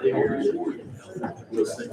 We'll see.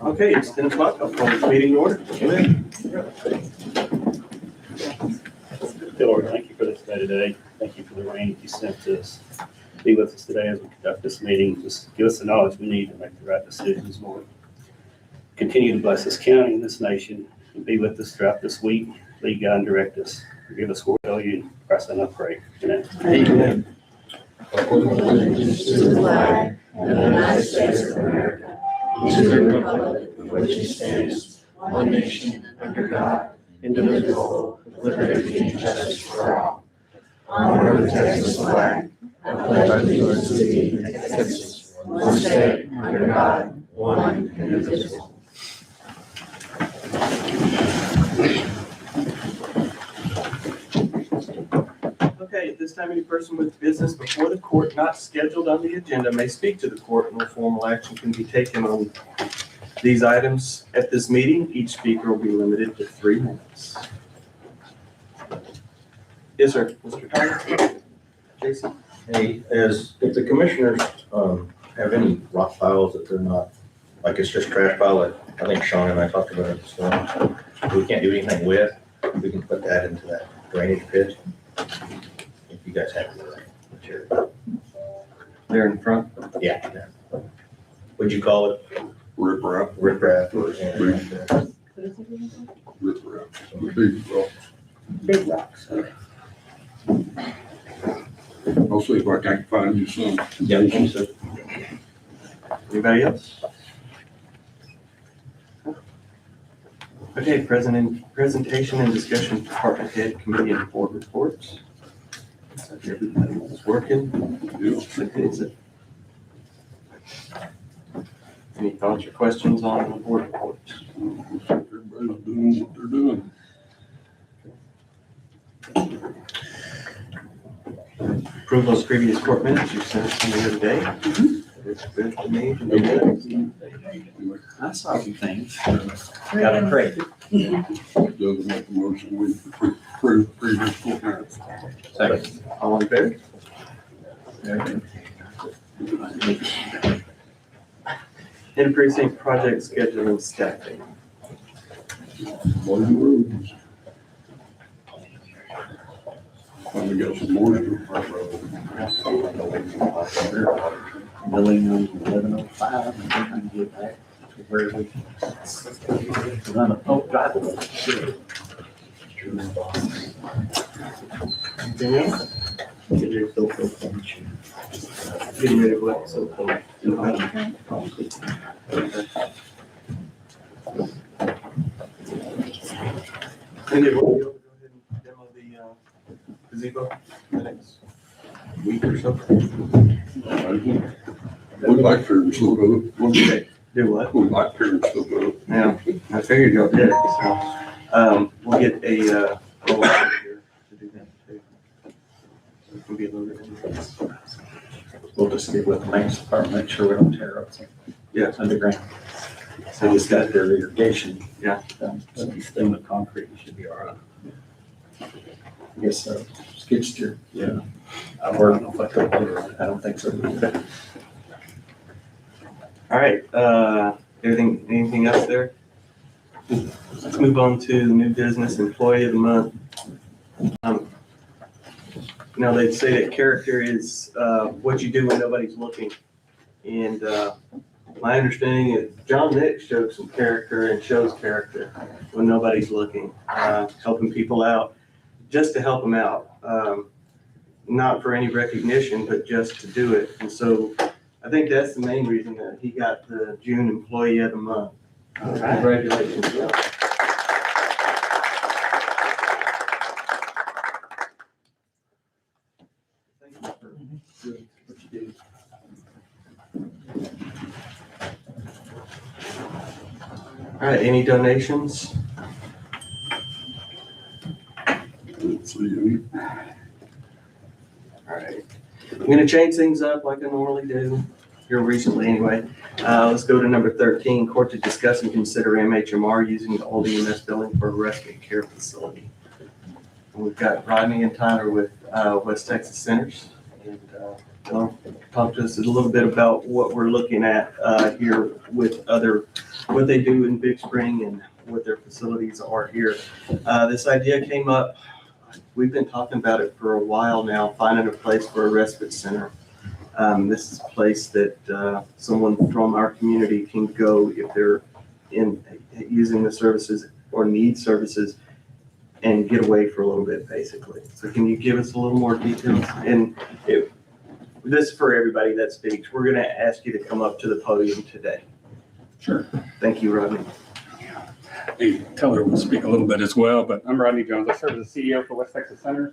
Okay, it's 10 o'clock. I'll call the meeting to order. Dear Lord, thank you for this day today. Thank you for the rain that you sent to us. Be with us today as we conduct this meeting. Just give us the knowledge we need to make the right decisions, Lord. Continue to bless this county and this nation, and be with us throughout this week. Lead, guide, and direct us. Forgive us what we owe you. In Christ's name I pray. Amen. Amen. Allegiance to the flag of the United States of America, and to the republic for which it stands, one nation, under God, indivisible, with liberty and justice for all. Honor the Texas flag. I pledge allegiance to thee, Texas, one state, under God, one indivisible. Okay, at this time, any person with business before the court not scheduled on the agenda may speak to the court. No formal action can be taken on these items at this meeting. Each speaker will be limited to 3 minutes. Yes, sir. Mr. Thomas? Jason? Hey, if the commissioners, have any rock piles that they're not, like it's just trash pile, that I think Sean and I talked about it this morning, we can't do anything with, we can put that into that drainage pit. If you guys have the material. There in front. Yeah. What'd you call it? Rip wrap. Rip wrap. Rip wrap. The big rock. Big rocks. I'll see if I can find you some. Yeah, you said. Anybody else? Okay, presentation and discussion, department head, committee and board reports. Looks like everybody was working. Yeah. Any thoughts or questions on the board reports? Everybody's doing what they're doing. Approval of previous court minutes you sent us the other day. It's good to me. I saw a few things. Got them great. Doesn't make a motion, we approve previous court minutes. Second. All in favor? In precinct project scheduling staffing. Motor roads. Finally got some moisture. Billing on 11:05, and then I can get back to where we run a pump driveway. Anything else? Getting ready to let so cold. And then we'll go ahead and demo the gazebo the next week or so. We like fair and slow road. Do what? We like fair and slow road. Yeah, I figured y'all did, so, we'll get a, roll out here to do that too. So it can be loaded in. We'll just get with the maintenance department, make sure we don't tear up some Yeah. underground. So just got their irrigation. Yeah. But he's still in the concrete, you should be all right. I guess so. Skid steer. Yeah. I don't know if I told you, I don't think so. All right, anything else there? Let's move on to new business employee of the month. They say that character is what you do when nobody's looking. And my understanding is John Nick showed some character and shows character when nobody's looking, helping people out, just to help them out. Not for any recognition, but just to do it. And so I think that's the main reason that he got the June Employee of the Month. Congratulations. Bill. Thank you for doing what you do. All right, any donations? Let's see, any. All right. I'm gonna change things up like I normally do, here recently anyway. Let's go to number 13, court to discuss and consider MHMR using the old EMS building for a respite care facility. And we've got Rodney and Tyler with West Texas Centers. And they'll talk to us a little bit about what we're looking at here with what they do in Big Spring and what their facilities are here. This idea came up. We've been talking about it for a while now, finding a place for a respite center. This is a place that someone from our community can go if they're using the services or need services and get away for a little bit, basically. So can you give us a little more details? And this is for everybody that speaks. We're going to ask you to come up to the podium today. Sure. Thank you, Rodney. Hey, Teller will speak a little bit as well, but I'm Rodney Jones. I serve as the CEO for West Texas Centers.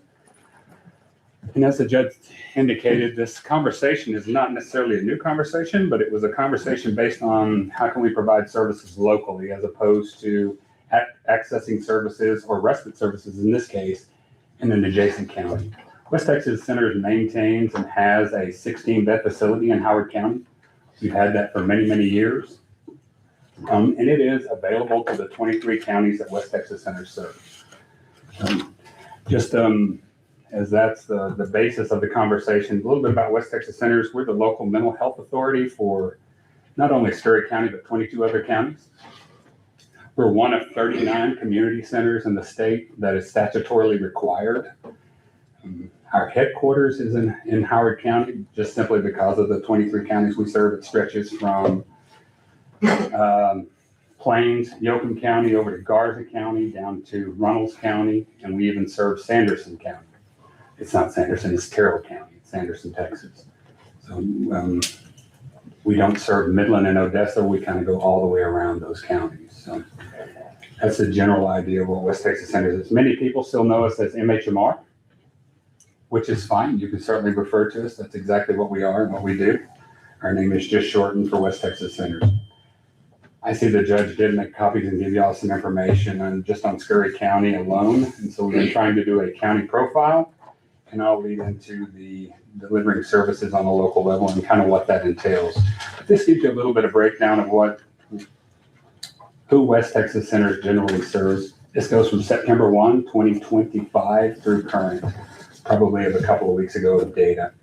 And as the judge indicated, this conversation is not necessarily a new conversation, but it was a conversation based on how can we provide services locally as opposed to accessing services or respite services in this case in an adjacent county. West Texas Centers maintains and has a 16-bed facility in Howard County. We've had that for many, many years. And it is available to the 23 counties that West Texas Centers serves. as that's the basis of the conversation. A little bit about West Texas Centers. We're the local mental health authority for not only Scurry County, but 22 other counties. We're one of 39 community centers in the state that is statutorily required. Our headquarters is in Howard County, just simply because of the 23 counties we serve. It stretches from Plains, Yoakum County, over to Garza County, down to Runnels County, and we even serve Sanderson County. It's not Sanderson, it's Terrell County, it's Sanderson, Texas. So we don't serve Midland and Odessa, we kind of go all the way around those counties. So that's the general idea of what West Texas Centers is. Many people still know us as MHMR, which is fine. You can certainly refer to us. That's exactly what we are and what we do. Our name is just shortened for West Texas Centers. I see the judge did make copies and give y'all some information on just on Scurry County alone. And so we've been trying to do a county profile, and I'll lead into the delivering services on a local level and kind of what that entails. But this gives you a little bit of breakdown of who West Texas Centers generally serves. This goes from September 1, 2025 through current, probably of a couple of weeks ago of data.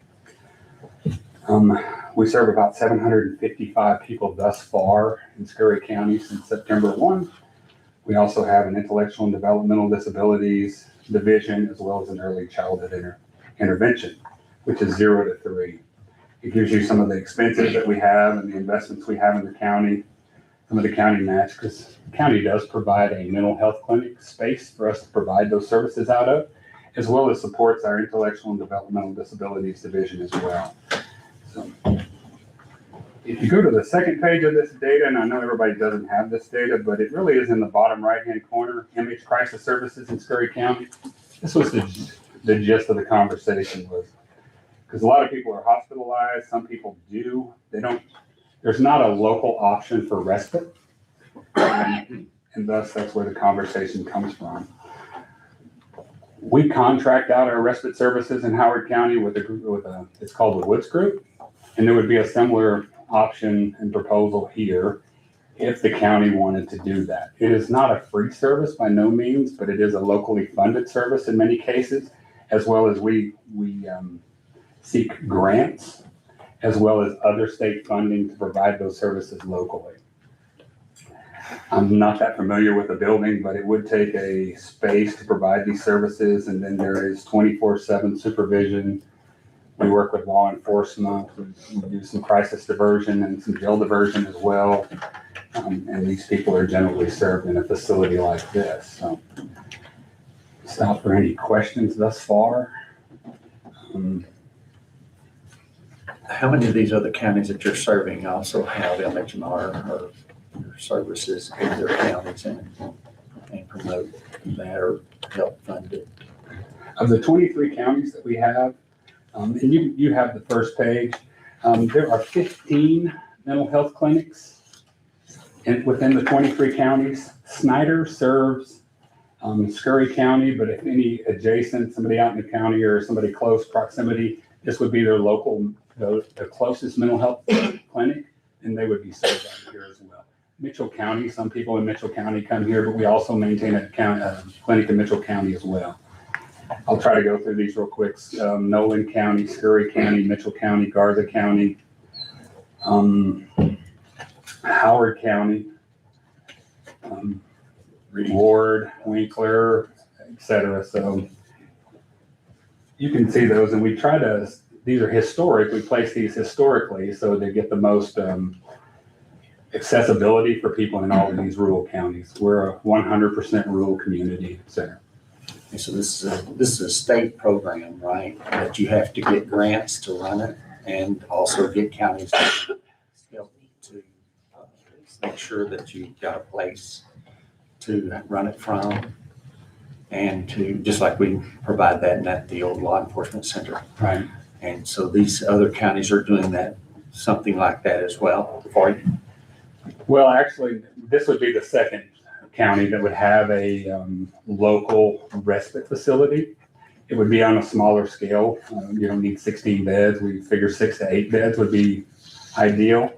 We serve about 755 people thus far in Scurry County since September 1. We also have an intellectual and developmental disabilities division, as well as an early childhood intervention, which is 0 to 3. It gives you some of the expenses that we have and the investments we have in the county, some of the county match, because the county does provide a mental health clinic space for us to provide those services out of, as well as supports our intellectual and developmental disabilities division as well. So if you go to the second page of this data, and I know everybody doesn't have this data, but it really is in the bottom right-hand corner, MH Crisis Services in Scurry County. This was the gist of the conversation was, because a lot of people are hospitalized, some people do, there's not a local option for respite, and thus that's where the conversation comes from. We contract out our respite services in Howard County with it's called the Woods Group, and there would be a similar option and proposal here if the county wanted to do that. It is not a free service by no means, but it is a locally funded service in many cases, as well as we seek grants, as well as other state funding to provide those services locally. I'm not that familiar with the building, but it would take a space to provide these services, and then there is 24/7 supervision. We work with law enforcement. We do some crisis diversion and some jail diversion as well. And these people are generally served in a facility like this. So, stop for any questions thus far. How many of these other counties that you're serving also have MHMR or services in their counties and promote that or help fund it? Of the 23 counties that we have, and you have the first page, there are 15 mental health clinics within the 23 counties. Snyder serves Scurry County, but if any adjacent, somebody out in the county or somebody close proximity, this would be their local, the closest mental health clinic, and they would be served out here as well. Mitchell County, some people in Mitchell County come here, but we also maintain a clinic in Mitchell County as well. I'll try to go through these real quick. Nolan County, Scurry County, Mitchell County, Garza County, Howard County, Ward, Winkler, etc. So you can see those, and we try to, these are historic, we place these historically so they get the most accessibility for people in all of these rural counties. We're a 100% rural community center. And so this is a state program, right? That you have to get grants to run it and also get counties to help to make sure that you've got a place to run it from, and to, just like we provide that at the old law enforcement center. Right. And so these other counties are doing that, something like that as well for you? Well, actually, this would be the second county that would have a local respite facility. It would be on a smaller scale. You don't need 16 beds. We figure 6 to 8 beds would be ideal.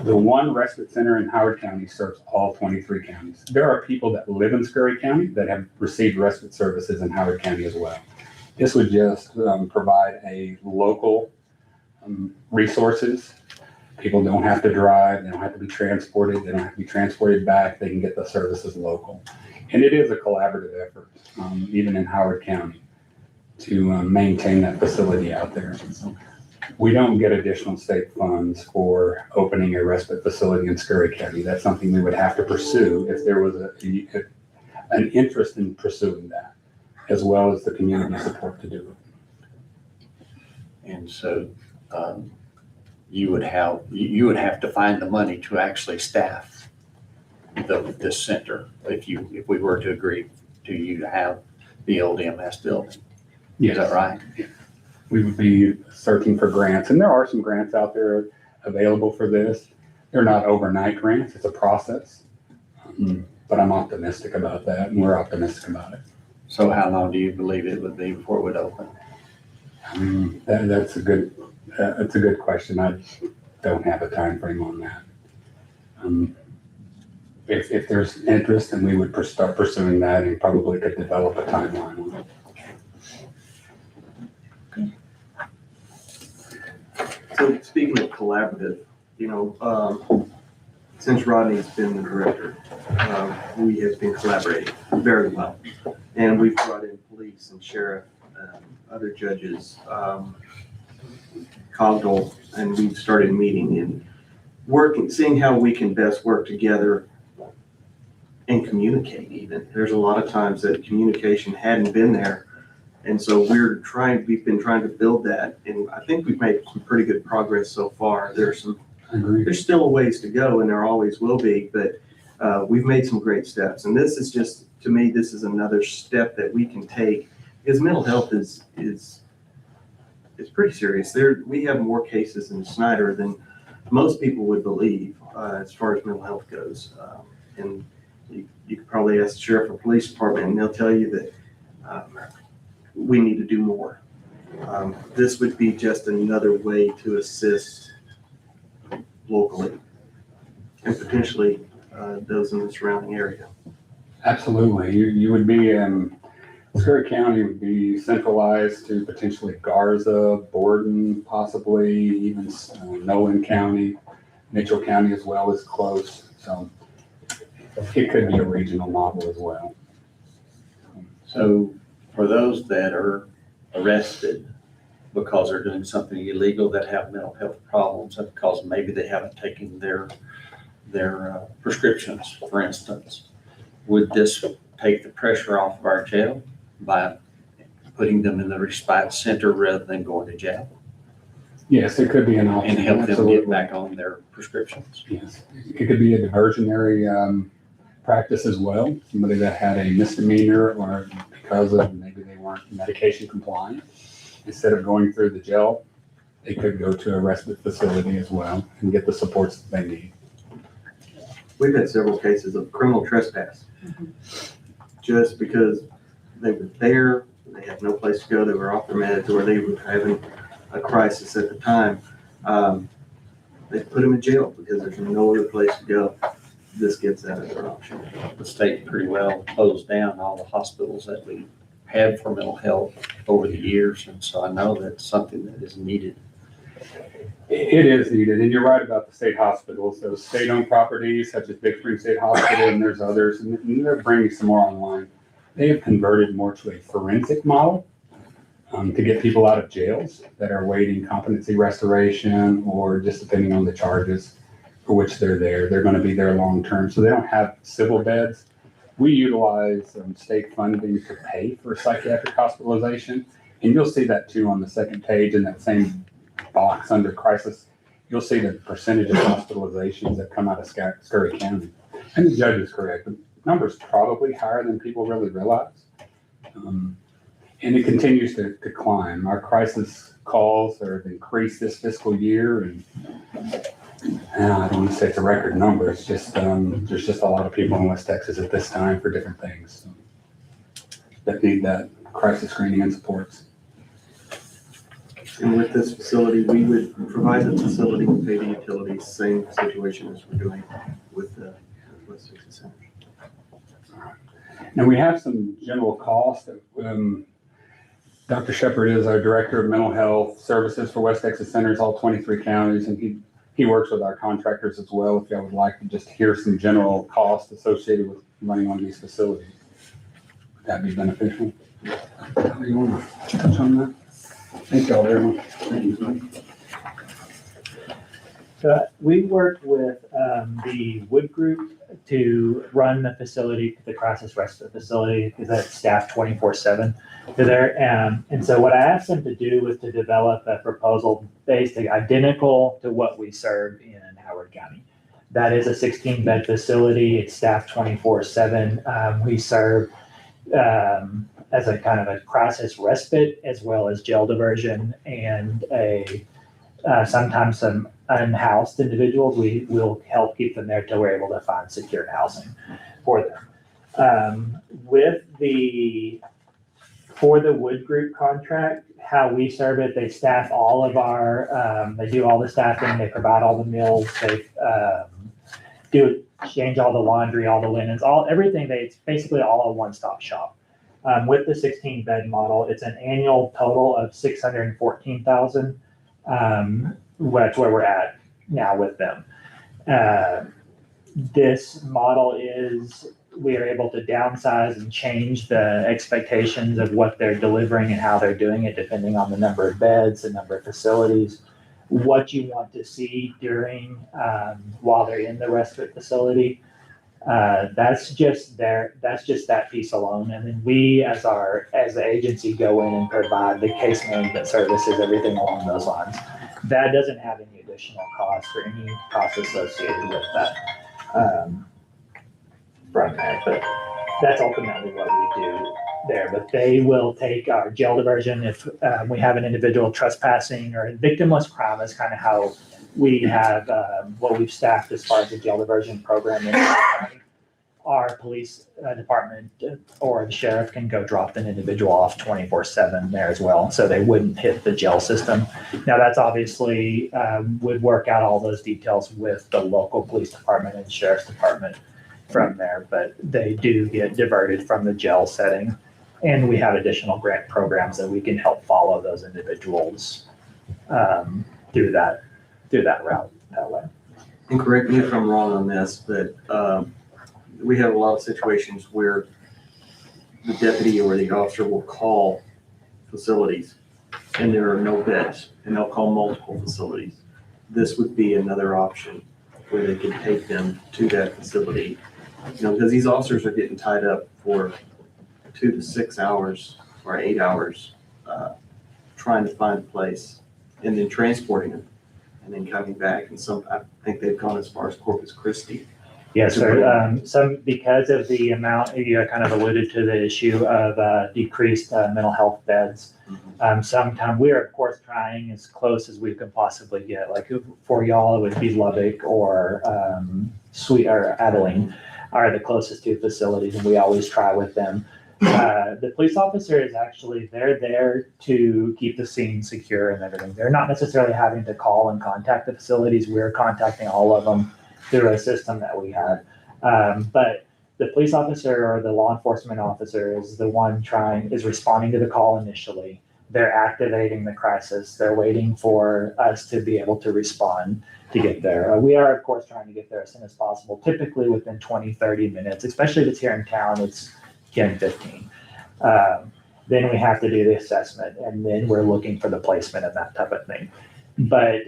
The one respite center in Howard County serves all 23 counties. There are people that live in Scurry County that have received respite services in Howard County as well. This would just provide a local resources. People don't have to drive, they don't have to be transported, they don't have to be transported back, they can get the services local. And it is a collaborative effort, even in Howard County, to maintain that facility out there. So we don't get additional state funds for opening a respite facility in Scurry County. That's something we would have to pursue if there was an interest in pursuing that, as well as the community support to do it. And so, you would have to find the money to actually staff this center if we were to agree to you to have the old EMS building. Is that right? We would be searching for grants, and there are some grants out there available for this. They're not overnight grants, it's a process. But I'm optimistic about that, and we're optimistic about it. So how long do you believe it would be before it would open? That's a good question. I don't have a time frame on that. If there's interest, then we would start pursuing that and probably could develop a timeline on it. So speaking of collaborative, since Rodney's been the director, we have been collaborating very well. And we've brought in police and sheriff, other judges, Cogdell, and we've started meeting and working, seeing how we can best work together and communicate even. There's a lot of times that communication hadn't been there. And so we've been trying to build that, and I think we've made some pretty good progress so far. There's still a ways to go, and there always will be, but we've made some great steps. And this is just, to me, this is another step that we can take, because mental health is pretty serious. We have more cases in Snyder than most people would believe as far as mental health goes. And you could probably ask the sheriff or police department, and they'll tell you that we need to do more. This would be just another way to assist locally and potentially those in the surrounding area. Absolutely. You would be Scurry County would be centralized to potentially Garza, Borden, possibly even Nolan County, Mitchell County as well is close. So it could be a regional model as well. So for those that are arrested because they're doing something illegal, that have mental health problems, because maybe they haven't taken their prescriptions, for instance, would this take the pressure off of our jail by putting them in the respite center rather than going to jail? Yes, it could be an option. And help them Absolutely. get back on their prescriptions? Yes, it could be a diversionary practice as well. Somebody that had a misdemeanor or because of maybe they weren't medication compliant, instead of going through the jail, they could go to a respite facility as well and get the supports that they need. We've had several cases of criminal trespass. Just because they were there, they had no place to go, they were off their meds, or they were having a crisis at the time. They put them in jail because there's no other place to go. This gets that as an option. The state pretty well closed down all the hospitals that we had for mental health over the years, and so I know that's something that is needed. It is needed, and you're right about the state hospitals. Those state-owned properties such as Big Spring State Hospital, and there's others, and they're bringing some more online. They have converted more to a forensic model to get people out of jails that are awaiting competency restoration or just depending on the charges for which they're there. They're going to be there long-term, so they don't have civil beds. We utilize state funding to pay for psychiatric hospitalization, and you'll see that too on the second page in that same box under crisis. You'll see the percentage of hospitalizations that come out of Scurry County. And the judge is correct. The number's probably higher than people really realize. And it continues to climb. Our crisis calls have increased this fiscal year, and I don't want to say it's a record number. It's just there's just a lot of people in West Texas at this time for different things that need that crisis screening and supports. And with this facility, we would provide the facility and pay the utilities, same situation as we're doing with the West Texas Center. And we have some general costs. Dr. Shepard is our Director of Mental Health Services for West Texas Centers, all 23 counties, and he works with our contractors as well. If y'all would like to just hear some general costs associated with running one of these facilities, would that be beneficial? How do you want to touch on that? Thank y'all very much. Thank you. So we worked with the Wood Group to run the facility, the crisis rescue facility, because that's staffed 24/7 to there. And so what I asked them to do was to develop a proposal basically identical to what we serve in Howard County. That is a 16-bed facility. It's staffed 24/7. We serve as a kind of a crisis respite as well as jail diversion and sometimes some unhoused individuals. We will help keep them there till we're able to find secured housing for them. For the Wood Group contract, how we serve it, they staff all of our, they do all the staffing, they provide all the meals, they change all the laundry, all the linens, everything. It's basically all a one-stop shop. With the 16-bed model, it's an annual total of $614,000. That's where we're at now with them. This model we are able to downsize and change the expectations of what they're delivering and how they're doing it, depending on the number of beds, the number of facilities, what you want to see during, while they're in the respite facility. That's just that piece alone. And then we, as the agency, go in and provide the case management services, everything along those lines. That doesn't have any additional cost or any cost associated with that from there. But that's ultimately what we do there. But they will take our jail diversion if we have an individual trespassing or victimless crime is kind of how we have what we've staffed as far as the jail diversion program in the county. Our police department or the sheriff can go drop an individual off 24/7 there as well, so they wouldn't hit the jail system. Now that's obviously would work out all those details with the local police department and sheriff's department from there, but they do get diverted from the jail setting, and we have additional grant programs that we can help follow those individuals through that route that way. And correct me if I'm wrong on this, but we have a lot of situations where the deputy or the officer will call facilities and there are no beds, and they'll call multiple facilities. This would be another option where they could take them to that facility. Because these officers are getting tied up for 2 to 6 hours or 8 hours trying to find a place and then transporting them and then coming back. And I think they've gone as far as Corpus Christi. Yes, sir. Because of the amount, you kind of alluded to the issue of decreased mental health beds. Sometimes we are, of course, trying as close as we can possibly get. Like for y'all, it would be Lubbock or Abilene are the closest two facilities, and we always try with them. The police officer is they're there to keep the scene secure and everything. They're not necessarily having to call and contact the facilities. We're contacting all of them through a system that we have. But the police officer or the law enforcement officer is the one is responding to the call initially. They're activating the crisis. They're waiting for us to be able to respond to get there. We are, of course, trying to get there as soon as possible, typically within 20, 30 minutes, especially if it's here in town, it's 10, 15. Then we have to do the assessment, and then we're looking for the placement and that type of thing. But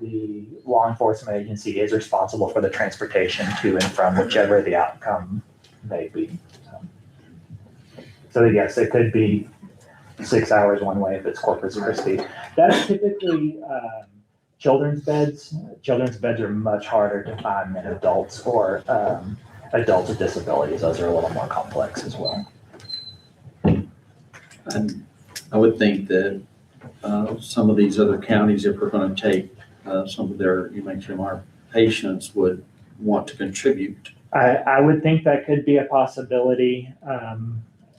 the law enforcement agency is responsible for the transportation to and from whichever the outcome may be. So yes, it could be 6 hours one way if it's Corpus Christi. That's typically children's beds. Children's beds are much harder to find than adults or adults with disabilities. Those are a little more complex as well. And I would think that some of these other counties, if we're going to take some of their UMHMR patients, would want to contribute. I would think that could be a possibility,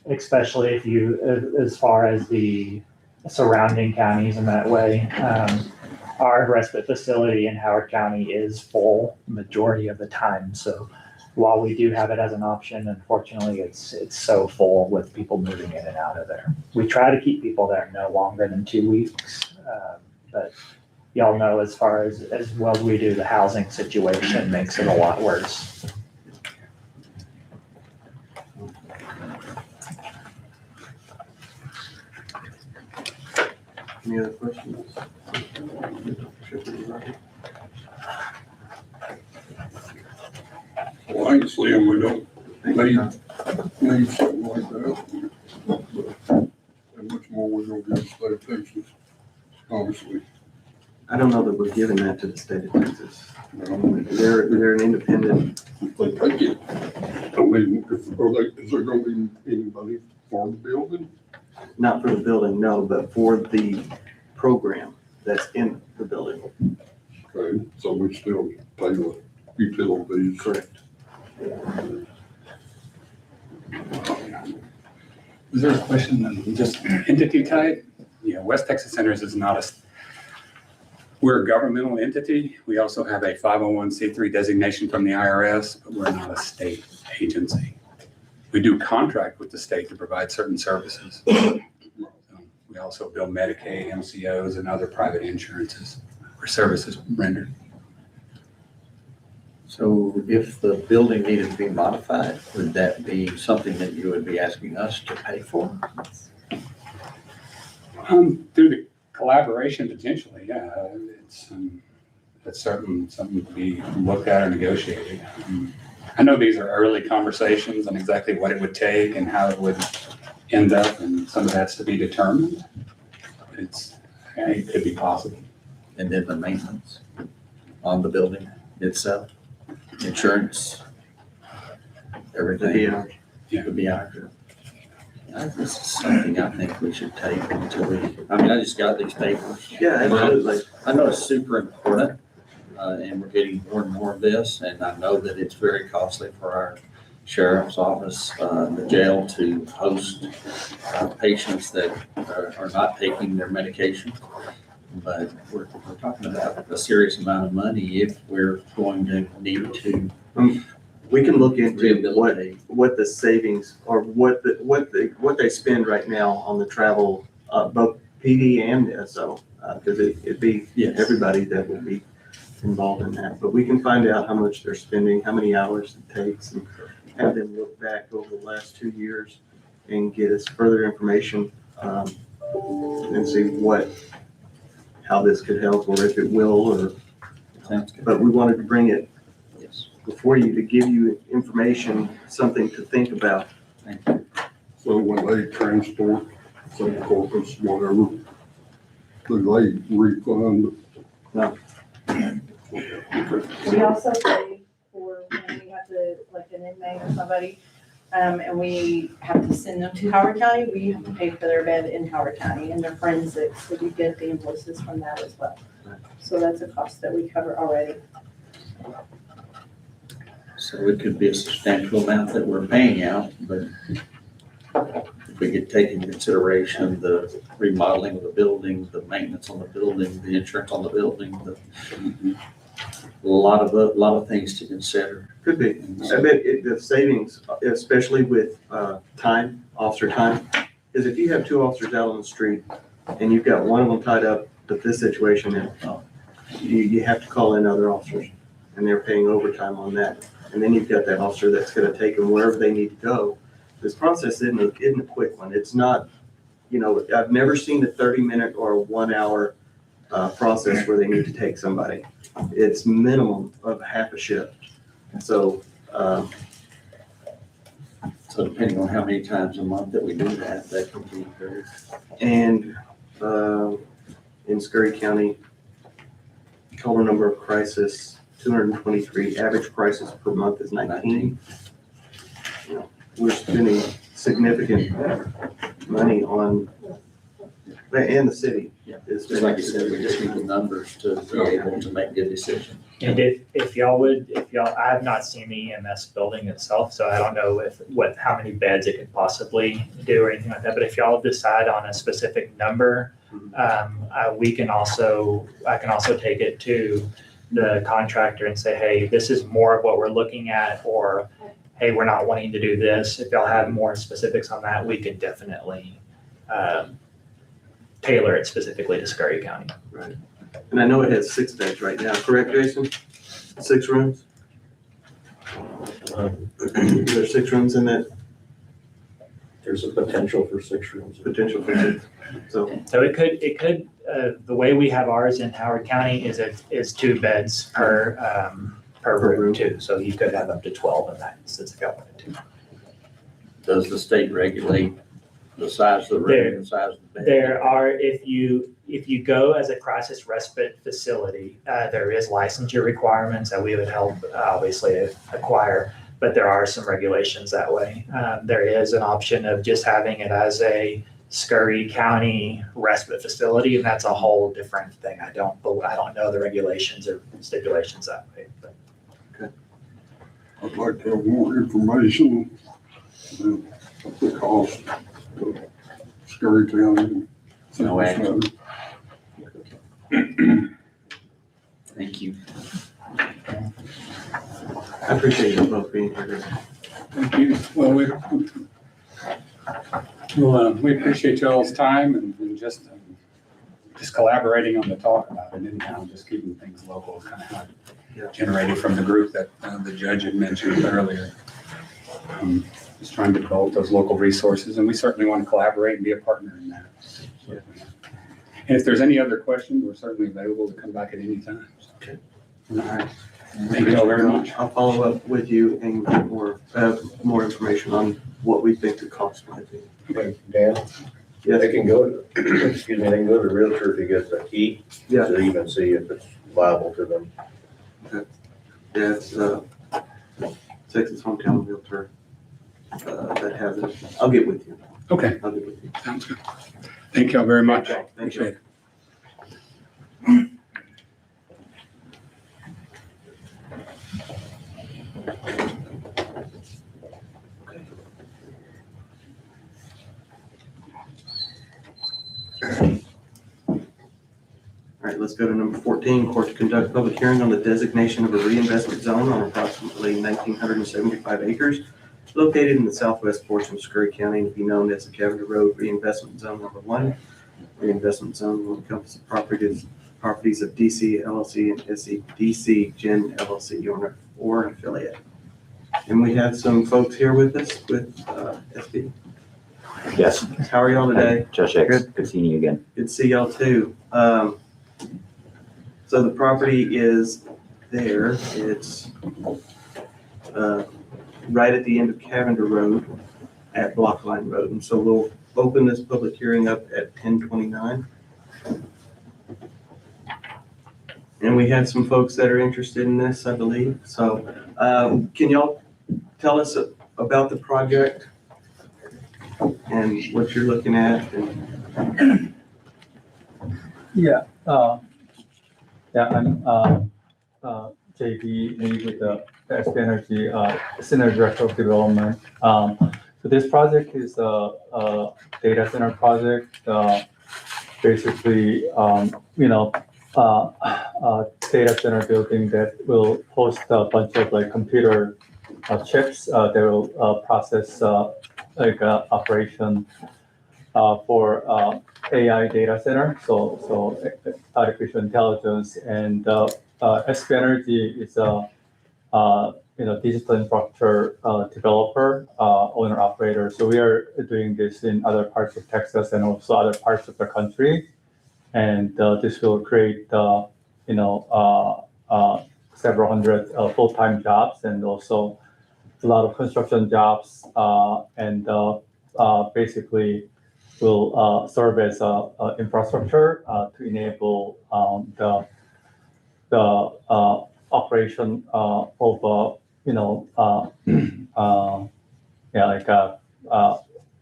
especially if as far as the surrounding counties in that way. Our respite facility in Howard County is full majority of the time, so while we do have it as an option, unfortunately, it's so full with people moving in and out of there. We try to keep people there no longer than 2 weeks, but y'all know as far as well as we do, the housing situation makes it a lot worse. Any other questions? Well, I can see them, we don't need something like that. And much more we're gonna give the state of Texas, obviously. I don't know that we're giving that to the state of Texas. You They're an independent, know, they take it. I mean, is there gonna be anybody for the building? not for the building, no, but for the program that's in the building. Okay, so we still pay the utilities. Correct. Is there a question on just entity type? Yeah, West Texas Centers is not we're a governmental entity. We also have a 501c3 designation from the IRS, but we're not a state agency. We do contract with the state to provide certain services. We also bill Medicaid, MCOs, and other private insurances or services rendered. So if the building needed to be modified, would that be something that you would be asking us to pay for? Through the collaboration, potentially, yeah. It's something to be looked at or negotiated. I know these are early conversations on exactly what it would take and how it would end up, and some of that's to be determined. It could be possible. And then the maintenance on the building itself, insurance, everything. Yeah. Would be ours. This is something I think we should take until I just got these papers. Yeah, absolutely. I know it's super important, and we're getting more and more of this, and I know that it's very costly for our sheriff's office, the jail to host patients that are not taking their medication. But we're talking about a serious amount of money if we're going to need to We can look into rehabilitate. what the savings or what they spend right now on the travel, both PD and SO, because it'd be Yes. everybody that would be involved in that. But we can find out how much they're spending, how many hours it takes, and have them look back over the last 2 years and get us further information, and see how this could help or if it will, or, Sounds good. but we wanted to bring it Yes. before you to give you information, something to think about. Thank you. So when they transport, say Corpus, whatever, do they refund? No. We also pay for when we have to, like an inmate or somebody, and we have to send them to Howard County, we have to pay for their bed in Howard County and their forensics, so we get the invoices from that as well. So that's a cost that we cover already. So it could be a substantial amount that we're paying out, but if we could take into consideration the remodeling of the building, the maintenance on the building, the insurance on the building, a lot of things to consider. Could be. I bet the savings, especially with officer time, is if you have 2 officers out on the street and you've got one of them tied up with this situation, and you have to call in other officers, and they're paying overtime on that. And then you've got that officer that's gonna take them wherever they need to go. This process isn't a quick one. It's not, I've never seen a 30-minute or a 1-hour process where they need to take somebody. It's minimum of half a shift. So, So depending on how many times a month that we do that can be very. and in Scurry County, total number of crisis, 223. Average crisis per month is 19. We're spending significant money on And the city. Yeah. is Just like you said, we just need the numbers to be able to make good decisions. And if y'all, I have not seen the EMS building itself, so I don't know how many beds it could possibly do or anything like that. But if y'all decide on a specific number, I can also take it to the contractor and say, hey, this is more of what we're looking at, or hey, we're not wanting to do this. If y'all have more specifics on that, we could definitely tailor it specifically to Scurry County. Right. And I know it has 6 beds right now, correct, Jason? 6 rooms? There's 6 rooms in that There's a potential for 6 rooms. potential for 6. So, So it could, the way we have ours in Howard County is 2 beds per room too. So you could have up to 12 in that instance if y'all wanted to. Does the state regulate the size of the room, the size of the bed? There are, if you go as a crisis respite facility, there is licensure requirements that we would help obviously acquire, but there are some regulations that way. There is an option of just having it as a Scurry County respite facility, and that's a whole different thing. I don't know the regulations or stipulations that way, but. I'd like to have more information on the cost of Scurry County. No action. Thank you. I appreciate you both being here. Thank you. Well, we appreciate y'all's time and just collaborating on the talk about it anyhow, just keeping things local is kind of how Yeah. it generated from the group that the judge had mentioned earlier. Just trying to develop those local resources, and we certainly want to collaborate and be a partner in that. Yeah. And if there's any other questions, we're certainly available to come back at any time. Okay. All right. Thank you all very much. I'll follow up with you and get more information on what we think the cost might be. Okay, Dan, Yes. they can go, excuse me, they can go to Realtor to get the key. Yeah. To even see if it's viable to them. Yeah, it's Texas Hometown Realtor that has it. I'll get with you. Okay, I'll get with you. sounds good. Thank you all very much. Okay, thank you. Appreciate it. All right, let's go to number 14, court to conduct public hearing on the designation of a reinvestment zone on approximately 1,975 acres located in the southwest portion of Scurry County and to be known as the Cavender Road Reinvestment Zone Number 1. Reinvestment zone will encompass the properties of DC LLC and DC Gen LLC or an affiliate. And we have some folks here with us with SB. Yes, How are y'all today? Josh X, good seeing you again. Good to see y'all too. So the property is there. It's right at the end of Cavender Road at Blockline Road. And so we'll open this public hearing up at 10:29. And we have some folks that are interested in this, I believe. So can y'all tell us about the project and what you're looking at? And I'm JB Lee with the SP Energy Senior Director of Development. So this project is a data center project. Basically, a data center building that will host a bunch of like computer chips that will process operation for AI data center, so artificial intelligence, and SP Energy is a digital infrastructure developer, owner operator. So we are doing this in other parts of Texas and also other parts of the country, and this will create several hundred full-time jobs and also a lot of construction jobs, and basically will serve as infrastructure to enable the operation of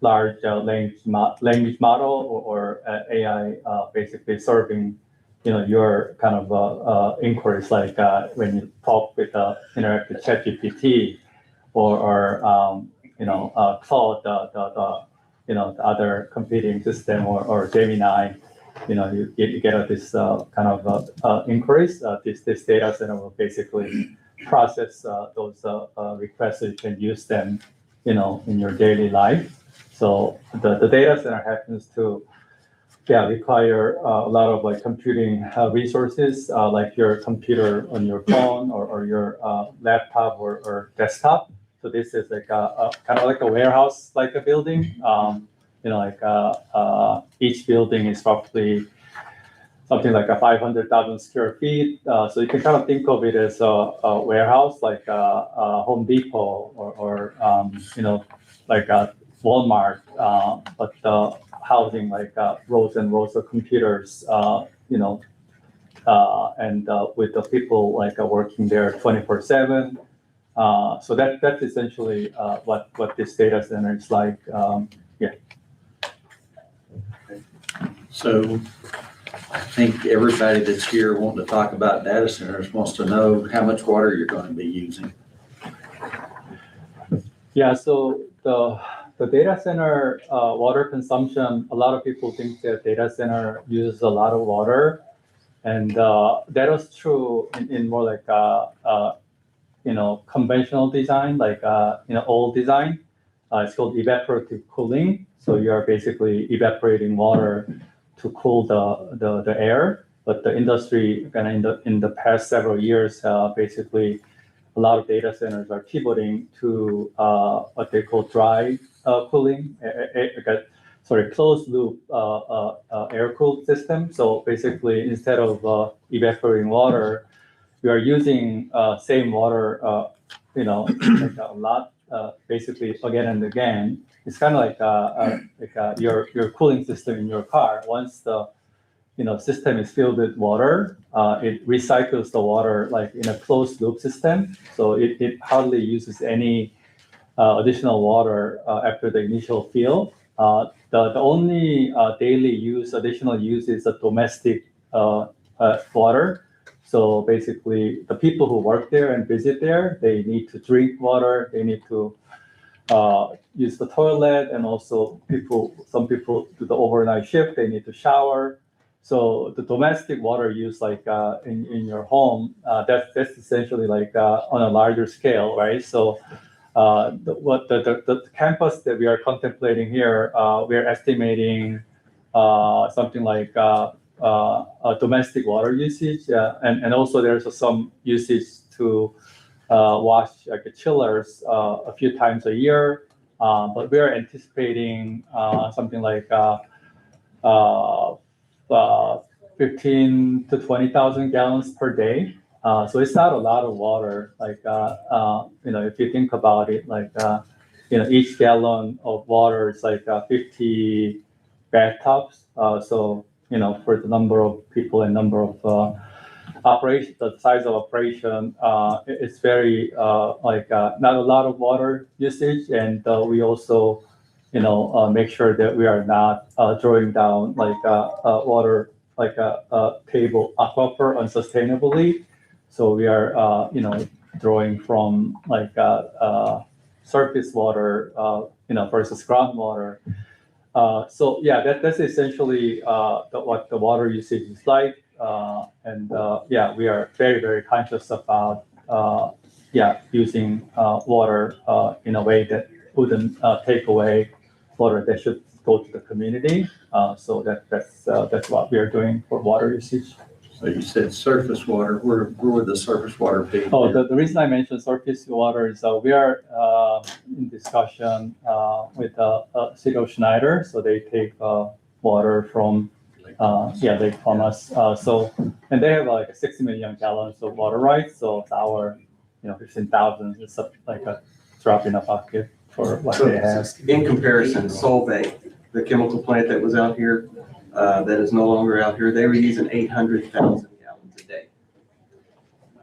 large language model or AI basically serving, your kind of inquiries, like when you talk with interact with ChatGPT or Claude, the other competing system or Gemini, you get this kind of inquiries. This data center will basically process those requests so you can use them, in your daily life. So the data center happens to require a lot of like computing resources, like your computer on your phone or your laptop or desktop. So this is like a kind of like a warehouse, like a building. Each building is roughly something like a 500,000 square feet. So you can kind of think of it as a warehouse, like a Home Depot or like a Walmart, but housing like rows and rows of computers, and with the people like working there 24/7. So that's essentially what this data center is like. So I think everybody that's here wanting to talk about data centers wants to know how much water you're going to be using. Yeah, so the data center water consumption, a lot of people think that data center uses a lot of water, and that was true in more like conventional design, like old design. It's called evaporative cooling. So you are basically evaporating water to cool the air. But the industry kind of in the past several years, basically a lot of data centers are pivoting to what they call dry cooling, closed loop air cooled system. So basically, instead of evaporating water, we are using same water, like a lot, basically again and again. It's kind of like your cooling system in your car. Once the system is filled with water, it recycles the water like in a closed loop system. So it hardly uses any additional water after the initial fill. The only daily additional use is the domestic water. So basically, the people who work there and visit there, they need to drink water. They need to use the toilet, and also some people do the overnight shift. They need to shower. So the domestic water use, like in your home, that's essentially like on a larger scale, right? So the campus that we are contemplating here, we are estimating something like domestic water usage, and also there's some usage to wash like chillers a few times a year. But we are anticipating something like 15 to 20,000 gallons per day. So it's not a lot of water. Like if you think about it, like each gallon of water is like 50 bathtubs. So for the number of people and number of operation, the size of operation, it's very not a lot of water usage, and we also make sure that we are not drawing down like water like a table aquifer unsustainably. So we are drawing from like surface water versus groundwater. So yeah, that's essentially what the water usage is like. And we are very, very conscious about using water in a way that wouldn't take away water that should go to the community. So that's what we are doing for water usage. So you said surface water. Where would the surface water be? Oh, the reason I mentioned surface water is we are in discussion with City of Schneider. So they take water from Lake Thomas. And they have like 60 million gallons of water rights. So our 15,000 is like a drop in a bucket for what they have. In comparison, Solvay, the chemical plant that was out here, that is no longer out here, they were using 800,000 gallons a day.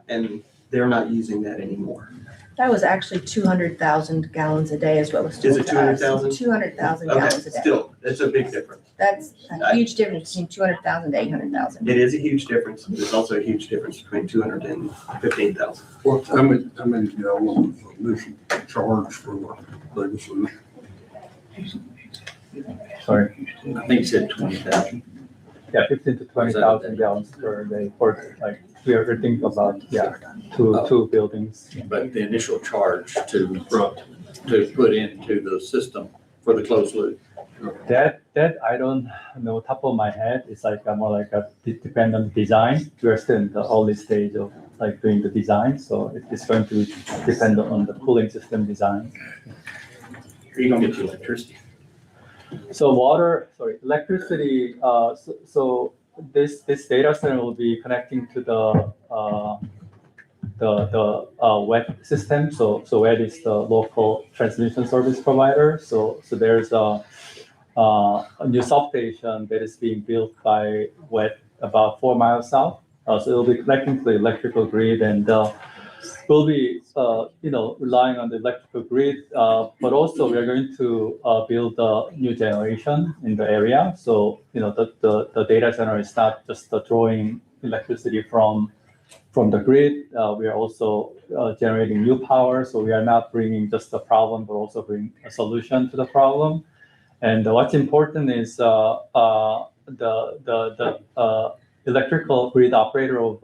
And they're not using that anymore. That was actually 200,000 gallons a day is what was Is told it to us. 200,000? 200,000 Okay, gallons a day. still, it's a big difference. That's a huge difference between 200,000 to 800,000. It is a huge difference, but it's also a huge difference between 200 and 15,000. Well, how many gallons of initial charge for the biggest one? Sorry, I think you said 20,000. yeah, 15 to 20,000 gallons per day for, like, we are thinking about, yeah, two buildings. But the initial charge to put into the system for the closed loop. That I don't know top of my head. It's like more like depend on the design. We are still in the early stage of like doing the design, so it's going to depend on the cooling system design. Are you gonna get your electricity? So electricity. So this data center will be connecting to the WET system. So WET is the local transmission service provider. So there's a new substation that is being built by WET about 4 miles south. So it'll be connecting to the electrical grid, and we'll be relying on the electrical grid. But also we are going to build a new generation in the area. So the data center is not just drawing electricity from the grid. We are also generating new power. So we are not bringing just the problem, but also bring a solution to the problem. And what's important is the electrical grid operator of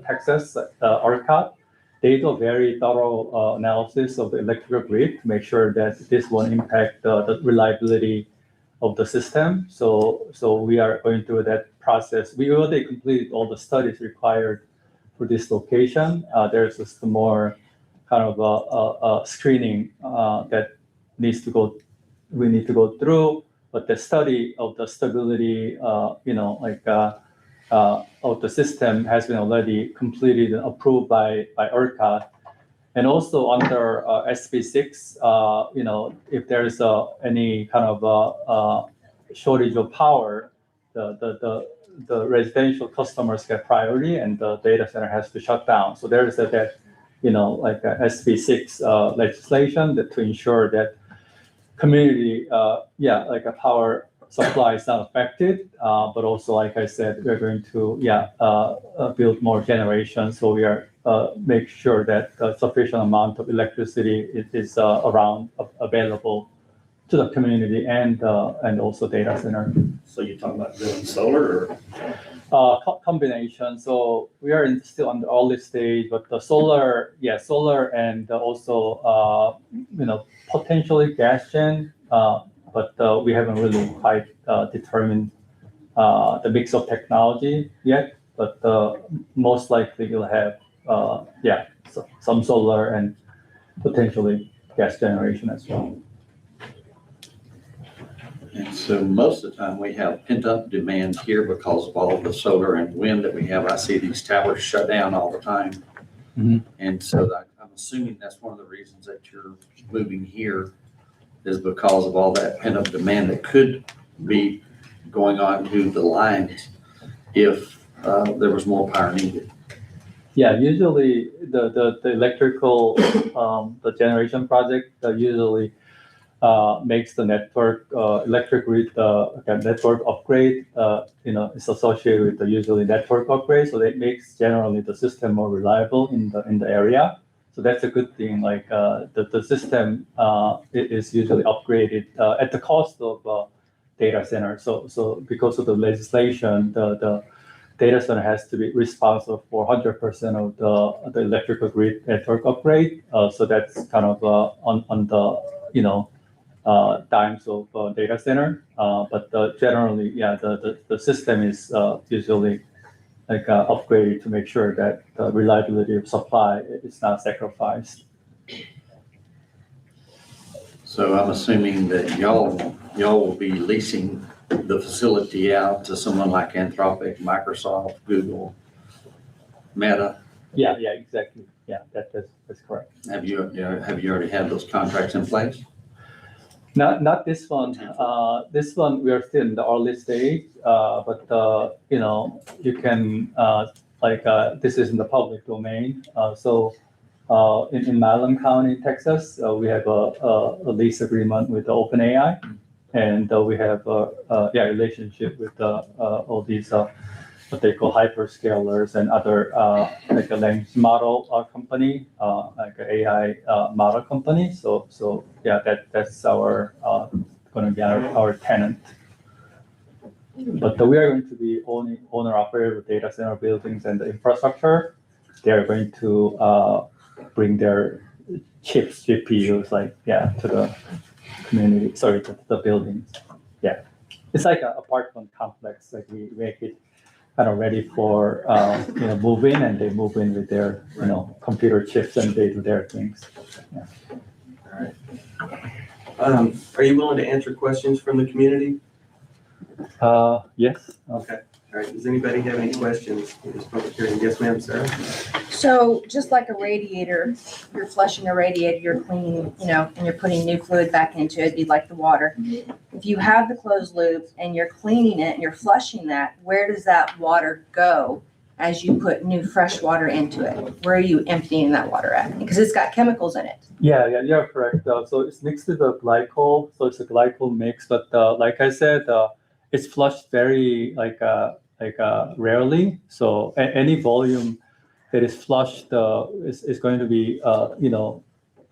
Texas, ERCOT. They do a very thorough analysis of the electrical grid to make sure that this won't impact the reliability of the system. So we are going through that process. We already completed all the studies required for this location. There's just more kind of a screening that we need to go through, but the study of the stability, of the system has been already completed and approved by ERCOT. And also under SB6, if there's any kind of shortage of power, the residential customers get priority and the data center has to shut down. So there is that SB6 legislation to ensure that community, a power supply is not affected, but also, like I said, we're going to, build more generation. So we are make sure that a sufficient amount of electricity is around available to the community and also data center. So you're talking about building solar or? Combination. So we are still on the early stage, but the solar and also, potentially gas gen, but we haven't really quite determined the mix of technology yet, but most likely you'll have, some solar and potentially gas generation as well. And so most of the time we have pent up demand here because of all the solar and wind that we have. I see these towers shut down all the time. Mhm. And so I'm assuming that's one of the reasons that you're moving here is because of all that pent up demand that could be going on to the lines if there was more power needed. Yeah, usually the electrical, the generation project usually makes the network, electric grid, network upgrade, is associated with the usually network upgrade. So that makes generally the system more reliable in the area. So that's a good thing. Like the system is usually upgraded at the cost of data center. So because of the legislation, the data center has to be responsible for 100% of the electrical grid network upgrade. So that's kind of on the dimes of data center. But generally, the system is usually like upgraded to make sure that the reliability of supply is not sacrificed. So I'm assuming that y'all will be leasing the facility out to someone like Anthropic, Microsoft, Google, Meta. Yeah, exactly. Yeah, that's correct. Have you already had those contracts in place? Not this one. This one we are still in the early stage, but you can this is in the public domain. So in Milam County, Texas, we have a lease agreement with the OpenAI, and we have relationship with all these what they call hyperscalers and other like a language model company, like an AI model company. So yeah, that's our going to be our tenant. But we are going to be owner operator of data center buildings and the infrastructure. They are going to bring their chips, GPUs, to the community. Sorry, to the buildings. Yeah, it's like an apartment complex. Like we make it kind of ready for move in, and they move in with their computer chips and they do their things. Yeah. All right. Are you willing to answer questions from the community? Yes. Okay. All right. Does anybody have any questions for this public hearing? Yes, ma'am, Sarah. So just like a radiator, you're flushing a radiator, you're cleaning, and you're putting new fluid back into it, it'd be like the water. If you have the closed loop and you're cleaning it and you're flushing that, where does that water go as you put new fresh water into it? Where are you emptying that water at? Because it's got chemicals in it. Yeah, you're correct. So it's mixed with the glycol, so it's a glycol mix. But like I said, it's flushed very rarely. So any volume that is flushed is going to be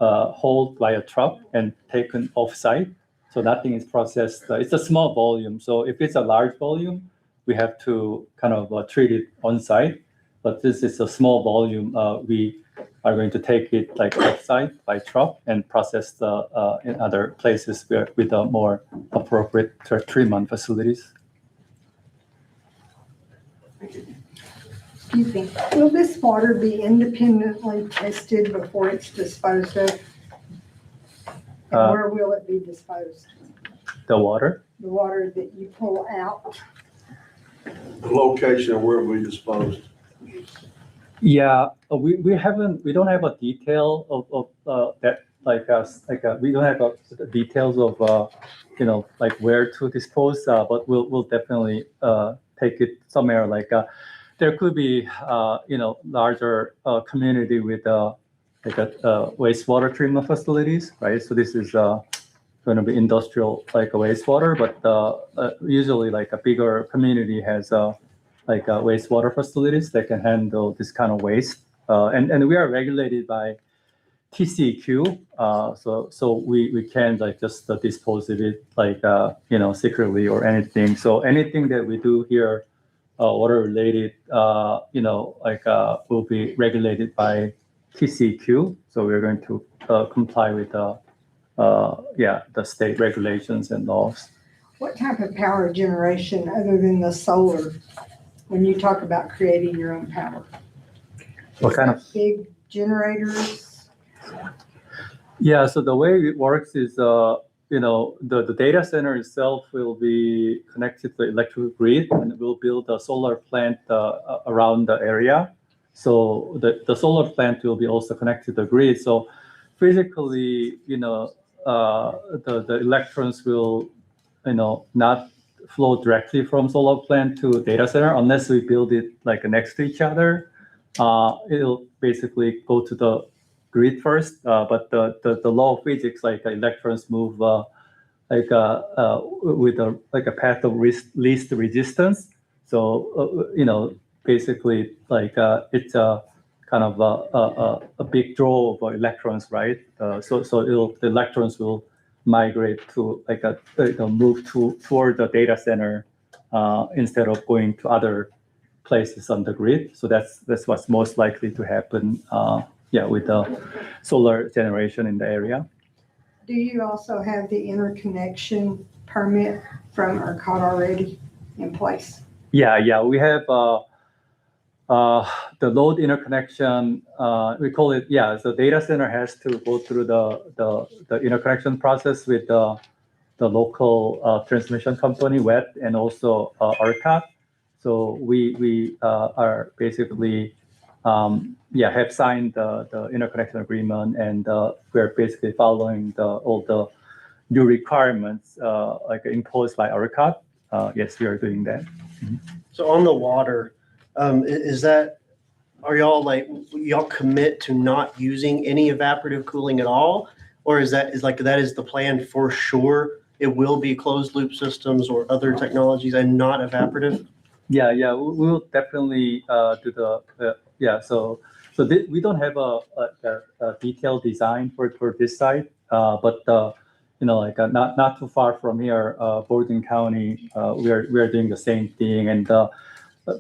hauled by a truck and taken off-site. So nothing is processed. It's a small volume. So if it's a large volume, we have to kind of treat it on-site. But this is a small volume. We are going to take it off-site by truck and process in other places with more appropriate treatment facilities. Thank you. Excuse me, will this water be independently tested before it's disposed of? And where will it be disposed? The water? The water that you pull out? The location of where we disposed. Yeah, we don't have a detail of that we don't have the details of where to dispose, but we'll definitely take it somewhere there could be larger community with wastewater treatment facilities, right? So this is going to be industrial wastewater, but usually a bigger community has wastewater facilities that can handle this kind of waste, and we are regulated by TCEQ, so we can't just dispose of it secretly or anything. So anything that we do here, water related, will be regulated by TCEQ. So we're going to comply with the state regulations and laws. What type of power generation other than the solar, when you talk about creating your own power? What kind of big generators? Yeah, so the way it works is, the data center itself will be connected to the electrical grid, and we'll build a solar plant around the area. So the solar plant will be also connected to the grid. So physically, the electrons will, not flow directly from solar plant to data center unless we build it next to each other. It'll basically go to the grid first, but the law of physics, electrons move with a path of least resistance. So basically it's a kind of a big draw of electrons, right? So the electrons will migrate to move toward the data center instead of going to other places on the grid. So that's what's most likely to happen. With the solar generation in the area. Do you also have the interconnection permit from ERCOT already in place? Yeah, we have the load interconnection. We call it, the data center has to go through the interconnection process with the local transmission company, WET, and also ERCOT. So we are basically have signed the interconnection agreement, and we're basically following all the new requirements imposed by ERCOT. Yes, we are doing that. So on the water, is that are y'all like, y'all commit to not using any evaporative cooling at all? Or is that the plan for sure? It will be closed loop systems or other technologies and not evaporative? Yeah, we will definitely do yeah. So we don't have a detailed design for this site, but not too far from here, Borden County, we are doing the same thing. And a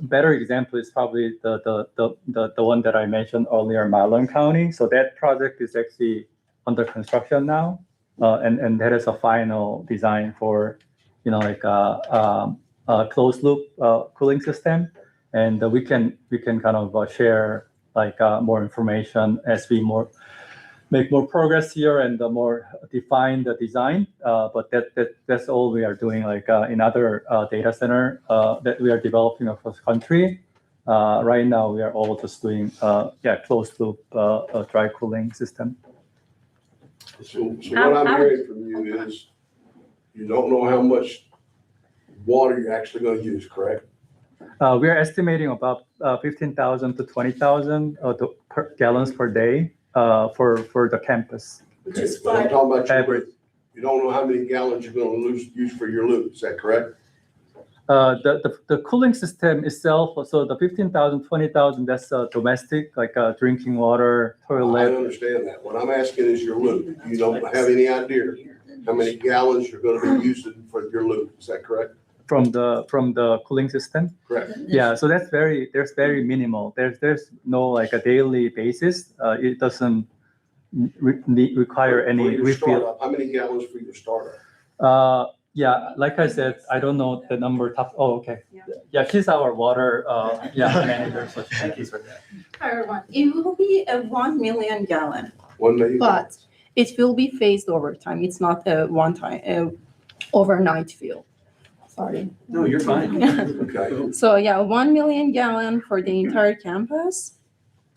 better example is probably the one that I mentioned earlier, Marlon County. So that project is actually under construction now, and that is a final design for closed loop cooling system, and we can kind of share more information as we make more progress here and more define the design. But that's all we are doing. In other data center that we are developing across the country. Right now, we are all just doing closed loop dry cooling system. So what I'm hearing from you is you don't know how much water you're actually gonna use, correct? We are estimating about 15,000 to 20,000 gallons per day for the campus. Which is But I'm five. talking about your Average. loop. You don't know how many gallons you're gonna use for your loop, is that correct? The cooling system itself, so the 15,000, 20,000, that's domestic, drinking water, I toilet. understand that. What I'm asking is your loop. You don't have any idea how many gallons you're gonna be using for your loop, is that correct? From the cooling system. Correct. Yeah, so there's very minimal. There's no a daily basis. It doesn't require For any your refill. startup, how many gallons for your startup? Yeah, like I said, I don't know the number top. Oh, okay. Yeah, she's our water manager, so thank you for that. Hi, everyone. It will be a 1 million gallon, 1 million? but it will be phased over time. It's not a one-time, overnight fill. Sorry. No, you're fine. Okay. So yeah, 1 million gallon for the entire campus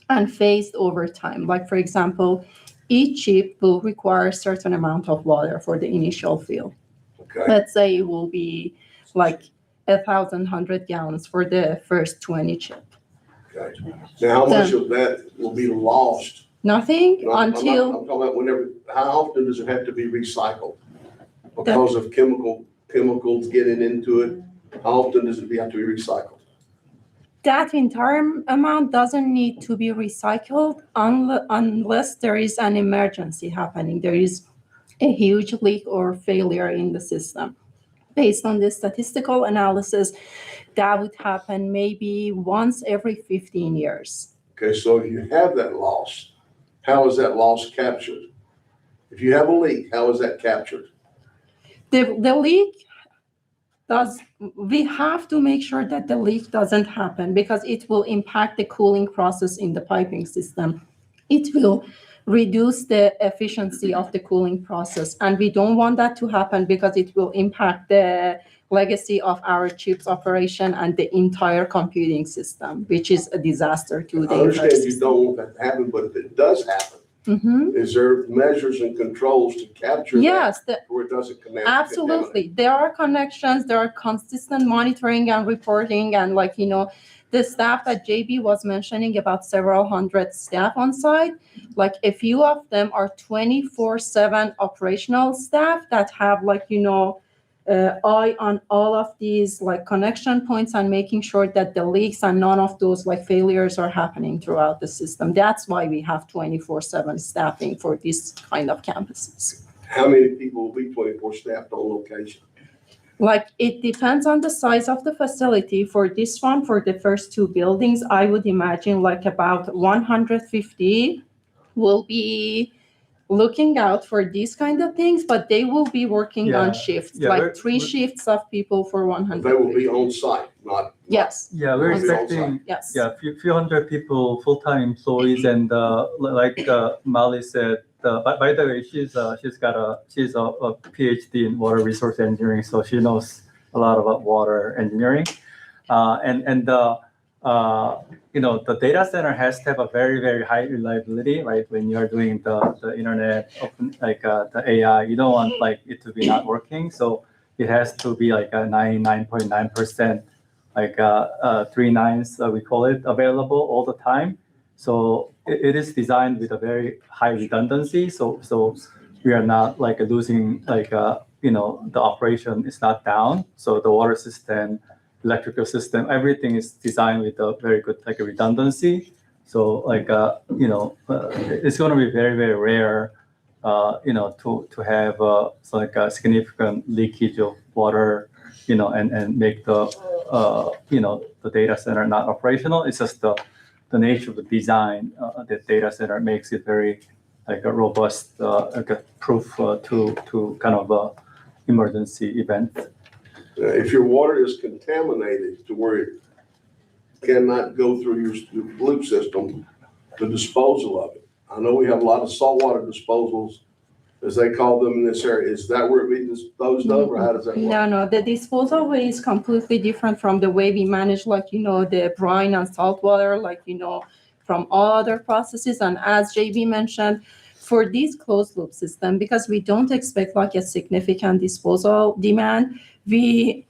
and phased over time. Like for example, each chip will require a certain amount of water for the initial fill. Okay. Let's say it will be like 1,100 gallons for the first 20 chip. Okay. Now, how much of that will be lost? Nothing I'm until, talking about how often does it have to be recycled? Because of chemicals getting into it, how often does it have to be recycled? that entire amount doesn't need to be recycled unless there is an emergency happening. There is a huge leak or failure in the system. Based on this statistical analysis, that would happen maybe once every 15 years. Okay, so if you have that loss, how is that loss captured? If you have a leak, how is that captured? The leak we have to make sure that the leak doesn't happen because it will impact the cooling process in the piping system. It will reduce the efficiency of the cooling process. And we don't want that to happen because it will impact the legacy of our chips operation and the entire computing system, which is a disaster to the I entire understand you system. don't want that to happen, but if it does happen, is there measures and controls to capture that Yes, where it doesn't connect? absolutely. There are connections, there are consistent monitoring and reporting, and the staff that JB was mentioning, about several hundred staff on site, a few of them are 24/7 operational staff that have eye on all of these connection points and making sure that the leaks and none of those failures are happening throughout the system. That's why we have 24/7 staffing for this kind of campuses. How many people will be 24 staffed on location? It depends on the size of the facility. For this one, for the first two buildings, I would imagine about 150 will be looking out for these kind of things, but they will be working on shifts, three shifts of people for 100. They will be on site, not. Yes. Yeah, we're On site. expecting Yes. few hundred people, full-time employees, and Molly said. By the way, she's a PhD in water resource engineering, so she knows a lot about water engineering, the data center has to have a very, very high reliability, right? When you're doing the internet, the AI, you don't want it to be not working. So it has to be a 99.9% like 3 nines, we call it, available all the time. So it is designed with a very high redundancy. So we are not like losing like the operation is not down. So the water system, electrical system, everything is designed with a very good like redundancy. So like it's going to be very very rare, to have so like a significant leakage of water, and make the the data center not operational. It's just the nature of the design. The data center makes it very like a robust, like a proof to kind of emergency event. If your water is contaminated to where it cannot go through your loop system, the disposal of it. I know we have a lot of saltwater disposals, as they call them in this area. Is that where it be disposed of, or how does that work? No, the disposal way is completely different from the way we manage, the brine and salt water, from all other processes. And as JB mentioned, for this closed loop system, because we don't expect a significant disposal demand, we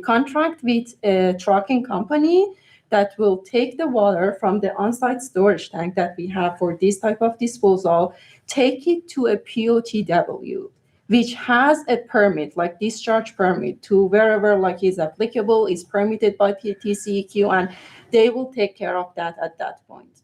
contract with a trucking company that will take the water from the on-site storage tank that we have for this type of disposal, take it to a POTW, which has a permit, like discharge permit, to wherever is applicable, is permitted by TCEQ, and they will take care of that at that point.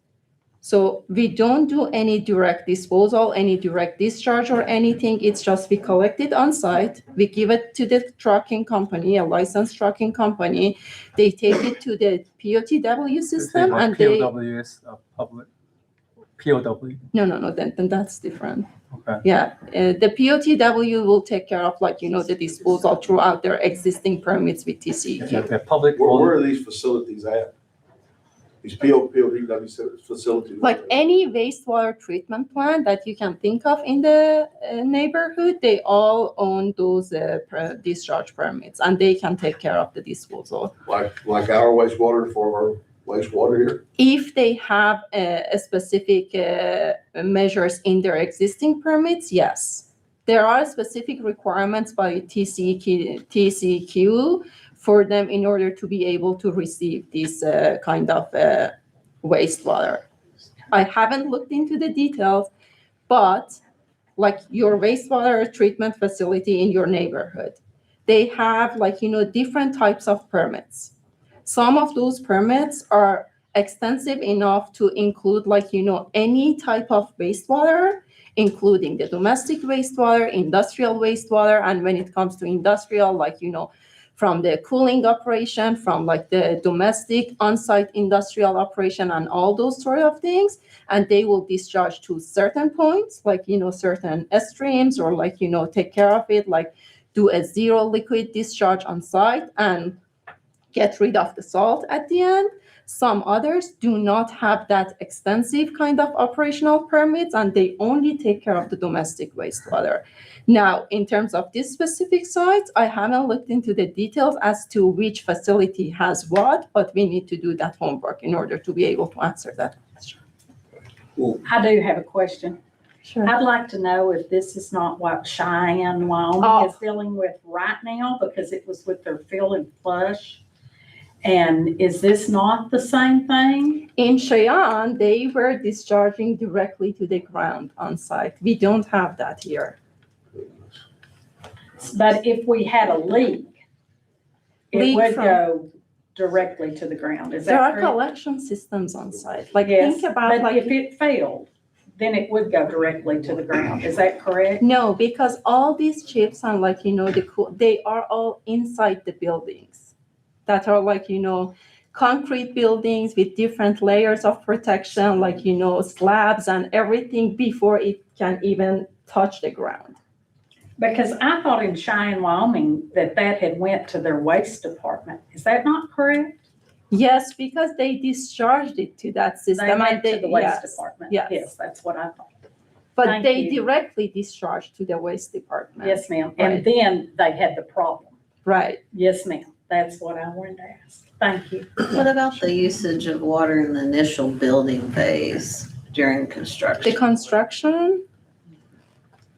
So we don't do any direct disposal, any direct discharge or anything. It's just we collect it on site, we give it to the trucking company, a licensed trucking company. They take it to the POTW system and they. POW is public. POW. No, then that's different. Okay. Yeah, the POTW will take care of the disposal throughout their existing permits with TCEQ. Yeah, public. Where are these facilities at? These POTW facilities? Like any wastewater treatment plant that you can think of in the neighborhood, they all own those discharge permits, and they can take care of the disposal. Like our wastewater for our wastewater here? If they have a specific measures in their existing permits, yes. There are specific requirements by TCEQ for them in order to be able to receive this kind of wastewater. I haven't looked into the details, but like your wastewater treatment facility in your neighborhood, they have different types of permits. Some of those permits are extensive enough to include any type of wastewater, including the domestic wastewater, industrial wastewater, and when it comes to industrial, from the cooling operation, from the domestic on-site industrial operation and all those sort of things. And they will discharge to certain points, certain streams, or take care of it, do a zero liquid discharge on site and get rid of the salt at the end. Some others do not have that extensive kind of operational permits, and they only take care of the domestic wastewater. Now, in terms of this specific site, I haven't looked into the details as to which facility has what, but we need to do that homework in order to be able to answer that question. I do have a question. Sure. I'd like to know if this is not what Cheyenne, Wyoming is dealing with right now, because it was with their fill and flush. And is this not the same thing? In Cheyenne, they were discharging directly to the ground on site. We don't have that here. But if we had a leak, it would go directly to the ground. Is that There are correct? collection systems on site. Yes, think about but if it failed, then it would go directly to the ground. Is that correct? No, because all these chips and they are all inside the buildings that are concrete buildings with different layers of protection, slabs and everything before it can even touch the ground. Because I thought in Cheyenne, Wyoming, that had went to their waste department. Is that not correct? Yes, because they discharged it to that system. They went to the waste yes, department. Yes. Yes, that's what I thought. But Thank they you. directly discharged to the waste department. Yes, ma'am. Right. And then they had the problem. Right. Yes, ma'am. That's what I wanted to ask. Thank you. What about the usage of water in the initial building phase during construction? The construction,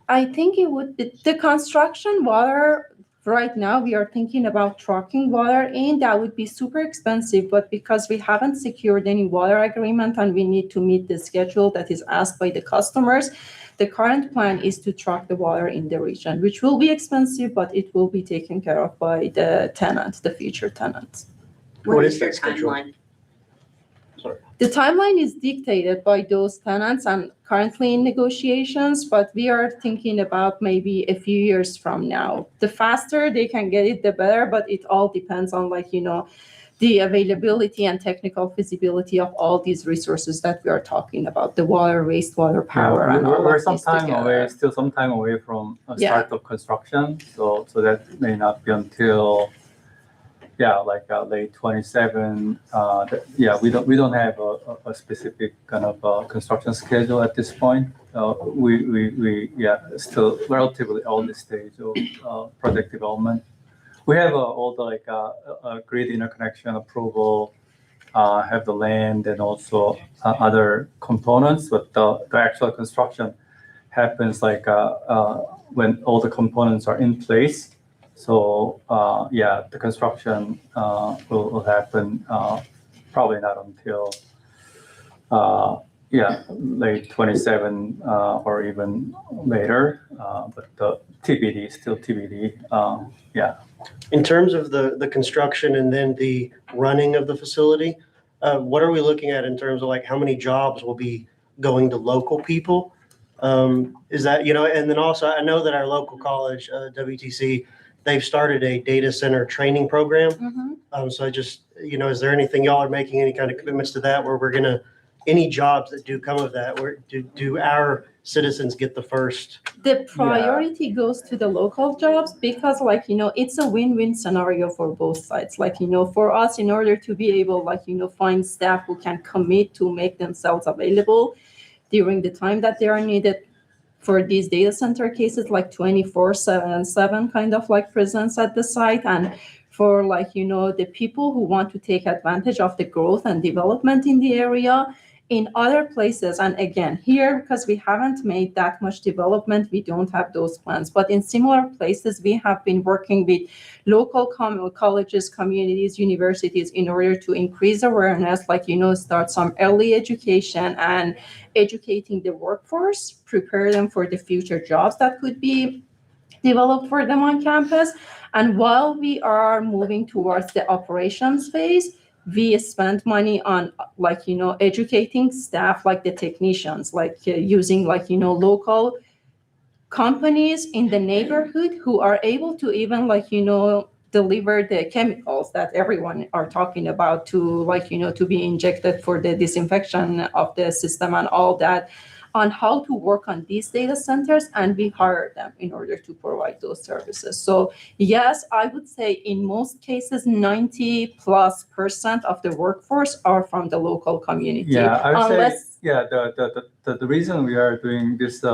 I think it would be the construction water Right now, we are thinking about trucking water in. That would be super expensive, but because we haven't secured any water agreement and we need to meet the schedule that is asked by the customers, the current plan is to truck the water in the region, which will be expensive, but it will be taken care of by the tenant, the future tenants. What is that schedule? The timeline is dictated by those tenants and currently in negotiations, but we are thinking about maybe a few years from now. The faster they can get it, the better, but it all depends on the availability and technical feasibility of all these resources that we are talking about, the water, wastewater, power, and all We're of some these time away, together. still some time away from Yeah. start of construction, so that may not be until late 27. We don't have a specific kind of construction schedule at this point. We still relatively early stage of project development. We have all the grid interconnection approval, have the land and also other components, but the actual construction happens when all the components are in place. So the construction will happen probably not until late 27 or even later, but the TBD, still TBD. In terms of the construction and then the running of the facility, what are we looking at in terms of how many jobs will be going to local people? Is that, and then also I know that our local college, WTC, they've started a data center training program. So I just, is there anything y'all are making any kind of commitments to that where we're any jobs that do come of that, where do our citizens get the first? The priority goes to the local jobs because it's a win-win scenario for both sides. For us, in order to be able, find staff who can commit to make themselves available during the time that they are needed for these data center cases, 24/7 kind of presence at the site. And for the people who want to take advantage of the growth and development in the area, in other places, and again, here, because we haven't made that much development, we don't have those plans. But in similar places, we have been working with local colleges, communities, universities in order to increase awareness, start some early education and educating the workforce, prepare them for the future jobs that could be developed for them on campus. And while we are moving towards the operations phase, we spend money on educating staff, the technicians, using local companies in the neighborhood who are able to even deliver the chemicals that everyone are talking about to to be injected for the disinfection of the system and all that, on how to work on these data centers, and we hire them in order to provide those services. So yes, I would say in most cases, 90+% of the workforce are from the local community. Yeah, I would Unless, say, the reason we are doing this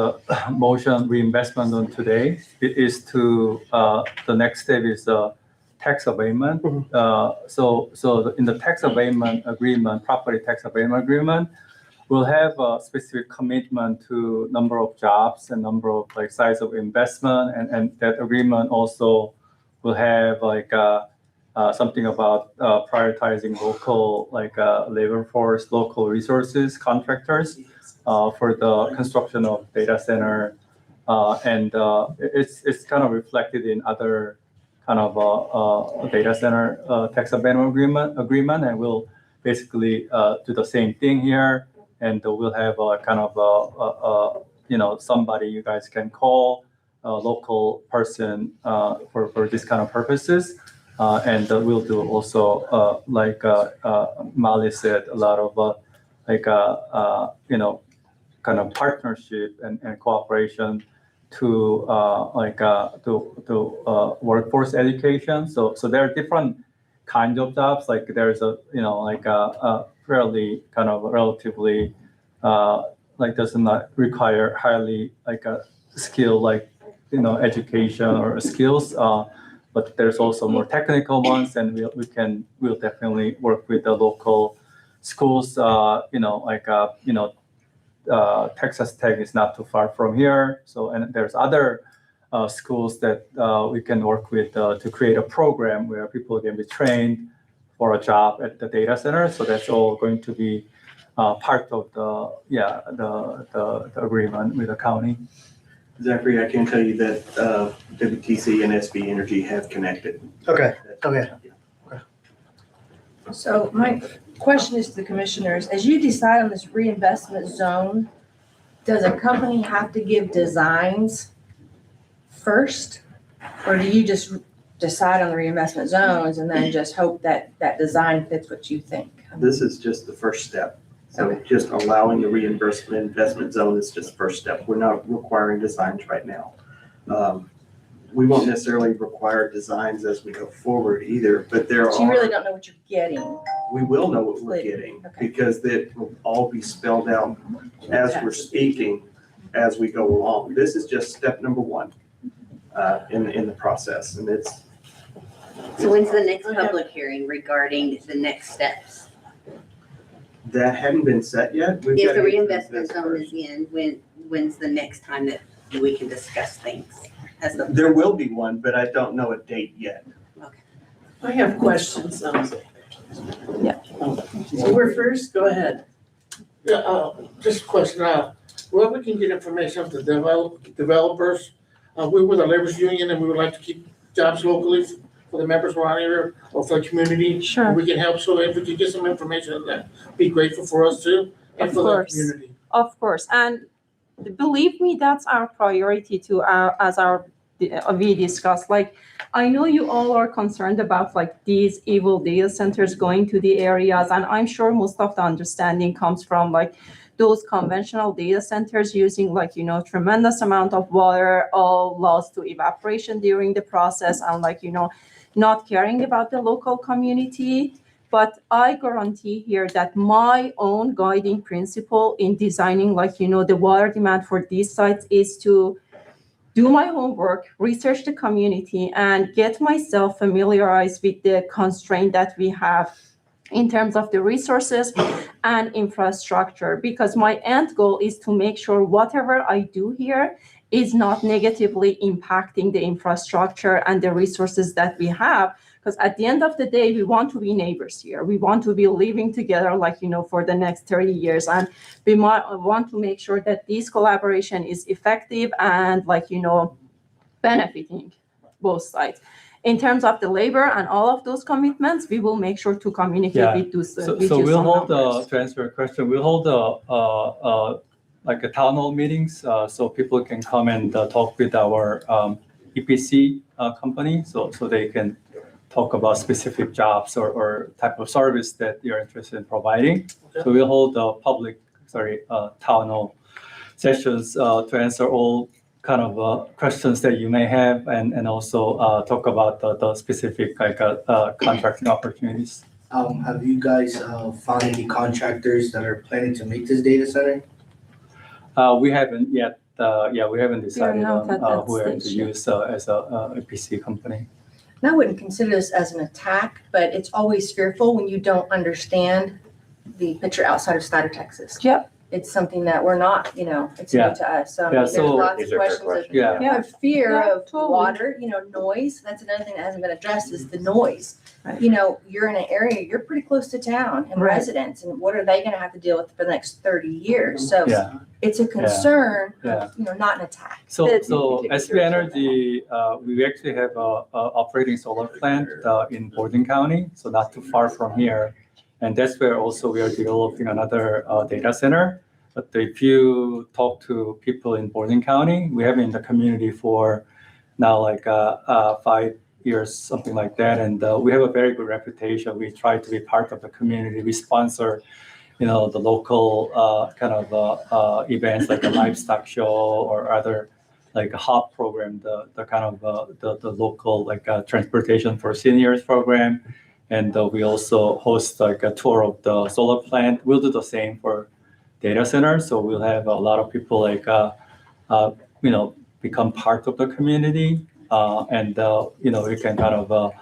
motion reinvestment on today is to, the next step is tax abatement. So in the tax abatement agreement, property tax abatement agreement, we'll have a specific commitment to number of jobs and number of size of investment, and that agreement also will have something about prioritizing local labor force, local resources, contractors for the construction of data center, and it's kind of reflected in other kind of data center tax abatement agreement, and we'll basically do the same thing here. And we'll have a kind of somebody you guys can call, a local person for this kind of purposes. And we'll do also Molly said, a lot of kind of partnership and cooperation to workforce education. So there are different kinds of jobs. There's a fairly kind of relatively does not require highly a skill education or skills, but there's also more technical ones, and we'll definitely work with the local schools. Texas Tech is not too far from here, so and there's other schools that we can work with to create a program where people can be trained for a job at the data center. So that's all going to be part of the agreement with the county. Zachary, I can tell you that WTC and SB Energy have connected. Okay, okay. So my question is to the commissioners, as you decide on this reinvestment zone, does a company have to give designs first? Or do you just decide on the reinvestment zones and then just hope that that design fits what you think? This is just the first step. So just allowing the reimbursement investment zone is just the first step. We're not requiring designs right now. We won't necessarily require designs as we go forward either, but So you really don't know what you're getting. we will know what we're getting because it will all be spelled out as we're speaking, as we go along. This is just step number one in the process, and it's. So when's the next public hearing regarding the next steps? That hadn't been set yet. We've If got the to get reinvestment this zone first. is in, when's the next time that we can discuss things? As the, There will be one, but I don't know a date yet. I have questions. Yeah. So we're first, go ahead. Yeah, just a question, where we can get information of the developers, we're with the labor's union and we would like to keep jobs locally for the members around here or for the community. Sure. We can help, so if we could get some information on that, be grateful for us too, and Of for the course. community. Of course, and believe me, that's our priority too, we discussed. Like, I know you all are concerned about like these evil data centers going to the areas, and I'm sure most of the understanding comes from like those conventional data centers using like, tremendous amount of water, all lost to evaporation during the process, and like, not caring about the local community. But I guarantee here that my own guiding principle in designing like, the water demand for these sites is to do my homework, research the community, and get myself familiarized with the constraint that we have in terms of the resources and infrastructure. Because my end goal is to make sure whatever I do here is not negatively impacting the infrastructure and the resources that we have. Because at the end of the day, we want to be neighbors here. We want to be living together like, for the next 30 years. And we want to make sure that this collaboration is effective and like, benefiting both sides. In terms of the labor and all of those commitments, we will make sure to communicate with those. So we'll hold to answer your question, we'll hold like a town hall meetings, so people can come and talk with our EPC company, so they can talk about specific jobs or type of service that you're interested in providing. Okay. So we'll hold town hall sessions to answer all kind of questions that you may have, and also talk about the specific contracting opportunities. Have you guys found any contractors that are planning to make this data center? We haven't yet. We haven't decided not at on that where to stage use as a EPC company. And I wouldn't consider this as an attack, but it's always fearful when you don't understand the picture outside of Snyder, Texas. Yep. It's something that we're not, it's new Yeah. to us. So I Yeah, mean, there's so- lots These of are fair questions. Of, Yeah. of fear Yeah, of totally. water, noise. That's another thing that hasn't been addressed is the noise. Right. You're in an area, you're pretty close to town and Right. residents, and what are they gonna have to deal with for the next 30 years? So Yeah. it's a concern, Yeah. of, not an attack. So That- SB Energy, we actually have a operating solar plant in Borden County, so not too far from here. And that's where also we are developing another data center. But if you talk to people in Borden County, we have been in the community for now like 5 years, something like that. And we have a very good reputation. We try to be part of the community. We sponsor, the local kind of events like a livestock show or other like a HOP program, the kind of the local like transportation for seniors program. And we also host like a tour of the solar plant. We'll do the same for data center, so we'll have a lot of people like become part of the community, and we can kind of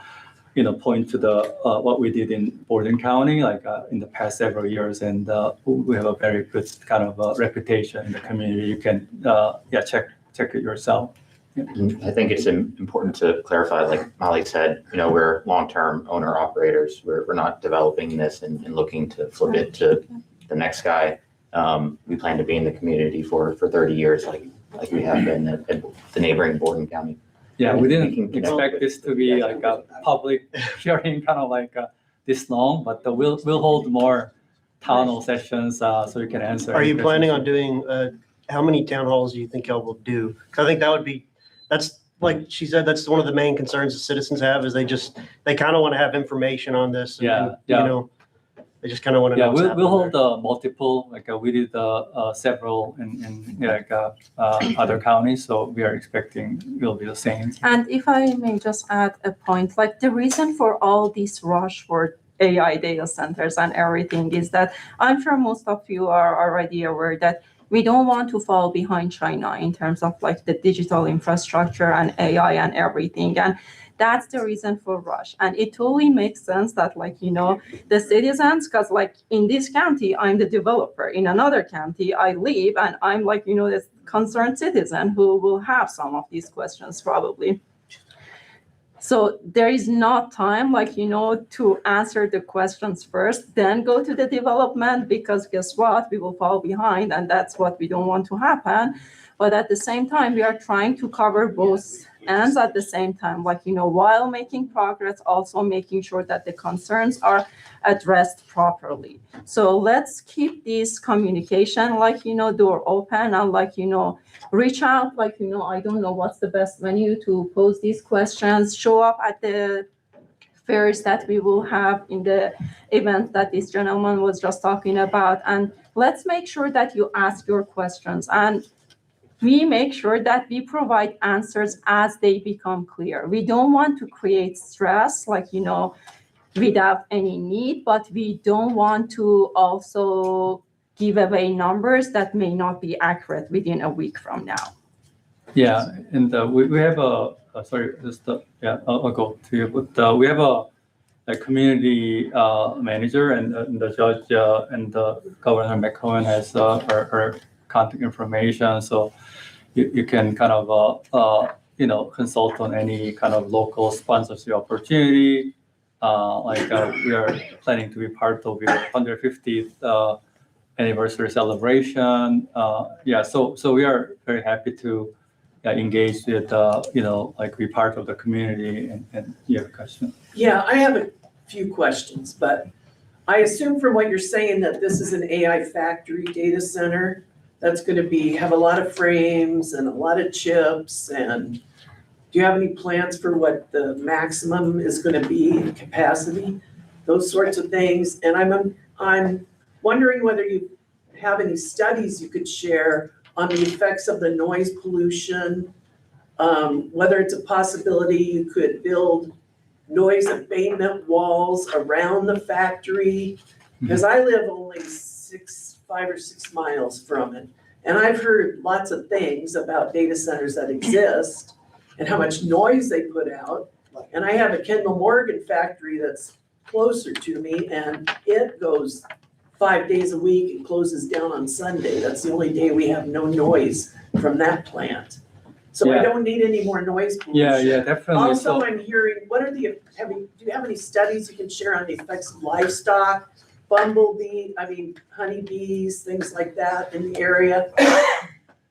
point to the what we did in Borden County like in the past several years, and we have a very good kind of reputation in the community. You can check it yourself. I think it's important to clarify, like Molly said, we're long-term owner operators. We're not developing this and looking to flip it to the next guy. We plan to be in the community for 30 years, like we have been at the neighboring Borden County. Yeah, we We didn't can connect expect with- this to be like a public hearing, kind of like this long, but we'll hold more town hall sessions so we can answer. Are any you planning on questions. doing, how many town halls do you think y'all will do? 'Cause I think that would be, that's, like she said, that's one of the main concerns the citizens have, is they kind of want to have information on this. and, Yeah, yeah. You know, they just kind of want to Yeah, know what's we'll happening hold multiple, like we did several in other counties, so we are expecting will be the same. And if I may just add a point, like the reason for all this rush for AI data centers and everything is that I'm sure most of you are already aware that we don't want to fall behind China in terms of like the digital infrastructure and AI and everything. And that's the reason for rush. And it totally makes sense that the citizens, because like in this county, I'm the developer. In another county, I live and I'm this concerned citizen who will have some of these questions probably. So there is not time to answer the questions first, then go to the development, because guess what? We will fall behind, and that's what we don't want to happen. But at the same time, we are trying to cover both ends at the same time, while making progress, also making sure that the concerns are addressed properly. So let's keep this communication, door open, and reach out, I don't know what's the best venue to pose these questions, show up at the fairs that we will have in the event that this gentleman was just talking about. And let's make sure that you ask your questions, and we make sure that we provide answers as they become clear. We don't want to create stress, without any need, but we don't want to also give away numbers that may not be accurate within a week from now. Yeah, and we have I'll go to you, but we have a community manager, and the judge and the Governor McCohen has our contact information, so you can kind of consult on any kind of local sponsorship opportunity. We are planning to be part of the 150th anniversary celebration. So we are very happy to engage with be part of the community. And you have a question? Yeah, I have a few questions, but I assume from what you're saying that this is an AI factory data center that's going to have a lot of frames and a lot of chips. And do you have any plans for what the maximum is going to be in capacity? Those sorts of things. And I'm wondering whether you have any studies you could share on the effects of the noise pollution, whether it's a possibility you could build noise abatement walls around the factory, because I live only 5 or 6 miles from it. And I've heard lots of things about data centers that exist and how much noise they put out. And I have a Kendall Morgan factory that's closer to me, and it goes 5 days a week and closes down on Sunday. That's the only day we have no noise from that plant. So I Yeah. don't need any more noise pollution. Yeah, definitely. Also, I'm hearing, do you have any studies you can share on the effects of livestock, honeybees, things like that in the area?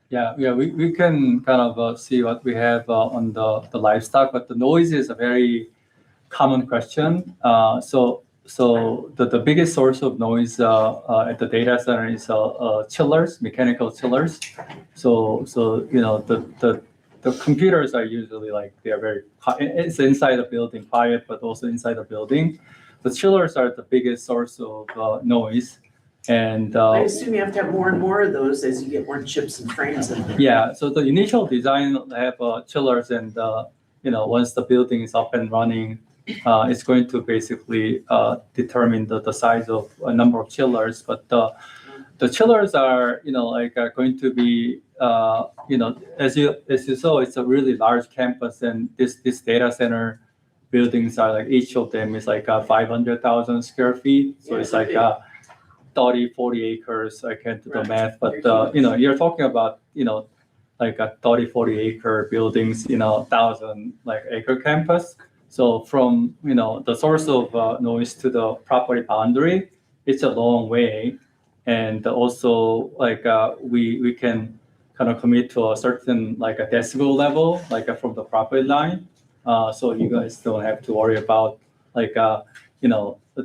Yeah, we can kind of see what we have on the livestock, but the noise is a very common question. So the biggest source of noise at the data center is chillers, mechanical chillers. So the computers are usually they are very, it's inside the building, quiet, but also inside the building. The chillers are the biggest source of noise. And I assume you have to have more and more of those as you get more chips and frames in there. yeah, so the initial design have chillers, and once the building is up and running, it's going to basically determine the size of a number of chillers. But the chillers are are going to be as you saw, it's a really large campus, and this data center buildings are each of them is 500,000 square feet. So Yeah, it's it's 30, 40 acres. I can't do the Right. math, but you're talking about like a 30, 40 acre buildings in a 1,000 like acre campus. So from, the source of noise to the property boundary, it's a long way. And also like we can kind of commit to a certain like a decibel level, like from the property line. So you guys don't have to worry about like, the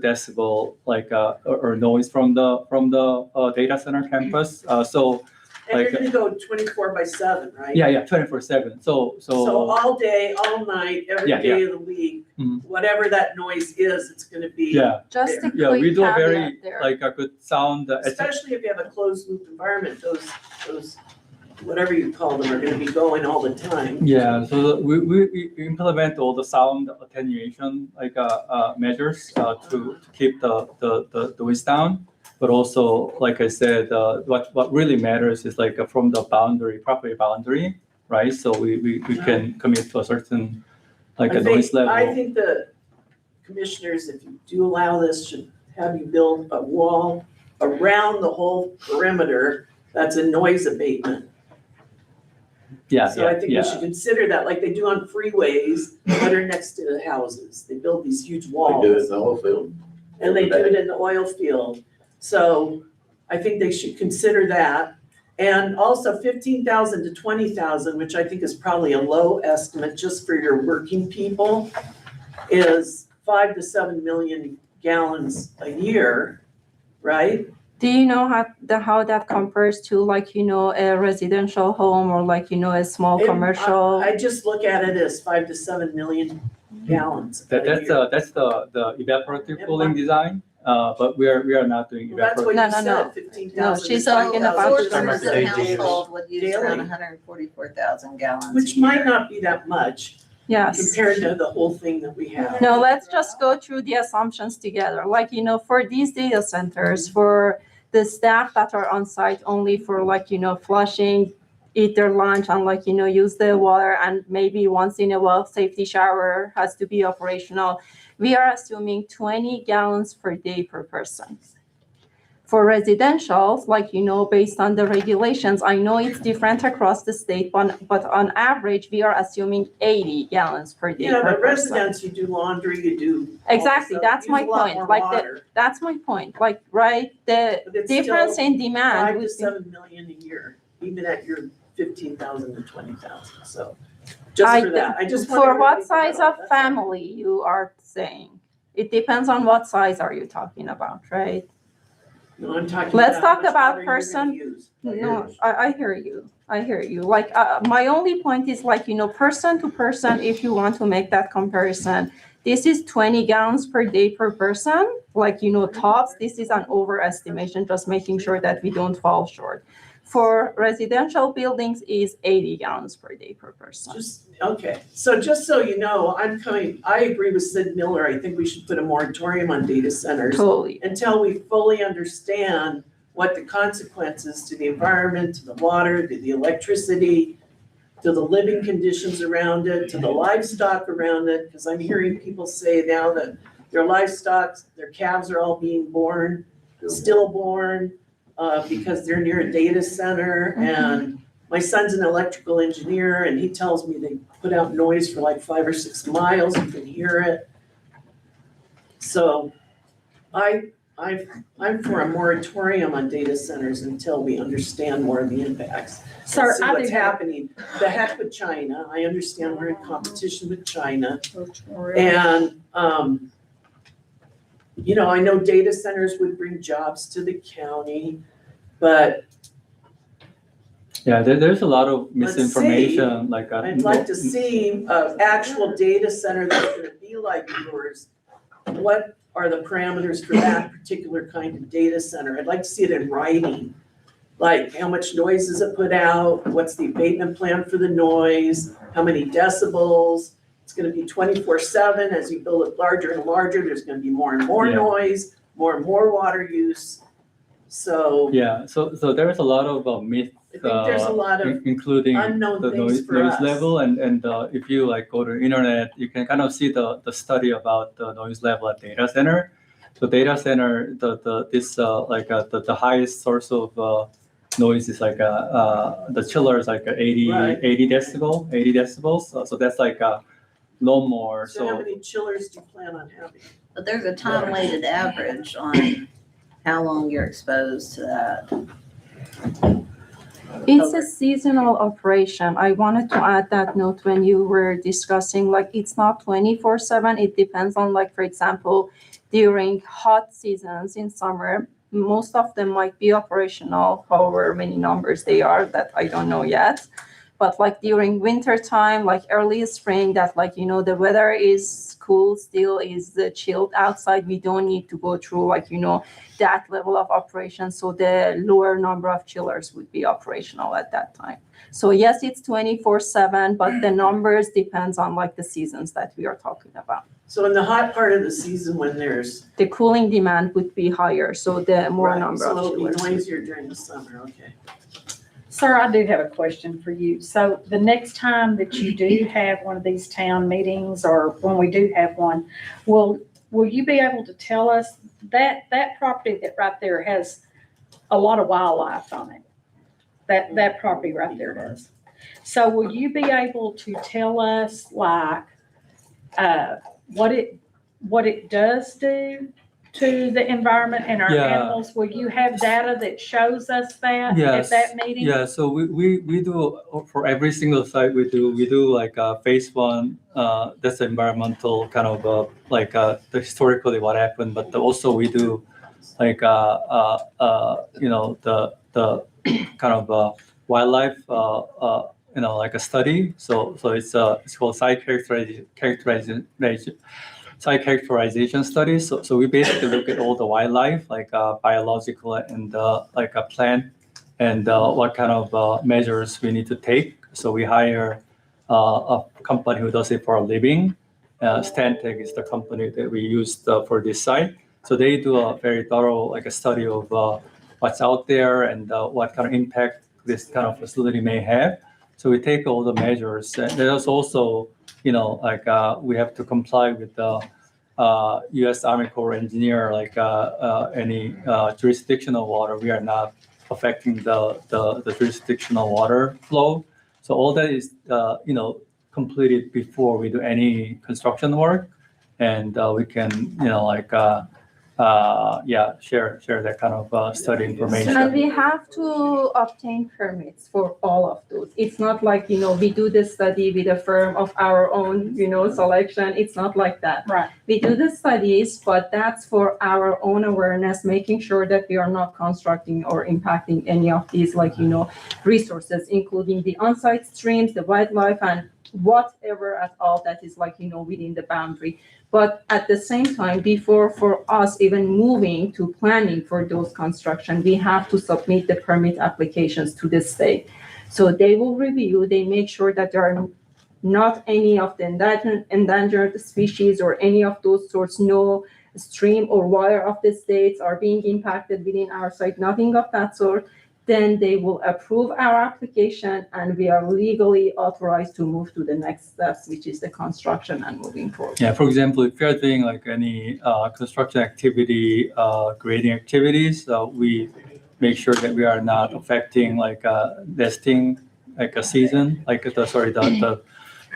decibel like or noise from the data center campus. So And you're like, gonna go 24/7, right? yeah, 24/7. So all day, all night, every Yeah, day of the week, Mhm. whatever that noise is, it's gonna be. yeah, Just a yeah, we quick do a caveat very there. like a good sound. Especially if you have a closed loop environment, those, whatever you call them, are gonna be going all the time. Yeah, so we implement all the sound attenuation like measures to keep the noise down. But also, like I said, what really matters is like from the property boundary, right? So we can commit to a certain like a noise level. I think the commissioners, if you do allow this, should have you build a wall around the whole perimeter that's a noise abatement. Yeah, So I yeah, think we yeah. should consider that, like they do on freeways that are next to the houses. They build these huge They walls. do it in the oil field. And they do it in the oil field. So I think they should consider that. And also 15,000 to 20,000, which I think is probably a low estimate just for your working people, is 5 to 7 million gallons a year, right? Do you know how that compares to like, a residential home or like, a small And commercial? I just look at it as 5 to 7 million gallons a That's year. the evaporative cooling design. But we are not doing Well, that's what evaporative. you No, said, no. 15,000. No, she's talking about Four just person daily household would use around Daily. 144,000 gallons. a Which year. might not be that much Yes. compared to the whole thing that we have. No, let's just go through the assumptions together. Like, for these data centers, for the staff that are on site only for like, flushing, eat their lunch and like, use the water and maybe once in a while safety shower has to be operational. We are assuming 20 gallons per day per person. For residential, like, based on the regulations, I know it's different across the state, but on average, we are assuming 80 gallons per day Yeah, per but person. residents, you do laundry, you do. all this Exactly, stuff, that's use my a lot point. more Like water, that's my point. Like, right, the but it's difference still in demand. 5 to would be- 7 million a year, even at your 15,000 to 20,000, so. I Just for think- that, I just want. For everybody what to size know, of that's all. family you are saying? It depends on what size are you talking about, right? No, I'm talking. Let's about how talk much about water you're gonna person- use. No, I hear you. I hear you. Like, my only point is like, person to person, if you want to make that comparison, this is 20 gallons per day per person. Like, tops, this is an overestimation, just making sure that we don't fall short. For residential buildings is 80 gallons per day per person. Okay, so just so you know, I agree with Sid Miller, I think we should put a moratorium on data centers Totally. until we fully understand what the consequences to the environment, to the water, to the electricity, to the living conditions around it, to the livestock around it, because I'm hearing people say now that their livestock, their calves are all being born, stillborn, because they're near a data center, and my son's an electrical engineer, and he tells me they put out noise for like 5 or 6 miles, you can hear it. So I'm for a moratorium on data centers until we understand more of the impacts. Sir, See what's happening. The heck with China. I understand we're in competition with China. And, I know data centers would bring jobs to the county, but Yeah, there's a lot of Let's see. misinformation, like. I'd like to see an actual data center that's gonna be like yours. What are the parameters for that particular kind of data center? I'd like to see it in writing. Like, how much noise does it put out? What's the abatement plan for the noise? How many decibels? It's gonna be 24/7. As you build it larger and larger, there's gonna be more and more Yeah. noise, more and more water use. So Yeah, so there's a lot of myth, I think there's a lot of including unknown the things noise, for noise us. level, and if you like go to internet, you can kind of see the study about the noise level at data center. So data center, the highest source of noise is like the chiller is like 80, Right. 80 decibels. So that's like no more. So how So many chillers do you plan on having? But there's a time-weighted average on how long you're exposed to that. It's a seasonal operation. I wanted to add that note when you were discussing, like, it's not 24/7. It depends on, like, for example, during hot seasons in summer, most of them might be operational, however many numbers they are, that I don't know yet. But like during winter time, like early spring, that like, the weather is cool, still is chilled outside. We don't need to go through like, that level of operation. So the lower number of chillers would be operational at that time. So yes, it's 24/7, but the numbers depends on like the seasons that we are talking about. So in the hot part of the season when there's. The cooling demand would be higher, so the more Right, number of so it'll be chillers. noisier during the summer, okay. Sir, I do have a question for you. So the next time that you do have one of these town meetings, or when we do have one, will you be able to tell us that property that right there has a lot of wildlife on it? That property right there does. So will you be able to tell us like what it does do to the environment and our Yeah. animals? Will you have data that shows us that at Yes. that meeting? Yeah, so we do for every single site we do like phase one, that's the environmental kind of like the historically what happened, but also we do like the kind of wildlife like a study. So it's called site characterization studies. So we basically look at all the wildlife, like biological and like a plant, and what kind of measures we need to take. So we hire a company who does it for a living. Stantec is the company that we used for this site. So they do a very thorough like a study of what's out there and what kind of impact this kind of facility may have. So we take all the measures. And there's also we have to comply with the U.S. Army Corps engineer, like any jurisdictional water. We are not affecting the jurisdictional water flow. So all that is, completed before we do any construction work, and we can, share that kind of study information. And we have to obtain permits for all of those. It's not like, we do this study with a firm of our own, selection. It's not like that. Right. We do the studies, but that's for our own awareness, making sure that we are not constructing or impacting any of these, resources, including the on-site streams, the wildlife, and whatever at all that is within the boundary. But at the same time, before for us even moving to planning for those construction, we have to submit the permit applications to the state. So they will review, they make sure that there are not any of the endangered species or any of those sorts, no stream or water of the states are being impacted within our site, nothing of that sort. Then they will approve our application and we are legally authorized to move to the next steps, which is the construction and moving forward. Yeah, for example, if you're doing like any construction activity, grading activities, we make sure that we are not affecting like nesting, like a season, like the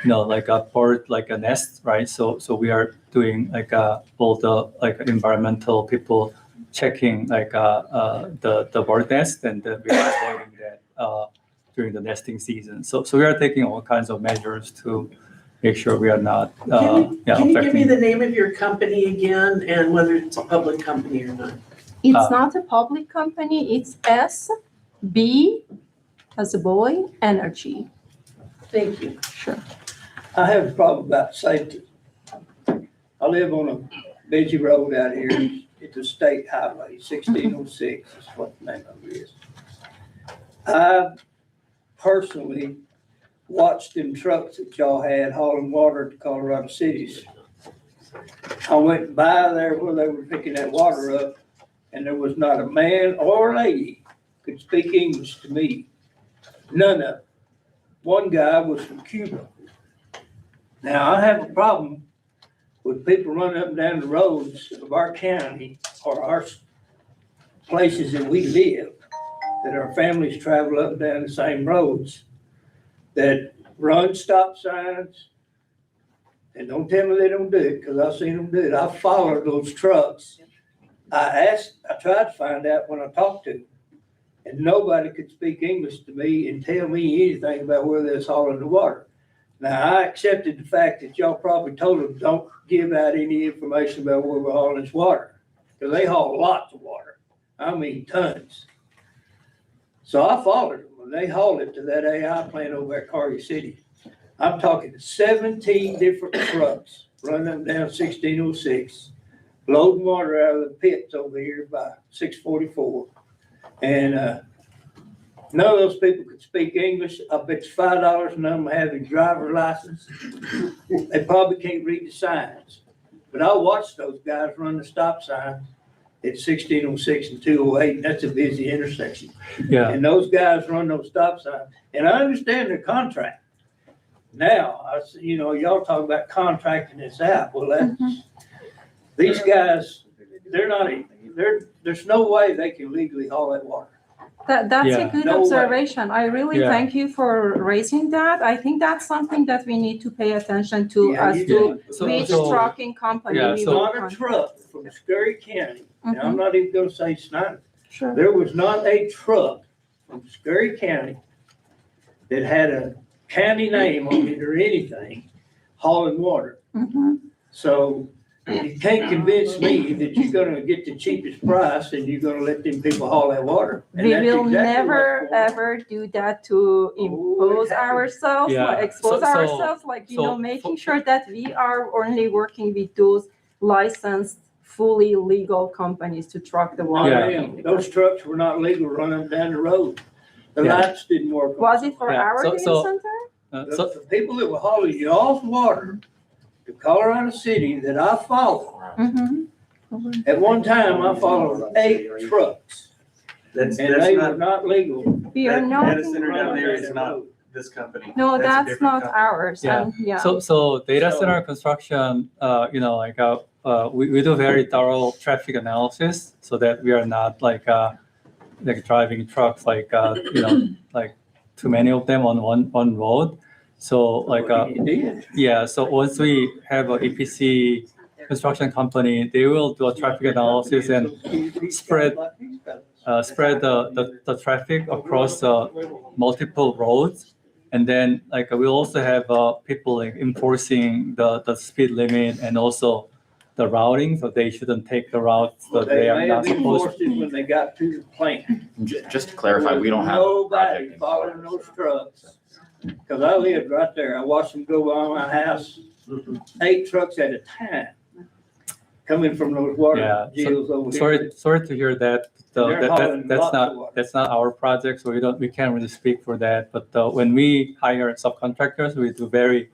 like a bird, like a nest, right? So we are doing like all the like environmental people checking like the bird nest, and we are avoiding that during the nesting season. So we are taking all kinds of measures to make sure we are not Can you give me affecting. the name of your company again and whether it's a public company or not? It's not a public company, it's SB as a boy, Energy. Thank you. Sure. I have a problem about safety. I live on a busy road out here. It's a state highway, 1606 is what the name of it is. I personally watched them trucks that y'all had hauling water to Colorado cities. I went by there where they were picking that water up, and there was not a man or a lady could speak English to me. None of them. One guy was from Cuba. Now, I have a problem with people running up and down the roads of our county or our places that we live that our families travel up and down the same roads, that run stop signs. And don't tell me they don't do it, because I've seen them do it. I followed those trucks. I tried to find out when I talked to them, and nobody could speak English to me and tell me anything about where they're hauling the water. Now, I accepted the fact that y'all probably told them, don't give out any information about where we're hauling this water, because they haul lots of water. I mean, tons. So I followed them, and they hauled it to that AI plant over at Carter City. I'm talking 17 different trucks running them down 1606, loading water out of the pits over here by 644. And none of those people could speak English. I bet you $5 and none of them have a driver's license. They probably can't read the signs. But I watched those guys run the stop sign at 1606 and 208. And that's a busy intersection. Yeah. And those guys run those stop signs. And I understand their contract. Now, y'all talk about contracting this out. Well, that's, these guys, there's no way they can legally haul that water. That's Yeah. a good No way. observation. I really Yeah. thank you for raising that. I think that's something that we need to pay attention to Yeah, as you to do. which So- trucking company Yeah, we so- will Not a contact. truck from Scurry County, and I'm Mhm. not even gonna say Snyder. Sure. There was not a truck from Scurry County that had a county name on it or anything hauling water. Mhm. So you can't convince me that you're gonna get the cheapest price and you're gonna let them people haul that water. And We that's will exactly never what's going on. ever do that to impose happens. ourselves, Yeah. like expose So- ourselves, like, so- making sure that we are only working with those licensed, fully legal companies to truck the water. Yeah. Ma'am, those trucks were not legal running down the road. The Yeah. lights didn't work. Was it for Yeah, our so- data so- center? So, The people that were hauling y'all's water to Colorado City that I followed, Mhm. at one time, I followed 8 trucks, That's and they were not, not legal. We are that not, data center down there is not this company. no, a that's different not company. ours. Yeah. And yeah. so data So- center construction, we do very thorough traffic analysis so that we are not like driving trucks like too many of them on one road. So You did. yeah, so once we have a EPC construction company, they will do a traffic analysis and spread the traffic across multiple roads. And then we also have people enforcing the speed limit and also the routing, so they shouldn't take the routes that they are may not have supposed enforced it when they got to the plant. Just to clarify, we don't have a Nobody project. following those trucks. Cause I lived right there. I watched them go by my house, 8 trucks at a time. Coming from those water Yeah, deals over here. Sorry to hear that. They're hauling lots of water. That's not our project, so we can't really speak for that. But when we hire subcontractors, we do very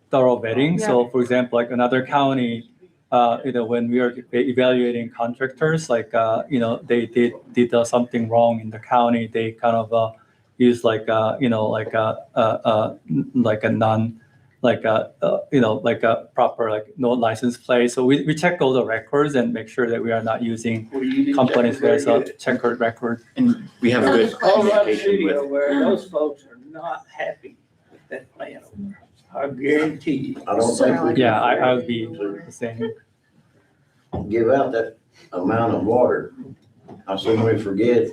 thorough vetting. So for example, like another county, when we are evaluating contractors, they did something wrong in the county, they kind of use a proper no license plate. So we check all the records and make sure that we are not using Well, you did companies very that has a good. checkered record. And we have a good Colorado communication City with, over there, those folks are not happy with that plant over there. I guarantee you. I don't think we Yeah, I would be the same. can give out that amount of water. How soon we forget.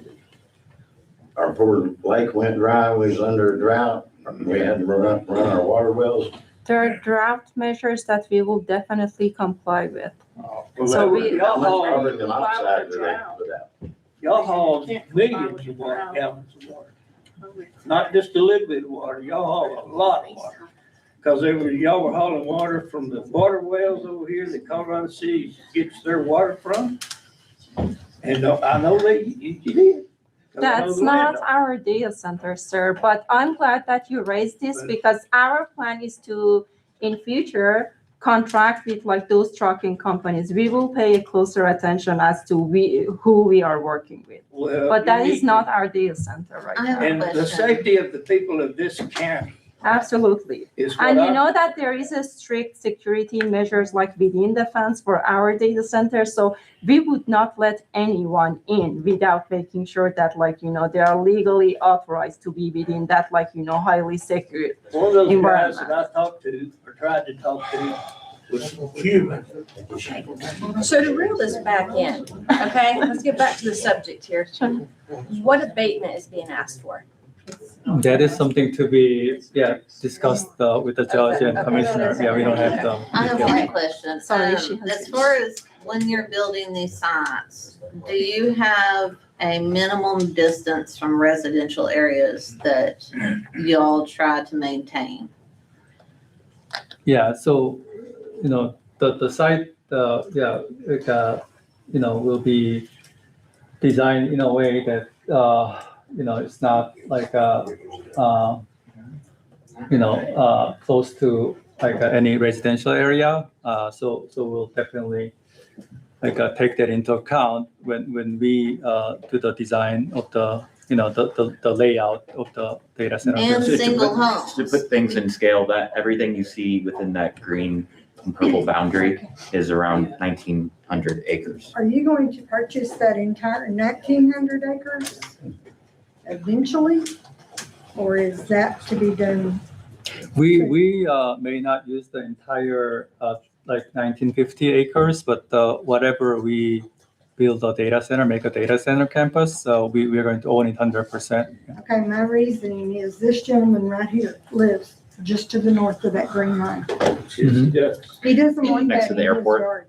Our poor lake went dry, we was under a drought. We had to run our water wells. There are draft measures that we will definitely comply with. Well, So we- y'all How much haul, carbon monoxide do they put out? y'all haul millions of water, gallons of water. Not just a little bit of water, y'all haul a lot of water. Cause y'all were hauling water from the water wells over here that Colorado City gets their water from. And I know you did. 'Cause I know That's the not landowner. our data center, sir, but I'm glad that you raised this because our plan is to, in future, contract with those trucking companies. We will pay a closer attention as to who we are working with. Well, But you that need is to- not our data center right I now. have a And the question. safety of the people of this county Absolutely. Is what And you I- know that there is a strict security measures like within the fence for our data center. So we would not let anyone in without making sure that they are legally authorized to be within that highly secure One of those guys environment. that I talked to or tried to talk to was Cuban. So to reel this back in, okay, let's get back to the subject here. What abatement is being asked for? That is something to be, discussed with the judge and Okay. commissioner. Yeah, we don't have I have one question. Sorry, she has- As far as when you're building these sites, do you have a minimum distance from residential areas that y'all try to maintain? Yeah, so, the site, will be designed in a way that, it's not like, close to like any residential area. So we'll definitely take that into account when we do the design of the layout of the data center. And To single put- homes. To put things in scale, that everything you see within that green and purple boundary is around 1,900 acres. Are you going to purchase that entire 1,900 acres eventually? Or is that to be done? We may not use the entire 1950 acres, but whatever we build a data center, make a data center campus, so we are going to own it 100%. Okay, my reasoning is this gentleman right here lives just to the north of that green line. He doesn't want Next that to in the his airport. yard.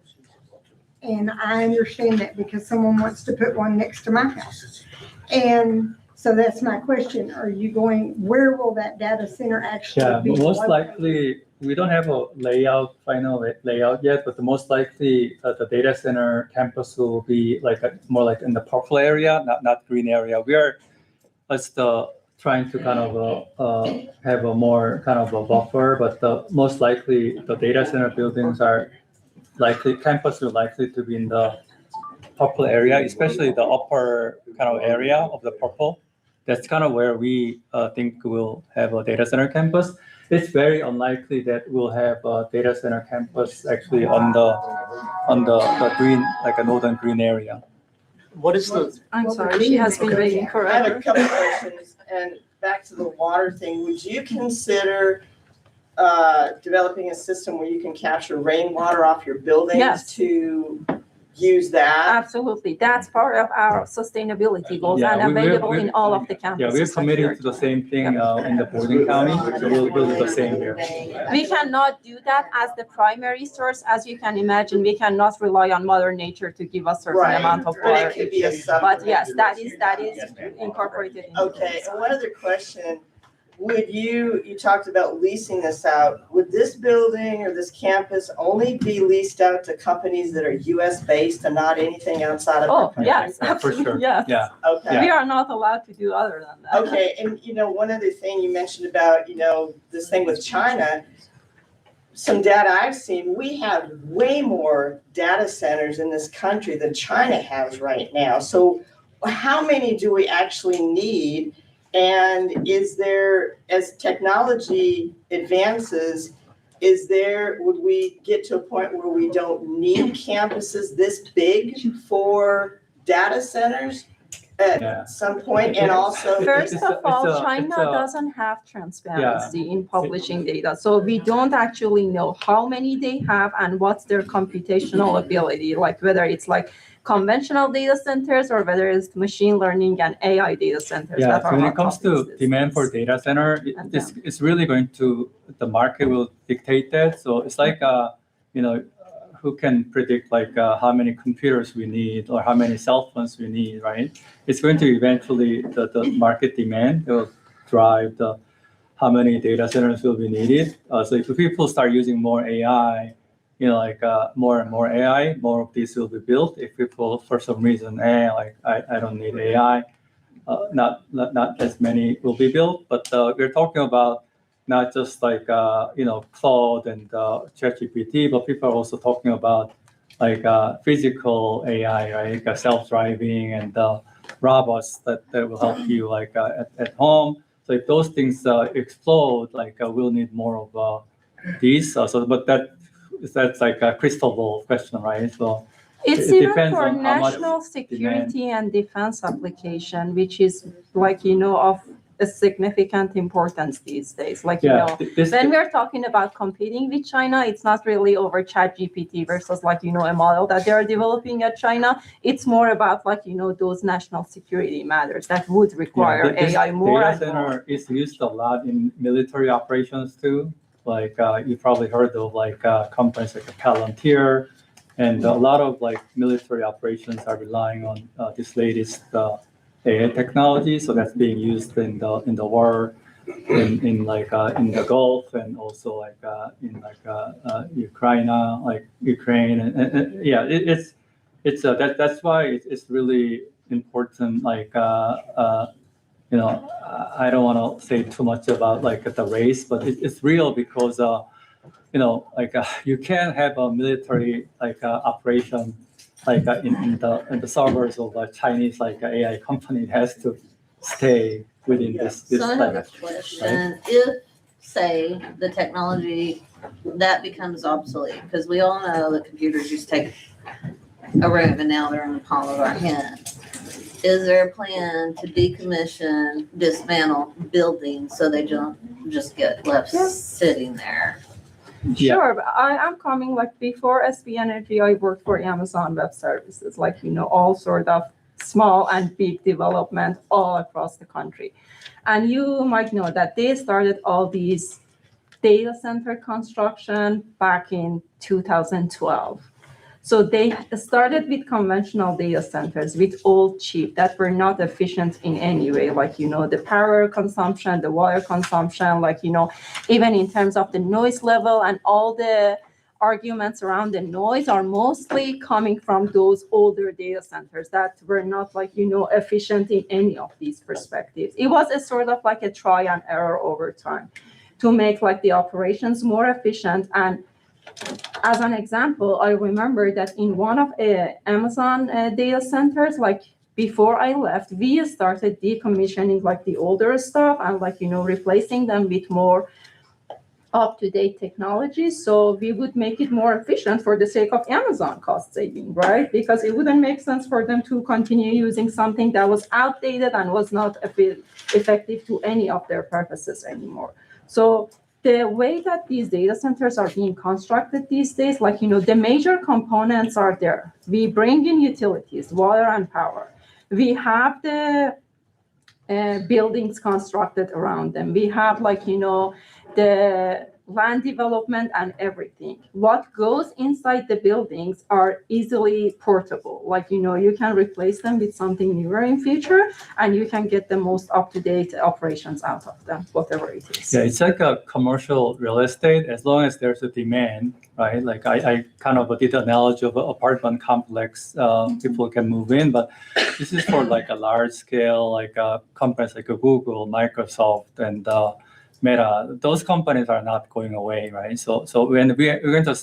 And I understand that because someone wants to put one next to my house. And so that's my question. Where will that data center actually Yeah, be? but most located? likely, we don't have a final layout yet, but the most likely the data center campus will be more like in the purple area, not green area. We are just trying to kind of have a more kind of a buffer, but most likely the data center buildings campus will likely to be in the purple area, especially the upper kind of area of the purple. That's kind of where we think we'll have a data center campus. It's very unlikely that we'll have a data center campus actually on the green, like a northern green area. What is the, I'm sorry, she has been waiting I forever. have a couple questions, and back to the water thing, would you consider developing a system where you can capture rainwater off your buildings Yes. to use that? Absolutely. That's part of our sustainability goals Yeah, and we're- available we're- in all of the campuses. Yeah, we're that we are committed to the same thing in the Borden County, so we'll do the same here. We cannot do that as the primary source. As you can imagine, we cannot rely on Mother Nature to give us certain Right, amount of but water. it could be a But yes, that is Yes, ma'am. incorporated. in Okay, and one other question, would you talked about leasing this out, would this building or this campus only be leased out to companies that are US based and not anything outside of Oh, our country? yes, Yeah, for absolutely, sure. yes. Yeah, Okay. We are not allowed to do other than that. Okay, and one other thing you mentioned about, this thing with China, some data I've seen, we have way more data centers in this country than China has right now. So how many do we actually need? And is there, as technology advances, would we get to a point where we don't need campuses this big for data centers Yeah. at some point? And also, First It's of all, it's China it's doesn't have transparency in publishing data. So we don't actually know how many they have and what's their computational ability, like whether it's like conventional data centers or whether it's machine learning and AI data centers. Yeah, that so are when hot it comes topics to these demand for days. data center, it's really going to, the market will dictate that. So it's like, who can predict how many computers we need or how many cell phones we need, right? It's going to eventually, the market demand will drive how many data centers will be needed. So if people start using more AI, more and more AI, more of these will be built. If people, for some reason, I don't need AI, not as many will be built. But we're talking about not just Claude and ChatGPT, but people are also talking about physical AI, right? Self-driving and robots that will help you at home. So if those things explode, like we'll need more of these. But that's like a crystal ball question, right? So It's it even depends for on how much national security and defense application, which is like, of a significant importance these days. Like, when we're talking about competing with China, it's not really over ChatGPT versus like, a model that they are developing at China. It's more about like, those national security matters that would require AI more data and more. center is used a lot in military operations too. Like you probably heard of like companies like Palantir, and a lot of like military operations are relying on this latest AI technology. So that's being used in the war, in the Gulf, and also like in Ukraine, and yeah, that's why it's really important. Like I don't want to say too much about like the race, but it's real because you can't have a military operation in the servers of a Chinese AI company. It has to stay within this So I have a limit, question. right? If, say, the technology that becomes obsolete, because we all know that computers used to take a room and now they're in the palm of our hand. Is there a plan to decommission, dismantle buildings so they don't just get left sitting there? Sure, but I'm coming like before SB Energy, I worked for Amazon Web Services, like, all sort of small and big development all across the country. And you might know that they started all these data center construction back in 2012. So they started with conventional data centers with old chip that were not efficient in any way, like, the power consumption, the water consumption, like, even in terms of the noise level, and all the arguments around the noise are mostly coming from those older data centers that were not like, efficient in any of these perspectives. It was a sort of like a try and error over time to make like the operations more efficient. And as an example, I remember that in one of Amazon data centers, like before I left, we started decommissioning like the older stuff and like, replacing them with more up-to-date technology. So we would make it more efficient for the sake of Amazon cost saving, right? Because it wouldn't make sense for them to continue using something that was outdated and was not effective to any of their purposes anymore. So the way that these data centers are being constructed these days, like, the major components are there. We bring in utilities, water and power. We have the buildings constructed around them. We have like, the land development and everything. What goes inside the buildings are easily portable. Like, you can replace them with something newer in future, and you can get the most up-to-date operations out of them, whatever it is. Yeah, it's like a commercial real estate as long as there's a demand, right? Like I kind of did the analogy of an apartment complex. People can move in, but this is for like a large scale, like companies like Google, Microsoft, and Meta. Those companies are not going away, right? So when we're going to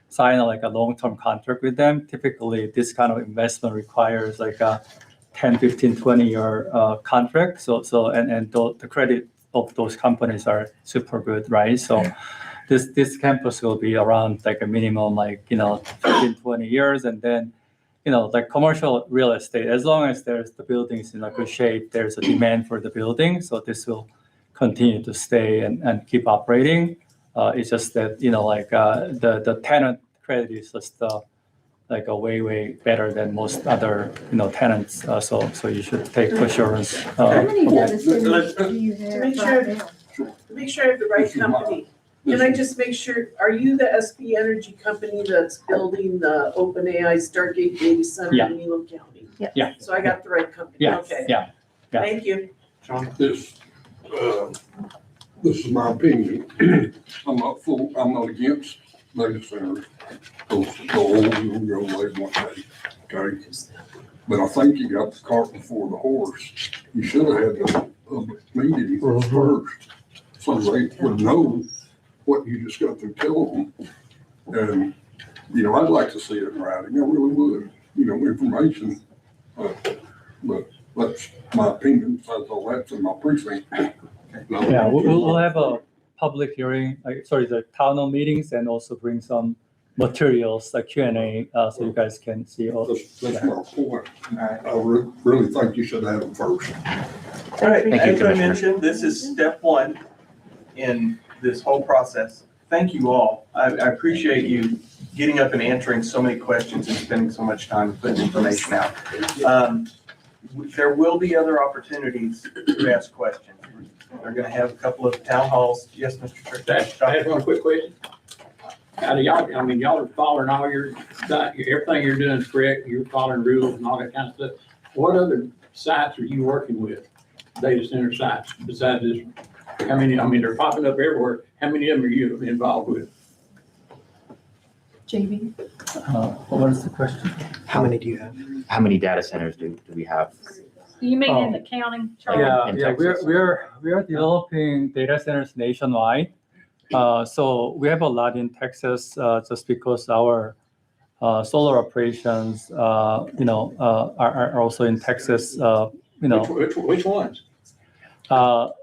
sign like a long-term contract with them, typically this kind of investment requires like a 10, 15, 20-year contract. So the credit of those companies are super good, right? So this campus will be around like a minimum 15, 20 years, and then like commercial real estate, as long as there's the buildings in a good shape, there's a demand for the building, so this will continue to stay and keep operating. It's just that the tenant credit is just like a way better than most other tenants. So you should take assurance. How many data centers do you have right now? To make sure I have the right company, can I just make sure, are you the SB Energy company that's building the OpenAI Stargate data center in Needham County? Yeah. So I got the right company, Yeah. okay. Yeah. Thank you. This is my opinion. I'm not against data centers. Those go old and go away one day, okay? But I think you got the cart before the horse. You should have had the public meeting first, so they would know what you just got to tell them. And, I'd like to see it in writing, I really would, information. But that's my opinion, that's all that's in my precinct. technology. Yeah, we'll have a public hearing, the town hall meetings, and also bring some materials, like Q&A, so you guys can see all. That's my point. I really think you should have them first. All right, Thank you, as I Commissioner. mentioned, this is step one in this whole process. Thank you all. I appreciate you getting up and answering so many questions and spending so much time putting information out. There will be other opportunities to ask questions. We're gonna have a couple of town halls. Yes, Mr. Church? I have one quick question. How do y'all, I mean, y'all are following all everything you're doing is correct, you're following rules and all that kind of stuff. What other sites are you working with, data center sites, besides this? How many, I mean, they're popping up everywhere. How many of them are you involved with? JB? What is the question? How many do you have? How many data centers do we have? You mean in the county, Charlie? Yeah, we are developing data centers nationwide. So we have a lot in Texas, just because our solar operations, are also in Texas, Which ones?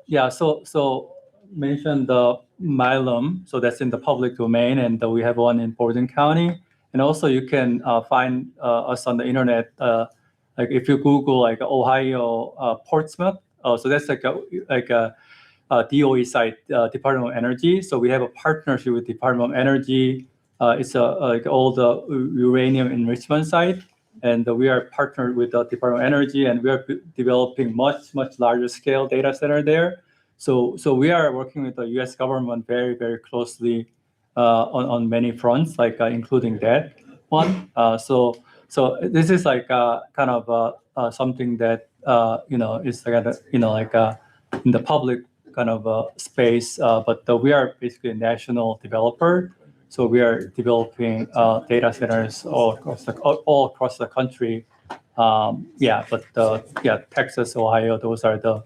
Yeah, so mentioned the Milam, so that's in the public domain, and we have one in Borden County. And also you can find us on the internet, like if you Google like Ohio Portsmouth, so that's like a DOE site, Department of Energy. So we have a partnership with Department of Energy. It's like all the uranium enrichment site, and we are partnered with the Department of Energy, and we are developing much larger scale data center there. So we are working with the U.S. government very closely on many fronts, like including that one. So this is like kind of something that is like in the public kind of space, but we are basically a national developer. So we are developing data centers all across the country. Texas, Ohio, those are the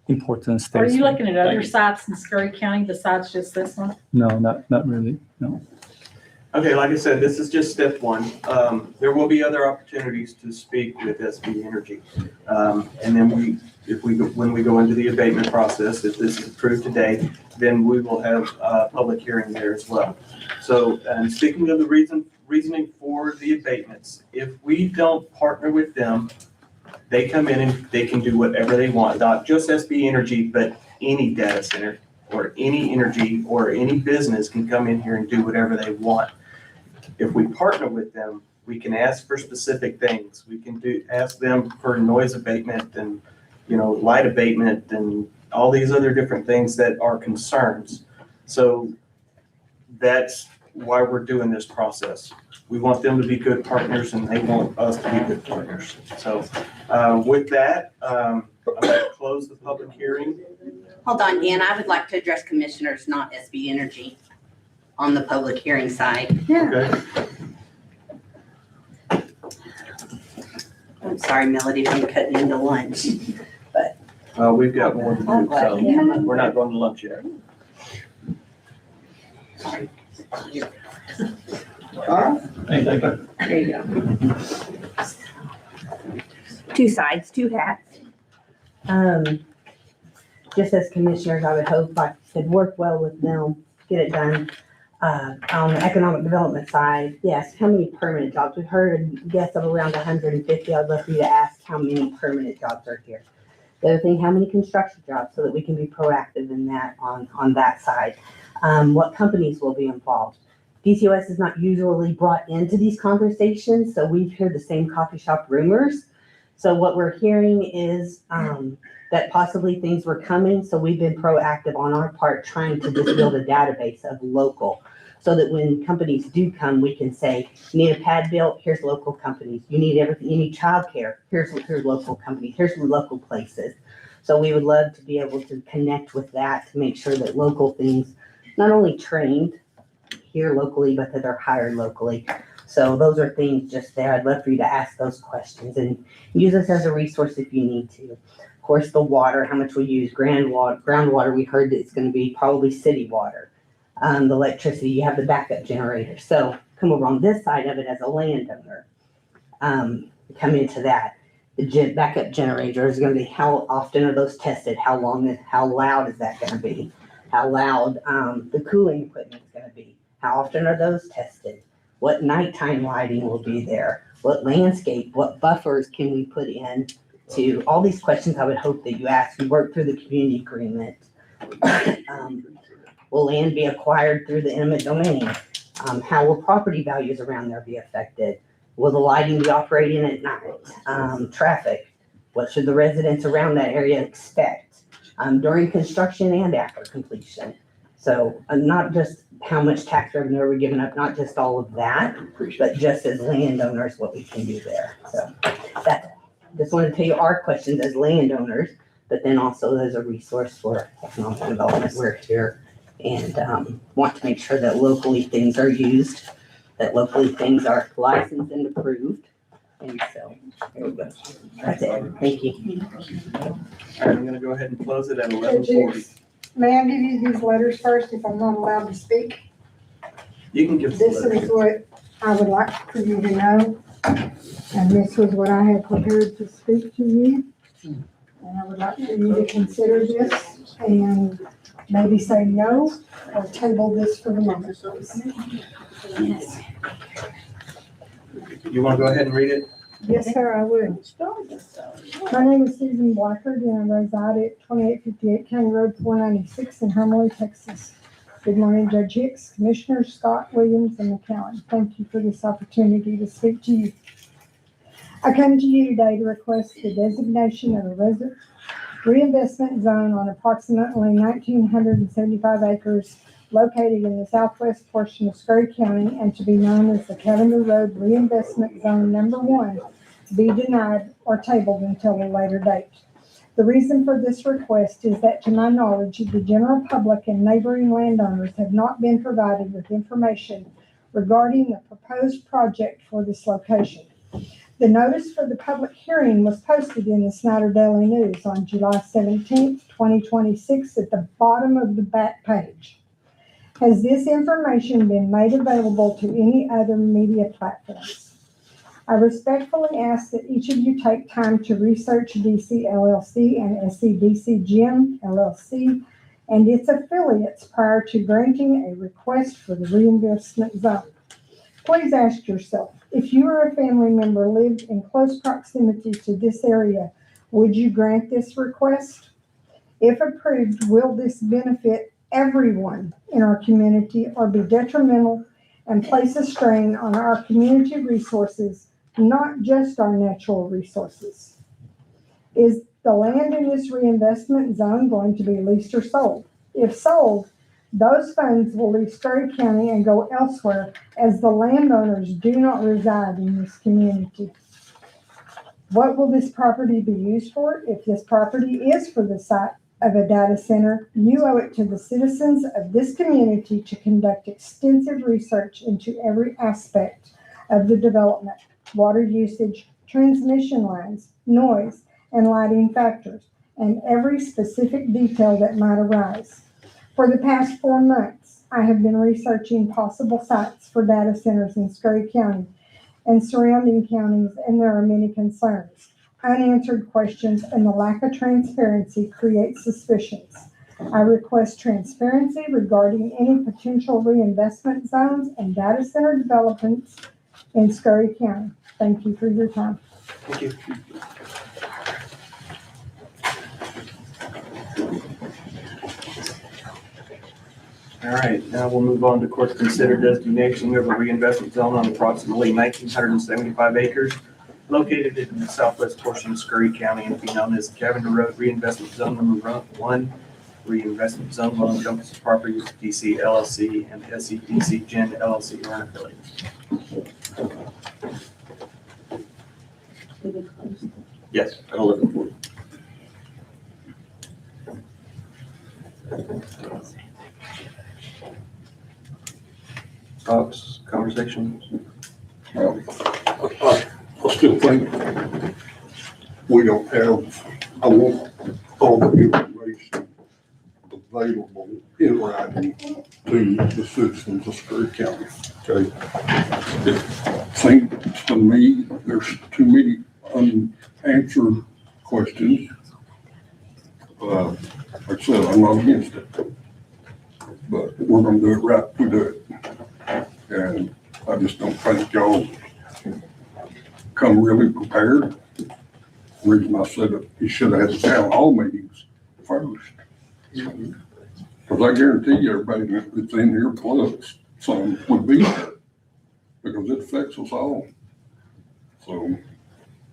important states. Are you looking at other sites in Scurry County besides just this one? No, not really, no. Okay, like I said, this is just step one. There will be other opportunities to speak with SB Energy. And then when we go into the abatement process, if this is approved today, then we will have a public hearing there as well. So, and speaking of the reasoning for the abatements, if we don't partner with them, they come in and they can do whatever they want, not just SB Energy, but any data center or any energy or any business can come in here and do whatever they want. If we partner with them, we can ask for specific things. We can ask them for noise abatement and, light abatement and all these other different things that are concerns. So that's why we're doing this process. We want them to be good partners and they want us to be good partners. So with that, I'm going to close the public hearing. Hold on, Dan, I would like to address commissioners, not SB Energy, on the public hearing side. Okay. I'm sorry, Melody, if I'm cutting you into lunch. We've got more to do, so we're not going to lunch yet. Sorry. There you go. Two sides, two hats. Just as commissioners, I would hope I could work well with them, get it done. On the economic development side, yes, how many permanent jobs? We've heard a guess of around 150. I'd love for you to ask how many permanent jobs are here. The other thing, how many construction jobs, so that we can be proactive in that on that side. What companies will be involved? DCOS is not usually brought into these conversations, so we've heard the same coffee shop rumors. So what we're hearing is that possibly things were coming, so we've been proactive on our part trying to just build a database of local, so that when companies do come, we can say, you need a pad built, here's local companies. You need everything, you need childcare, here's local companies, here's some local places. So we would love to be able to connect with that to make sure that local things, not only trained here locally, but that they're hired locally. So those are things just there. I'd love for you to ask those questions and use us as a resource if you need to. Of course, the water, how much we use, groundwater, we heard that it's going to be probably city water. The electricity, you have the backup generator. So come over on this side of it as a landowner, come into that. the backup generator is gonna be, how often are those tested? How long, how loud is that gonna be? How loud, the cooling equipment is gonna be? How often are those tested? What nighttime lighting will be there? What landscape, what buffers can we put in to, all these questions I would hope that you ask. We work through the community agreement. Will land be acquired through the eminent domain? How will property values around there be affected? Will the lighting be operating at night? Traffic, what should the residents around that area expect during construction and after completion? So not just how much tax revenue are we giving up, not just all of that, but just as landowners, what we can do there. So that, just wanted to tell you our questions as landowners, but then also as a resource for economic development. We're here and want to make sure that locally things are used, that locally things are licensed and approved. And so, there we go. That's it. Thank you. All right, I'm gonna go ahead and close it at 11:40. May I give you these letters first if I'm not allowed to speak? You can give us the This letter. is what I would like for you to know, and this was what I had prepared to speak to you. And I would like for you to consider this and maybe say no or table this for the moment. You wanna go ahead and read it? Yes, sir, I would. My name is Susan Blackard, and I reside at 2858 County Road 496 in Hermleigh, Texas. Good morning, Judge Hicks, Commissioners Scott, Williams, and McCowan. Thank you for this opportunity to speak to you. I come to you today to request the designation of a reinvestment zone on approximately 1,975 acres located in the southwest portion of Scurry County and to be known as the Cavender Road Reinvestment Zone Number 1, be denied or tabled until a later date. The reason for this request is that, to my knowledge, the general public and neighboring landowners have not been provided with information regarding the proposed project for this location. The notice for the public hearing was posted in the Snyder Daily News on July 17th, 2026 at the bottom of the back page. Has this information been made available to any other media platforms? I respectfully ask that each of you take time to research DC LLC and SCDC Gym LLC and its affiliates prior to granting a request for the reinvestment zone. Please ask yourself, if you or a family member lived in close proximity to this area, would you grant this request? If approved, will this benefit everyone in our community or be detrimental and place a strain on our community resources, not just our natural resources? Is the land in this reinvestment zone going to be leased or sold? If sold, those funds will leave Scurry County and go elsewhere as the landowners do not reside in this community. What will this property be used for? If this property is for the site of a data center, you owe it to the citizens of this community to conduct extensive research into every aspect of the development, water usage, transmission lines, noise, and lighting factors, and every specific detail that might arise. For the past 4 months, I have been researching possible sites for data centers in Scurry County and surrounding counties, and there are many concerns. Unanswered questions and the lack of transparency create suspicions. I request transparency regarding any potential reinvestment zones and data center developments in Scurry County. Thank you for your time. Thank you. All right, now we'll move on to court to consider designation of a reinvestment zone on approximately 1,975 acres located in the southwest portion of Scurry County and be known as Cavender Road Reinvestment Zone Number 1. Reinvestment zone will encompass properties of DC LLC and SCDC Gen LLC or an affiliate. Yes, at 11:40. Thoughts, conversations? I still think we don't have, I want all the information available in writing to the citizens of Scurry County, okay? It seems to me there's too many unanswered answer questions. Like I said, I'm not against it. But we're gonna do it right, if we do it. And I just don't think y'all come really prepared. Reason I said that you should have had the town hall meetings first. Because I guarantee you, everybody that's in here plus some would be there. Because it affects us all. So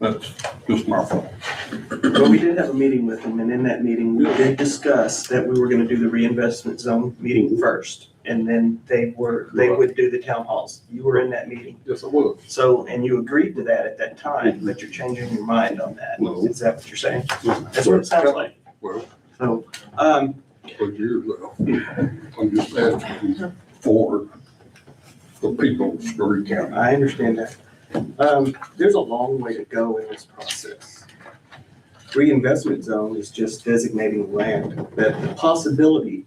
that's just my fault. Well, we did have a meeting with them, and in that meeting, we did discuss that we were gonna do the reinvestment zone meeting first. And then they would do the town halls. You were in that meeting. Yes, I was. So, and you agreed to that at that time, but you're changing your mind on that. No. Is that what you're saying? That's what it sounds like. Well, So, for years now, I'm just asking for the people of Scurry County. I understand that. There's a long way to go in this process. Reinvestment zone is just designating land, that the possibility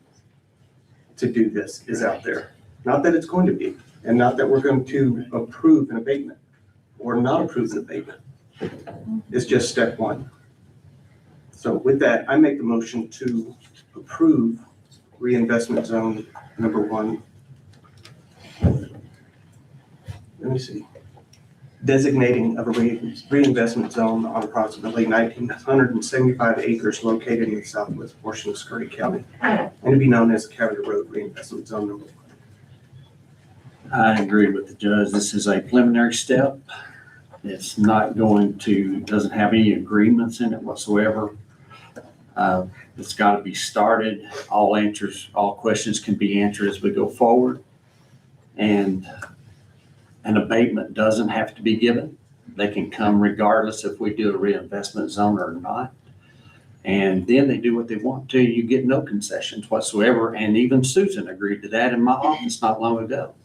to do this is out there. Not that it's going to be, and not that we're going to approve an abatement or not approve an abatement. It's just step one. So with that, I make the motion to approve reinvestment zone number 1. Let me see. Designating of a reinvestment zone on approximately 1,975 acres located in the southwest portion of Scurry County, and to be known as Cavity Road Reinvestment Zone number 1. I agree with the judge. This is a preliminary step. It's not going to, doesn't have any agreements in it whatsoever. It's got to be started. All questions can be answered as we go forward. And an abatement doesn't have to be given. They can come regardless if we do a reinvestment zone or not. And then they do what they want to. You get no concessions whatsoever. And even Susan agreed to that in my office not long ago,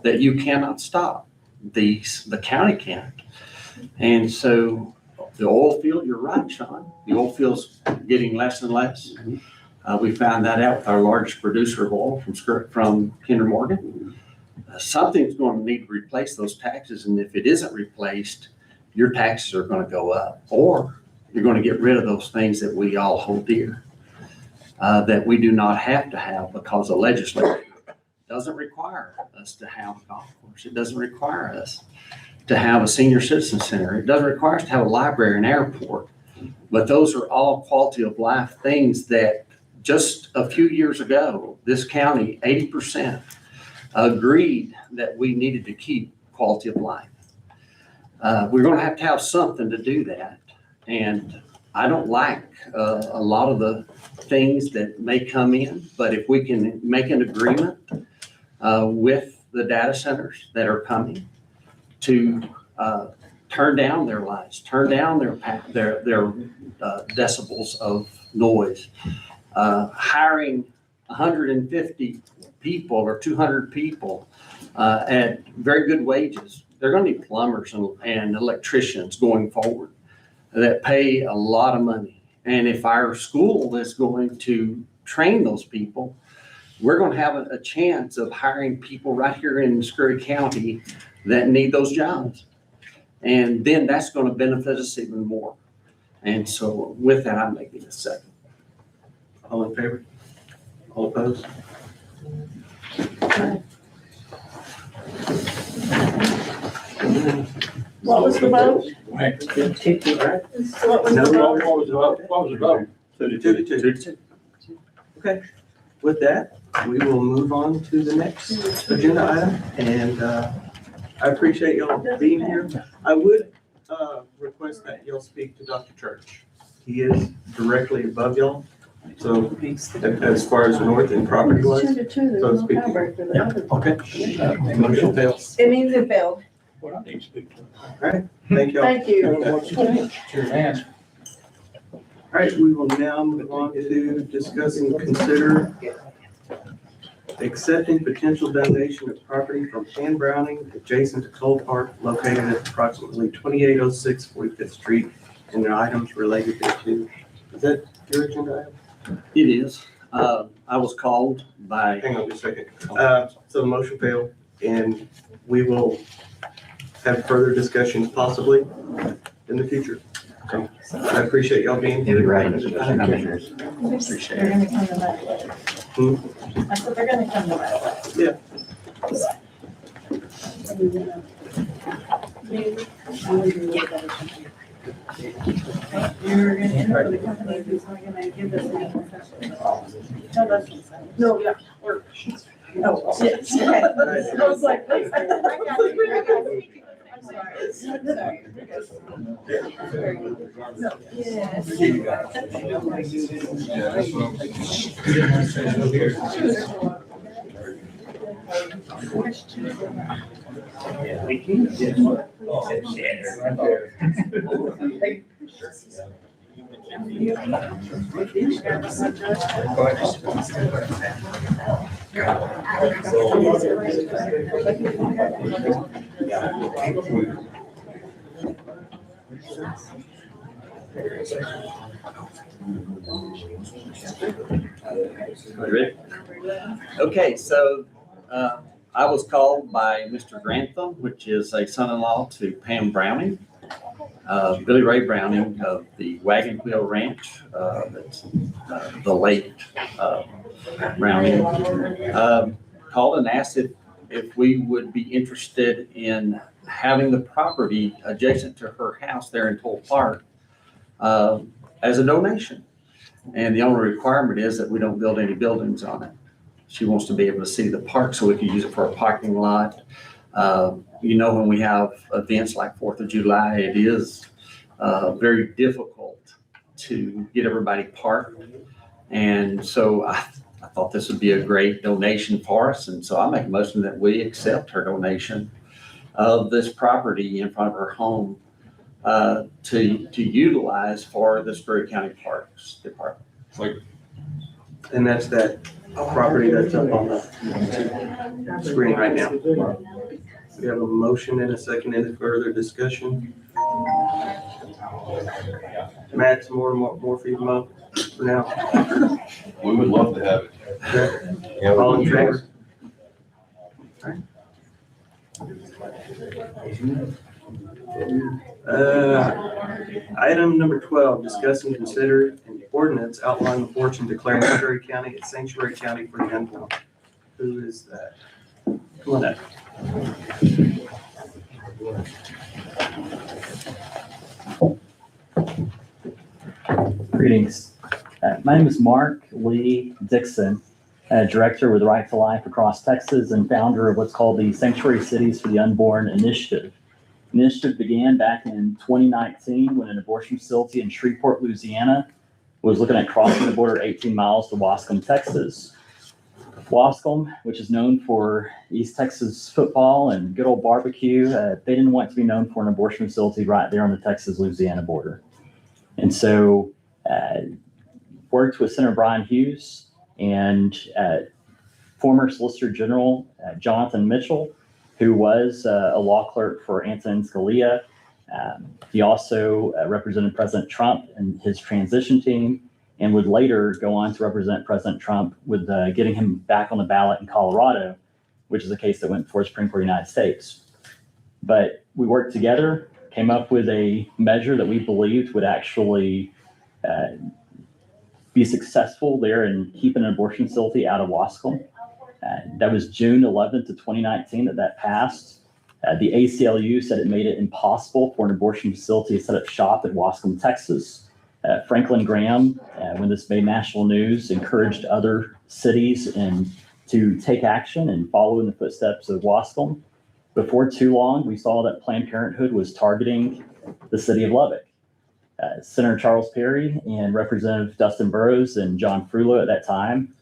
that you cannot stop these, the county can't. And so the oil field, you're right, Sean, the oil field's getting less and less. We found that out with our largest producer of oil from Kinder Morgan. Something's going to need to replace those taxes, and if it isn't replaced, your taxes are going to go up, or you're going to get rid of those things that we all hold dear, that we do not have to have because the legislature doesn't require us to have a golf course. It doesn't require us to have a senior citizen center. It doesn't require us to have a library and airport, but those are all quality of life things that just a few years ago, this county, 80% agreed that we needed to keep quality of life. We're going to have something to do that. And I don't like a lot of the things that may come in, but if we can make an agreement with the data centers that are coming to turn down their lights, turn down their decibels of noise, hiring 150 people or 200 people at very good wages. They're going to need plumbers and electricians going forward that pay a lot of money. And if our school is going to train those people, we're going to have a chance of hiring people right here in Scurry County that need those jobs. And then that's going to benefit us even more. And so with that, I'm making a second. All in favor? All opposed? What was the vote? Right. What was the vote? What was the vote? 2-2. Okay, with that, we will move on to the next agenda item, and I appreciate y'all being here. I would request that y'all speak to Dr. Church. He is directly above y'all, so as far as north and property wise. Two to two, there's So no speaking. tiebreaker for the other. Okay. Motion fails. It means it failed. What I need to speak to. All right, thank y'all. Thank you. All right, we will now move on to discuss and consider accepting potential donation of property from Ann Browning adjacent to Cole Park located at approximately 2806 45th Street and the items related thereto. Is that your agenda item? It is. I was called by. Hang on just a second. So the motion failed, and we will have further discussions possibly in the future. I appreciate y'all being here. You're right. Commissioners. They're gonna come to that. I said they're gonna come to that. Yeah. You're gonna enter the company who's not gonna give us any professional. No, that's. No, yeah, or. Oh, yes. I was like, wait. I'm sorry. Sorry. Ready? Okay, so I was called by Mr. Grantham, which is a son-in-law to Pam Browning, Billy Ray Browning of the Wagon Wheel Ranch, that's the late Browning. Called and asked if we would be interested in having the property adjacent to her house there in Toll Park as a donation. And the only requirement is that we don't build any buildings on it. She wants to be able to see the park so we can use it for a parking lot. You know, when we have events like 4th of July, it is very difficult to get everybody parked. And so I thought this would be a great donation for us. And so I make a motion that we accept her donation of this property in front of her home to utilize for the Scurry County Parks Department. And that's that property that's up on the screen right now. We have a motion and a second. Any further discussion? Matt, some more for you, Mo, for now. We would love to have it. Okay. All in favor? Item number 12, discuss and consider an ordinance outlining the portion declaring Scurry County a sanctuary county for the unborn. Who is that? Come on up. Greetings. My name is Mark Lee Dixon, Director with Right to Life across Texas and founder of what's called the Sanctuary Cities for the Unborn Initiative. The initiative began back in 2019 when an abortion facility in Shreveport, Louisiana was looking at crossing the border 18 miles to Wascom, Texas. Wascom, which is known for East Texas football and good old barbecue, they didn't want to be known for an abortion facility right there on the Texas-Louisiana border. And so worked with Senator Brian Hughes and former Solicitor General Jonathan Mitchell, who was a law clerk for Antonin Scalia. He also represented President Trump and his transition team, and would later go on to represent President Trump with getting him back on the ballot in Colorado, which is a case that went before the Supreme Court of the United States. But we worked together, came up with a measure that we believed would actually be successful there in keeping an abortion facility out of Wascom. That was June 11th of 2019 that passed. The ACLU said it made it impossible for an abortion facility to set up shop in Wascom, Texas. Franklin Graham, when this made national news, encouraged other cities to take action and follow in the footsteps of Wascom. Before too long, we saw that Planned Parenthood was targeting the city of Lubbock. Senator Charles Perry and Representative Dustin Burrows and John Frullo at that time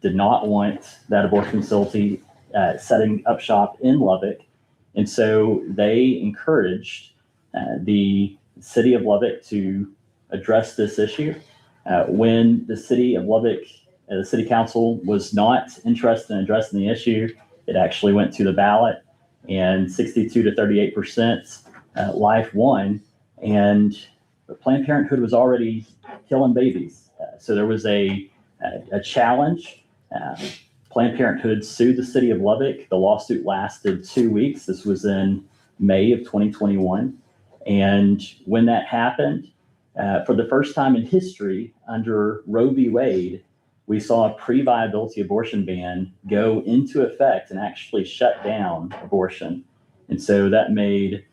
did not want that abortion facility setting up shop in Lubbock. And so they encouraged the city of Lubbock to address this issue. When the city of Lubbock, the city council was not interested in addressing the issue, it actually went to the ballot, and 62 to 38% Life won. And Planned Parenthood was already killing babies. So there was a challenge. Planned Parenthood sued the city of Lubbock. The lawsuit lasted 2 weeks. This was in May of 2021. And when that happened, For the first time in history, under Roe v. Wade, we saw a pre-viability abortion ban go into effect and actually shut down abortion. And so that made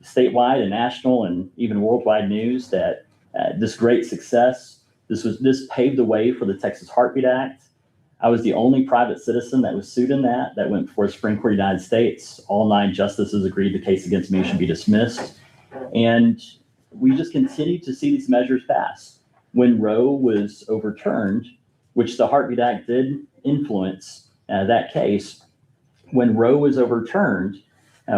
statewide and national and even worldwide news that this great success, this paved the way for the Texas Heartbeat Act. I was the only private citizen that was sued in that went before the Supreme Court of the United States. All 9 justices agreed the case against me should be dismissed. And we just continued to see these measures pass. When Roe was overturned, which the Heartbeat Act did influence that case, when Roe was overturned,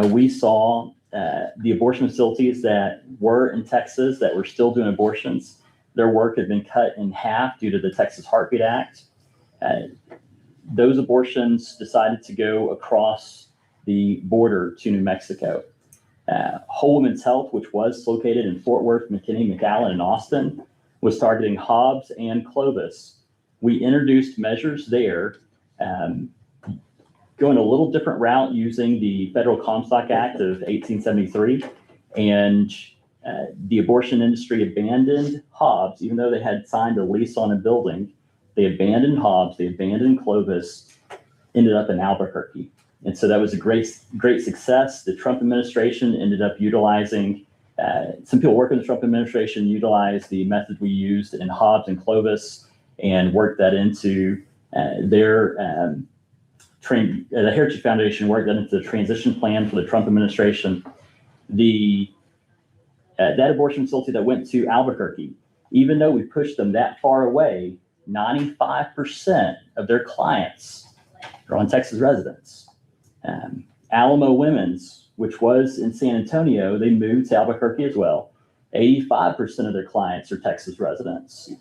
we saw the abortion facilities that were in Texas that were still doing abortions, their work had been cut in half due to the Texas Heartbeat Act. Those abortions decided to go across the border to New Mexico. Whole Women's Health, which was located in Fort Worth, McKinney, McAllen, and Austin, was targeting Hobbs and Clovis. We introduced measures there, going a little different route using the Federal Comstock Act of 1873, and the abortion industry abandoned Hobbs, even though they had signed a lease on a building. They abandoned Hobbs, they abandoned Clovis, ended up in Albuquerque. And so that was a great success. The Trump administration ended up utilizing, some people working in the Trump administration utilized the method we used in Hobbs and Clovis and worked that into the Heritage Foundation worked that into the transition plan for the Trump administration. That abortion facility that went to Albuquerque, even though we pushed them that far away, 95% of their clients are on Texas residents. Alamo Women's, which was in San Antonio, they moved to Albuquerque as well. 85% of their clients are Texas residents.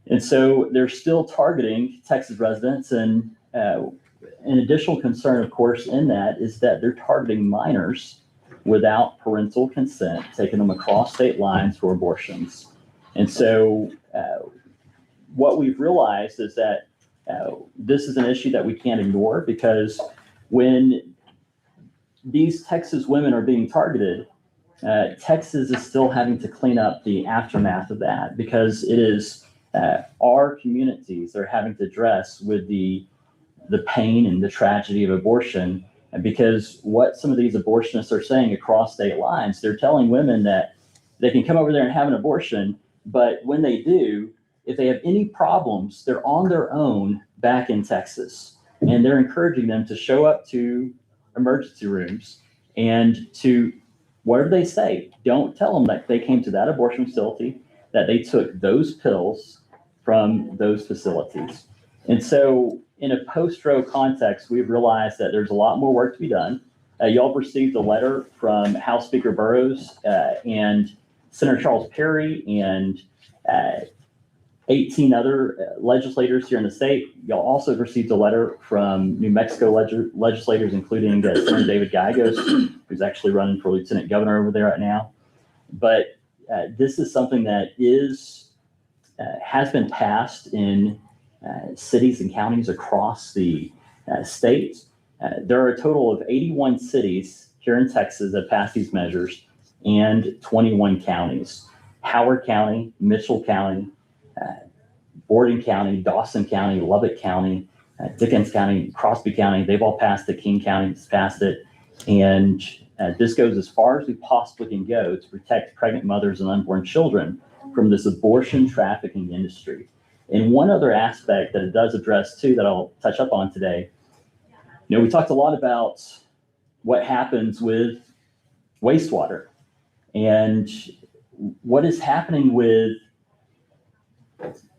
And so they're still targeting Texas residents. And an additional concern, of course, in that is that they're targeting minors without parental consent, taking them across state lines for abortions. And so what we've realized is that this is an issue that we can't ignore, because when these Texas women are being targeted, Texas is still having to clean up the aftermath of that, because it is our communities that are having to address with the pain and the tragedy of abortion. And because what some of these abortionists are saying across state lines, they're telling women that they can come over there and have an abortion, but when they do, if they have any problems, they're on their own back in Texas. And they're encouraging them to show up to emergency rooms and to, whatever they say, don't tell them that they came to that abortion facility, that they took those pills from those facilities. And so in a post-Roe context, we've realized that there's a lot more work to be done. Y'all received a letter from House Speaker Burrows and Senator Charles Perry and 18 other legislators here in the state. Y'all also received a letter from New Mexico legislators, including Senator David Gallegos, who's actually running for lieutenant governor over there right now. But this is something that has been passed in cities and counties across the state. There are a total of 81 cities here in Texas that passed these measures, and 21 counties. Howard County, Mitchell County, Borden County, Dawson County, Lubbock County, Dickens County, Crosby County, they've all passed it. King County's passed it. And this goes as far as we possibly can go to protect pregnant mothers and unborn children from this abortion trafficking industry. And one other aspect that it does address too, that I'll touch up on today, we talked a lot about what happens with wastewater and what is happening with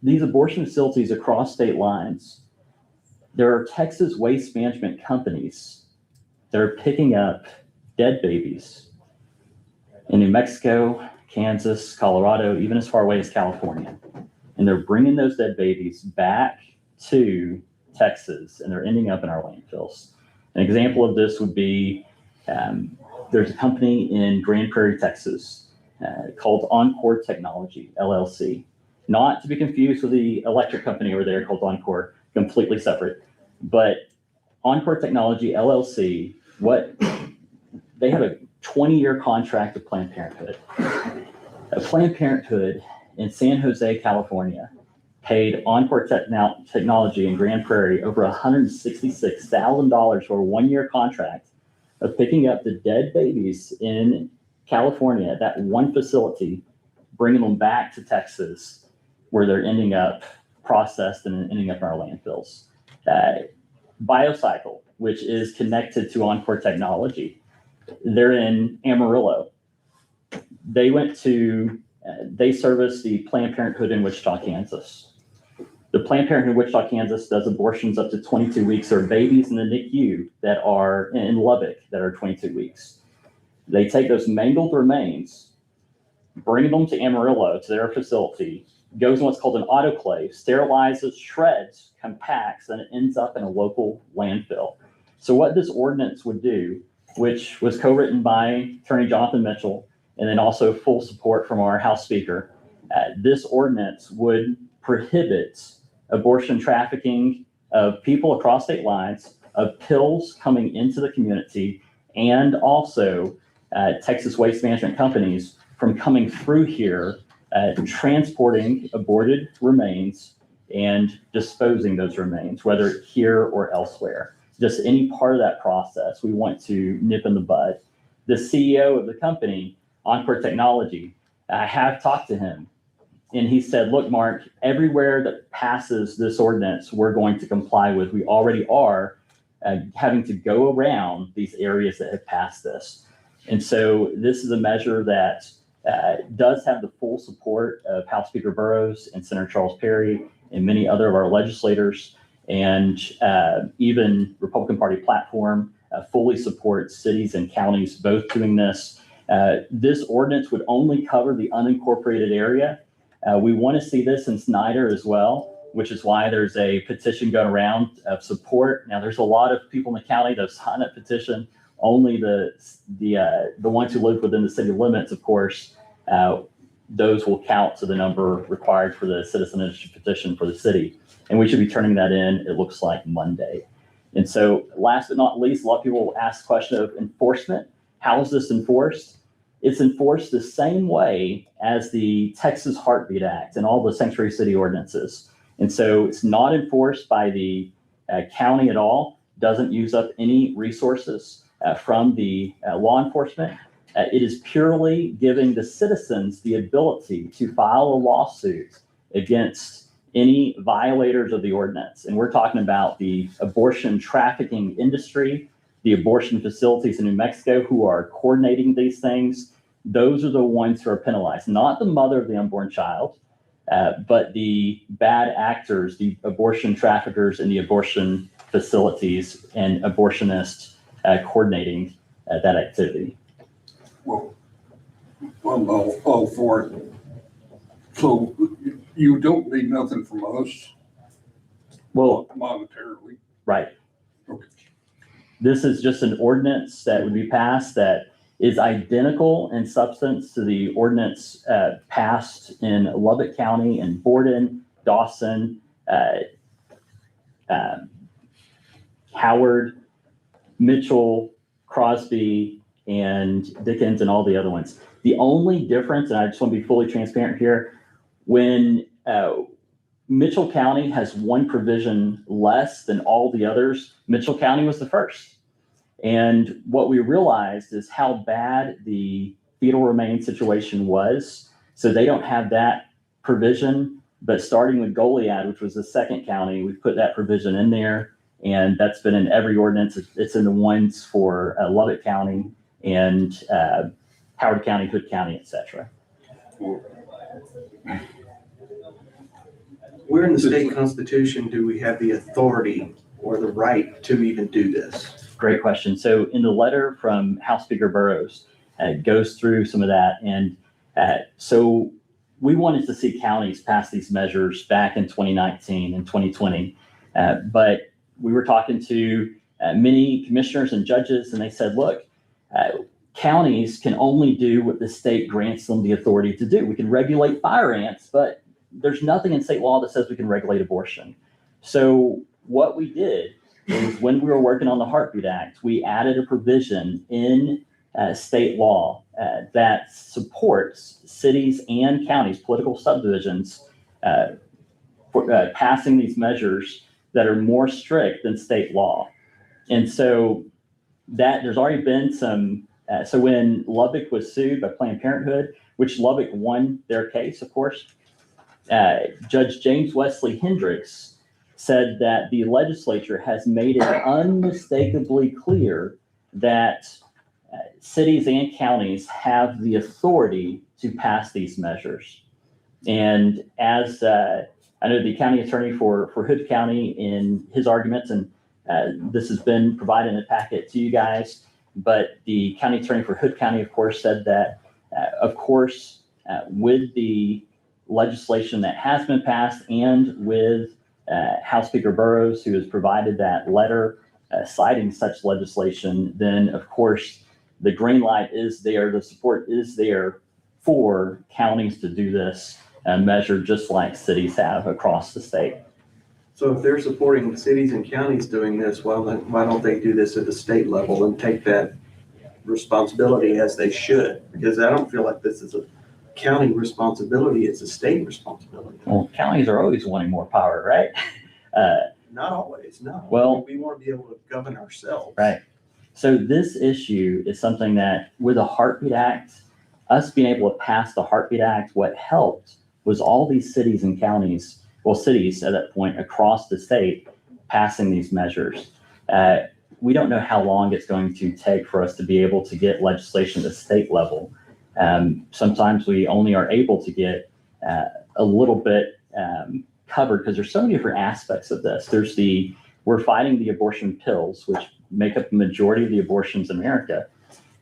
these abortion facilities across state lines. There are Texas waste management companies that are picking up dead babies in New Mexico, Kansas, Colorado, even as far away as California. And they're bringing those dead babies back to Texas, and they're ending up in our landfills. An example of this would be, there's a company in Grand Prairie, Texas, called Encore Technology, LLC. Not to be confused with the electric company over there called Encore, completely separate. But Encore Technology, LLC, they have a 20-year contract with Planned Parenthood. Planned Parenthood in San Jose, California, paid Encore Technology in Grand Prairie over $166,000 for a one-year contract of picking up the dead babies in California, that one facility, bringing them back to Texas, where they're ending up processed and ending up in our landfills. Biocycle, which is connected to Encore Technology, they're in Amarillo. They service the Planned Parenthood in Wichita, Kansas. The Planned Parenthood in Wichita, Kansas does abortions up to 22 weeks. There are babies in the NICU that are in Lubbock that are 22 weeks. They take those mangled remains, bring them to Amarillo, to their facility, goes in what's called an autoclave, sterilizes, shreds, compacts, and it ends up in a local landfill. So what this ordinance would do, which was co-written by Attorney Jonathan Mitchell, and then also full support from our House Speaker, this ordinance would prohibit abortion trafficking of people across state lines, of pills coming into the community, and also Texas waste management companies from coming through here, transporting aborted remains and disposing those remains, whether here or elsewhere. Just any part of that process, we want to nip in the bud. The CEO of the company, Encore Technology, I have talked to him, and he said, look, Mark, everywhere that passes this ordinance, we're going to comply with. We already are having to go around these areas that have passed this. And so this is a measure that does have the full support of House Speaker Burrows and Senator Charles Perry and many other of our legislators, and even Republican Party platform fully supports cities and counties both doing this. This ordinance would only cover the unincorporated area. We want to see this in Snyder as well, which is why there's a petition going around of support. Now, there's a lot of people in the county that have signed that petition. Only the ones who live within the city limits, of course, those will count to the number required for the citizen initiative petition for the city. And we should be turning that in, it looks like Monday. And so last but not least, a lot of people will ask the question of enforcement. How is this enforced? It's enforced the same way as the Texas Heartbeat Act and all the sanctuary city ordinances. And so it's not enforced by the county at all, doesn't use up any resources from the law enforcement. It is purely giving the citizens the ability to file a lawsuit against any violators of the ordinance. And we're talking about the abortion trafficking industry, the abortion facilities in New Mexico who are coordinating these things. Those are the ones who are penalized, not the mother of the unborn child, but the bad actors, the abortion traffickers in the abortion facilities and abortionists coordinating that activity. Well, I'm all for it. So you don't need nothing from us? Well, monetarily. Right. Okay. This is just an ordinance that would be passed that is identical in substance to the ordinance passed in Lubbock County and Borden, Dawson, Howard, Mitchell, Crosby, and Dickens, and all the other ones. The only difference, and I just want to be fully transparent here, when Mitchell County has one provision less than all the others, Mitchell County was the first. And what we realized is how bad the fetal remains situation was. So they don't have that provision, but starting with Goliad, which was the second county, we've put that provision in there. And that's been in every ordinance. It's in the ones for Lubbock County and Howard County, Hood County, et cetera. Where in the state constitution do we have the authority or the right to even do this? Great question. So in the letter from House Speaker Burrows, it goes through some of that. And so we wanted to see counties pass these measures back in 2019 and 2020. But we were talking to many commissioners and judges, and they said, look, counties can only do what the state grants them the authority to do. We can regulate fire ants, but there's nothing in state law that says we can regulate abortion. So what we did is when we were working on the Heartbeat Act, we added a provision in state law that supports cities and counties, political subdivisions, for passing these measures that are more strict than state law. And so that there's already been some, so when Lubbock was sued by Planned Parenthood, which Lubbock won their case, of course, Judge James Wesley Hendricks said that the legislature has made it unmistakably clear that cities and counties have the authority to pass these measures. And as I know the county attorney for Hood County in his arguments, and this has been provided in a packet to you guys, but the county attorney for Hood County, of course, said that, of course, with the legislation that has been passed and with House Speaker Burrows, who has provided that letter citing such legislation, then of course the green light is there, the support is there for counties to do this measure just like cities have across the state. So if they're supporting cities and counties doing this, well, then why don't they do this at the state level and take that responsibility as they should? Because I don't feel like this is a county responsibility, it's a state responsibility. Well, counties are always wanting more power, right? Not always, no. Well, we want to be able to govern ourselves. Right. So this issue is something that with the Heartbeat Act, us being able to pass the Heartbeat Act, what helped was all these cities and counties, well, cities at that point across the state passing these measures. We don't know how long it's going to take for us to be able to get legislation at the state level. Sometimes we only are able to get a little bit covered because there's so many different aspects of this. We're fighting the abortion pills, which make up the majority of the abortions in America.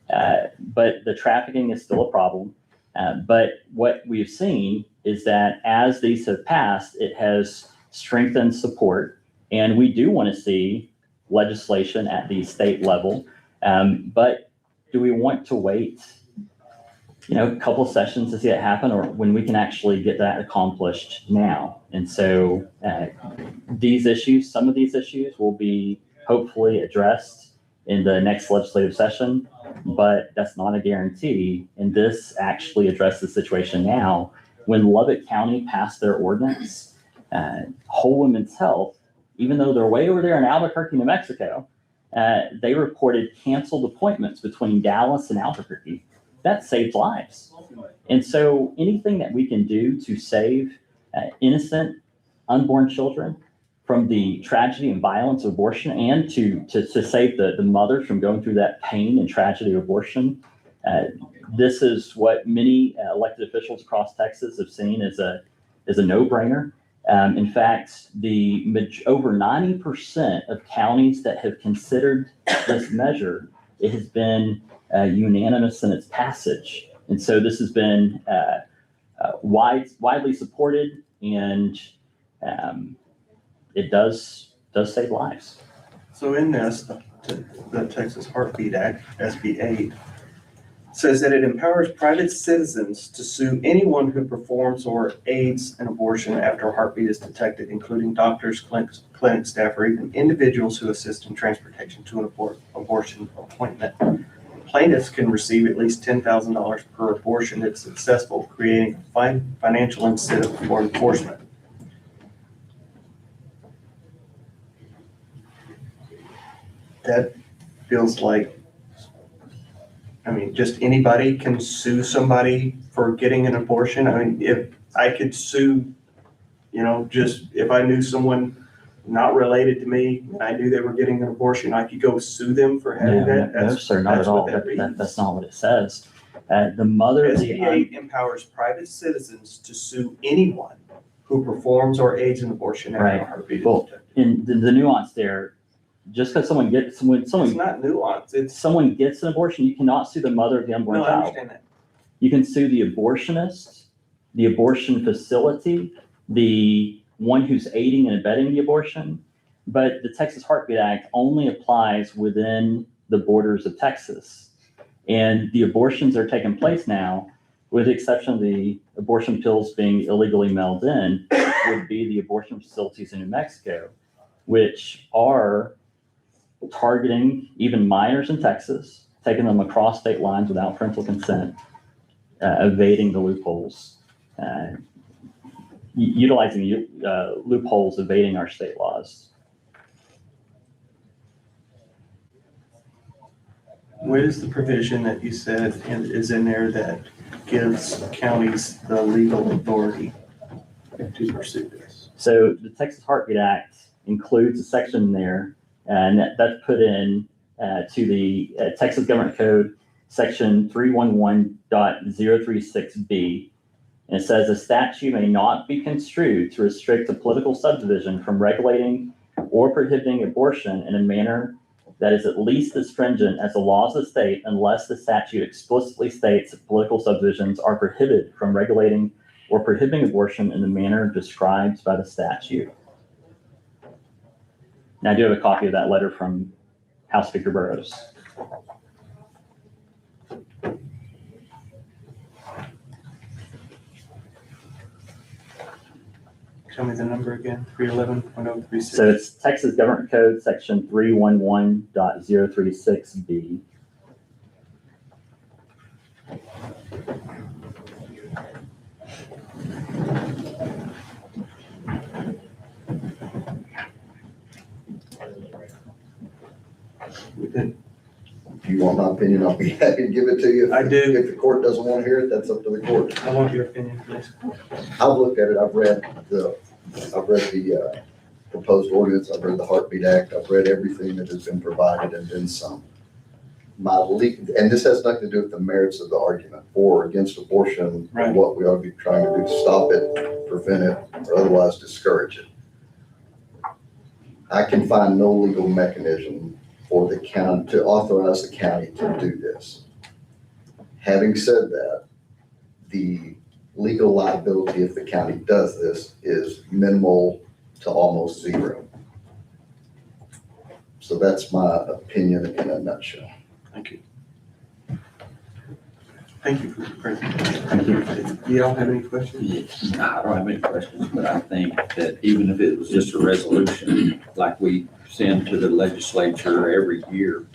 But the trafficking is still a problem. But what we've seen is that as these have passed, it has strengthened support. And we do want to see legislation at the state level. But do we want to wait, a couple of sessions to see it happen, or when we can actually get that accomplished now? And so some of these issues will be hopefully addressed in the next legislative session, but that's not a guarantee. And this actually addresses the situation now. When Lubbock County passed their ordinance, Whole Women's Health, even though they're way over there in Albuquerque, New Mexico, they reported canceled appointments between Dallas and Albuquerque. That saved lives. And so anything that we can do to save innocent unborn children from the tragedy and violence of abortion, and to save the mothers from going through that pain and tragedy of abortion. This is what many elected officials across Texas have seen as a no-brainer. In fact, over 90% of counties that have considered this measure, it has been unanimous in its passage. And so this has been widely supported, and it does save lives. So in this, the Texas Heartbeat Act, SB 8, says that it empowers private citizens to sue anyone who performs or aids an abortion after a heartbeat is detected, including doctors, clinic staff, or even individuals who assist in transportation to an abortion appointment. Plaintiffs can receive at least $10,000 per abortion if successful, creating a financial incentive for enforcement. That feels like, just anybody can sue somebody for getting an abortion. If I could sue, just if I knew someone not related to me, and I knew they were getting an abortion, I could go sue them for having that. No, sir, not at all. That's not what it says. The mother. SB 8 empowers private citizens to sue anyone who performs or aids an abortion after a heartbeat is detected. And the nuance there, just because someone gets it's not nuance. It's someone gets an abortion, you cannot sue the mother of the unborn child. I understand that. You can sue the abortionist, the abortion facility, the one who's aiding and abetting the abortion. But the Texas Heartbeat Act only applies within the borders of Texas. And the abortions that are taking place now, with the exception of the abortion pills being illegally mailed in, would be the abortion facilities in New Mexico, which are targeting even minors in Texas, taking them across state lines without parental consent, evading the loopholes, utilizing loopholes, evading our state laws. What is the provision that you said is in there that gives counties the legal authority to pursue this? So the Texas Heartbeat Act includes a section there, and that's put in to the Texas Government Code, section 311.036B. And it says a statute may not be construed to restrict a political subdivision from regulating or prohibiting abortion in a manner that is at least as stringent as the laws of the state, unless the statute explicitly states that political subdivisions are prohibited from regulating or prohibiting abortion in the manner described by the statute. Now, I do have a copy of that letter from House Speaker Burrows. Tell me the number again, 311.036. So it's Texas Government Code, section 311.036B. Within If you want my opinion, I'll be happy to give it to you. I do. If the court doesn't want to hear it, that's up to the court. I want your opinion, please. I've looked at it, I've read the proposed ordinance, I've read the Heartbeat Act, I've read everything that has been provided and then some. And this has nothing to do with the merits of the argument for or against abortion, or Right. what we ought to be trying to do to stop it, prevent it, or otherwise discourage it. I can find no legal mechanism for the county, to authorize the county to do this. Having said that, the legal liability if the county does this is minimal to almost zero. So that's my opinion in a nutshell. Thank you. Thank you for the presentation. Thank you. Do y'all have any questions? Yes, I don't have any questions, but I think that even if it was just a resolution, like we send to the legislature every year,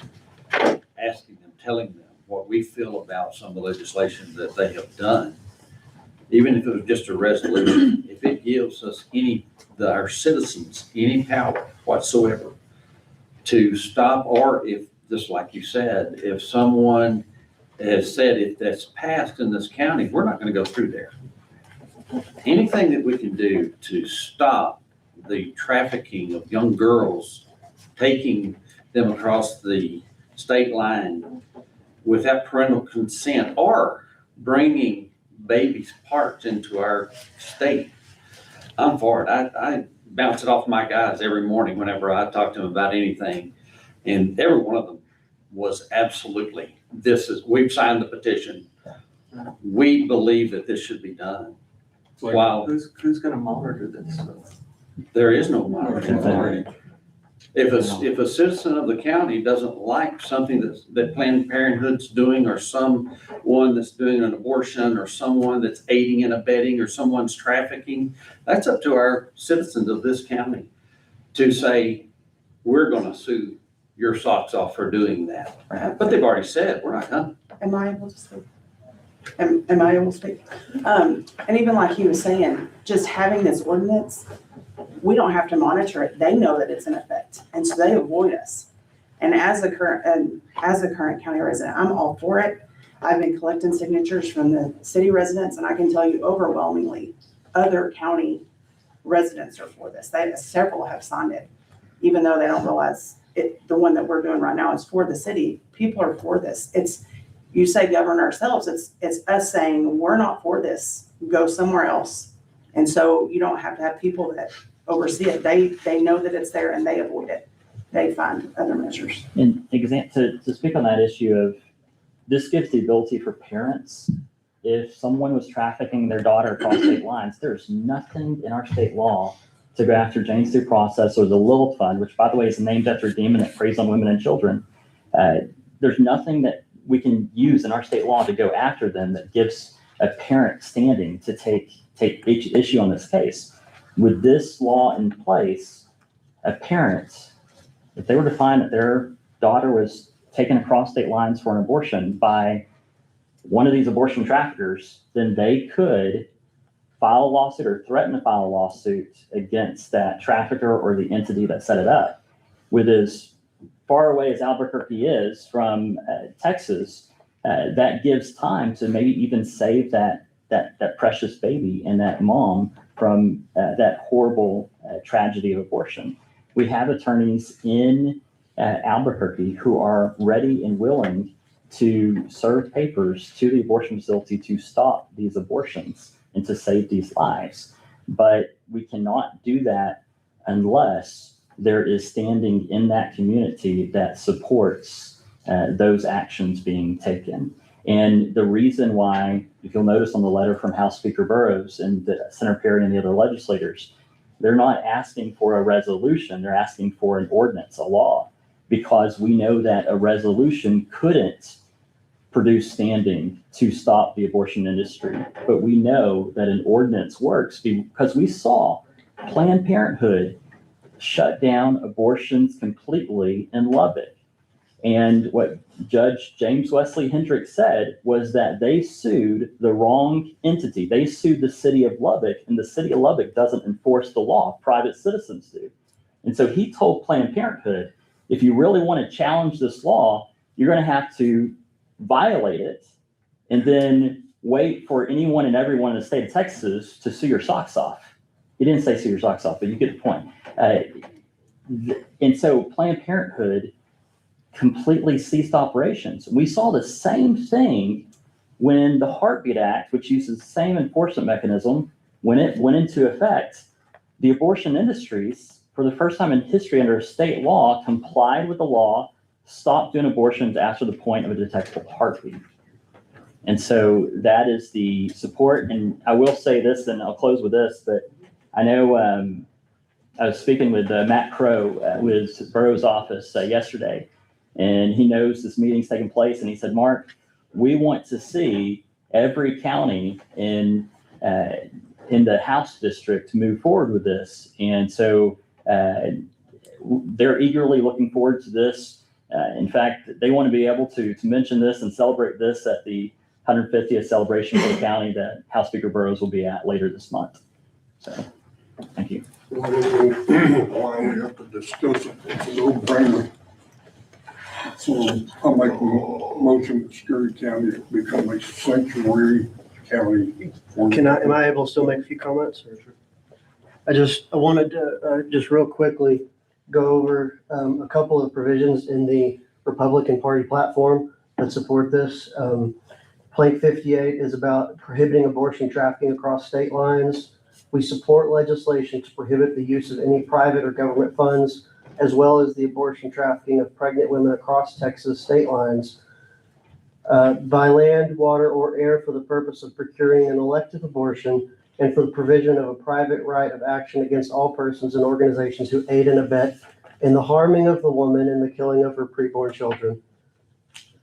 asking them, telling them what we feel about some of the legislation that they have done, even if it was just a resolution, if it gives us our citizens, any power whatsoever to stop, or if, just like you said, if someone has said, if that's passed in this county, we're not gonna go through there. Anything that we can do to stop the trafficking of young girls, taking them across the state line without parental consent, or bringing babies' parts into our state, I'm for it. I bounce it off my guys every morning whenever I talk to them about anything. And every one of them was absolutely, we've signed the petition. We believe that this should be done. Wow. Who's gonna monitor this? There is no monitoring. If a citizen of the county doesn't like something that Planned Parenthood's doing, or someone that's doing an abortion, or someone that's aiding and abetting, or someone's trafficking, that's up to our citizens of this county to say, we're gonna sue your socks off for doing that. But they've already said, we're not gonna. Am I able to speak? Am I able to speak? And even like he was saying, just having this ordinance, we don't have to monitor it. They know that it's in effect, and so they avoid us. And as a current county resident, I'm all for it. I've been collecting signatures from the city residents, and I can tell you overwhelmingly, other county residents are for this. Several have signed it, even though they don't realize it. The one that we're doing right now is for the city. People are for this. You say govern ourselves. It's us saying we're not for this. Go somewhere else. And so you don't have to have people that oversee it. They know that it's there and they avoid it. They find other measures. And to speak on that issue of, this gives the ability for parents, if someone was trafficking their daughter across state lines, there's nothing in our state law to go after Jane's due process or the Lilith Fund, which by the way is named after a demon that preys on women and children. There's nothing that we can use in our state law to go after them that gives a parent standing to take issue on this case. With this law in place, a parent, if they were to find that their daughter was taken across state lines for an abortion by one of these abortion traffickers, then they could file a lawsuit or threaten to file a lawsuit against that trafficker or the entity that set it up. With as far away as Albuquerque is from Texas, that gives time to maybe even save that precious baby and that mom from that horrible tragedy of abortion. We have attorneys in Albuquerque who are ready and willing to serve papers to the abortion facility to stop these abortions and to save these lives. But we cannot do that unless there is standing in that community that supports those actions being taken. And the reason why, if you'll notice on the letter from House Speaker Burrows and Senator Perry and the other legislators, they're not asking for a resolution, they're asking for an ordinance, a law, because we know that a resolution couldn't produce standing to stop the abortion industry. But we know that an ordinance works because we saw Planned Parenthood shut down abortions completely in Lubbock. And what Judge James Wesley Hendricks said was that they sued the wrong entity. They sued the city of Lubbock, and the city of Lubbock doesn't enforce the law. Private citizens do. And so he told Planned Parenthood, if you really want to challenge this law, you're going to have to violate it and then wait for anyone and everyone in the state of Texas to sue your socks off. He didn't say sue your socks off, but you get the point. And so Planned Parenthood completely ceased operations. We saw the same thing when the Heartbeat Act, which uses the same enforcement mechanism, when it went into effect. The abortion industries, for the first time in history under state law, complied with the law, stopped doing abortions after the point of a detectable heartbeat. And so that is the support. And I will say this, and I'll close with this, but I know I was speaking with Matt Crow with Burroughs' office yesterday, and he knows this meeting's taking place. And he said, Mark, we want to see every county in the House district move forward with this. And so they're eagerly looking forward to this. In fact, they want to be able to mention this and celebrate this at the 150th celebration for the county that House Speaker Burroughs will be at later this month. So, thank you. Why we have to discuss it, it's a no-brainer. So I'll make a motion that Scurry County become a sanctuary county. Am I able to still make a few comments? I wanted to just real quickly go over a couple of provisions in the Republican Party platform that support this. Plank 58 is about prohibiting abortion trafficking across state lines. We support legislation to prohibit the use of any private or government funds, as well as the abortion trafficking of pregnant women across Texas state lines by land, water, or air for the purpose of procuring an elective abortion and for the provision of a private right of action against all persons and organizations who aid and abet in the harming of the woman and the killing of her preborn children.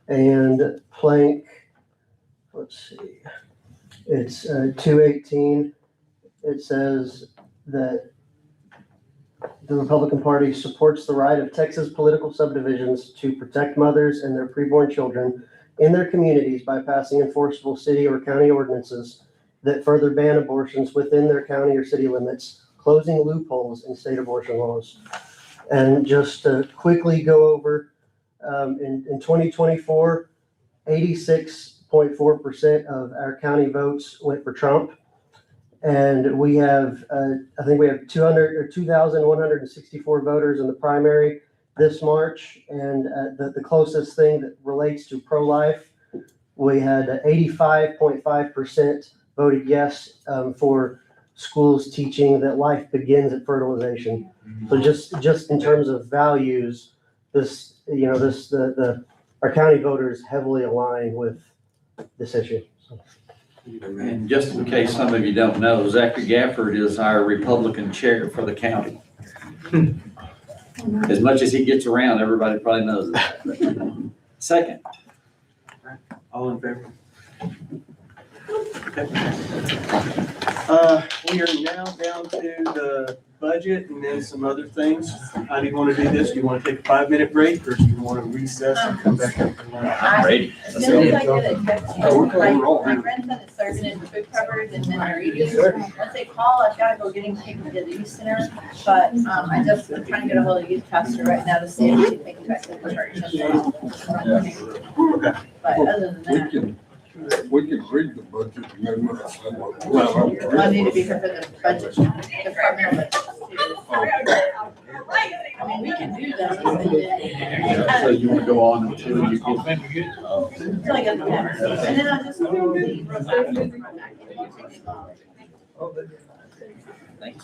And plank, let's see, it's 218. It says that the Republican Party supports the right of Texas political subdivisions to protect mothers and their preborn children in their communities by passing enforceable city or county ordinances that further ban abortions within their county or city limits, closing loopholes in state abortion laws. And just to quickly go over, in 2024, 86.4% of our county votes went for Trump. And we have, I think we have 2,164 voters in the primary this March. And the closest thing that relates to pro-life, we had 85.5% voted yes for schools teaching that life begins at fertilization. So just in terms of values, our county voters heavily align with this issue. So. And just in case some of you don't know, Zachary Gafford is our Republican chair for the county. As much as he gets around, everybody probably knows that. Second. All in favor? Okay. We are now down to the budget budget and then some other things. How do you want to do this? Do you want to take a 5-minute break or do you want to recess and come back up for lunch? I'm ready. As soon as I get a text, my grandson is serving in food cupboard and then they're eating. Once they call, I've got to go get him taken to the youth center. But I'm trying to get a hold of youth pastor right now to see if we can take him back to the church. But other than that, We can read the budget amendments. I need to be here for the budget, the departmental budget. I mean, we can do that. So you want to go on until you get. Until I get the text. And then I'll just. Thank you.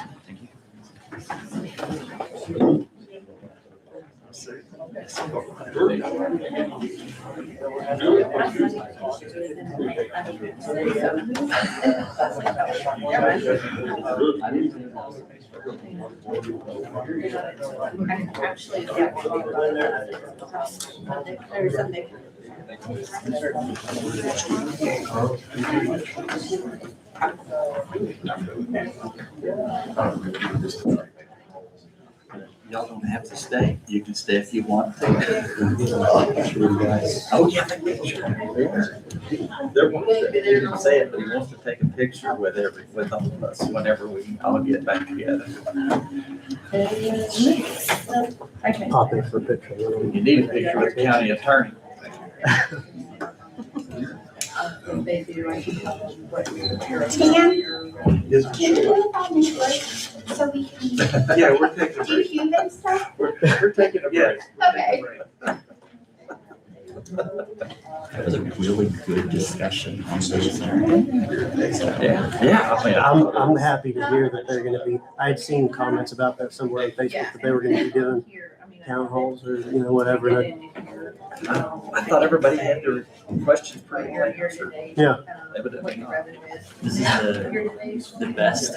Actually, there's something. Y'all don't have to stay. You can stay if you want to. Oh, yeah, the picture. There wants to, he didn't say it, but he wants to take a picture with all of us whenever we all get back together. Pop in for a picture. You need a picture with the county attorney. Yes, Can you put on the break so we can? Yeah, we're taking a Do break. human stuff? We're taking a break. Okay. That was a really good discussion on this. Yeah, I mean, I'm happy to hear that they're gonna be, I had seen comments about that somewhere on Facebook, that they were gonna be doing town halls or, whatever. And I thought everybody had their questions pretty well answered. Yeah. Evidently not. This is the best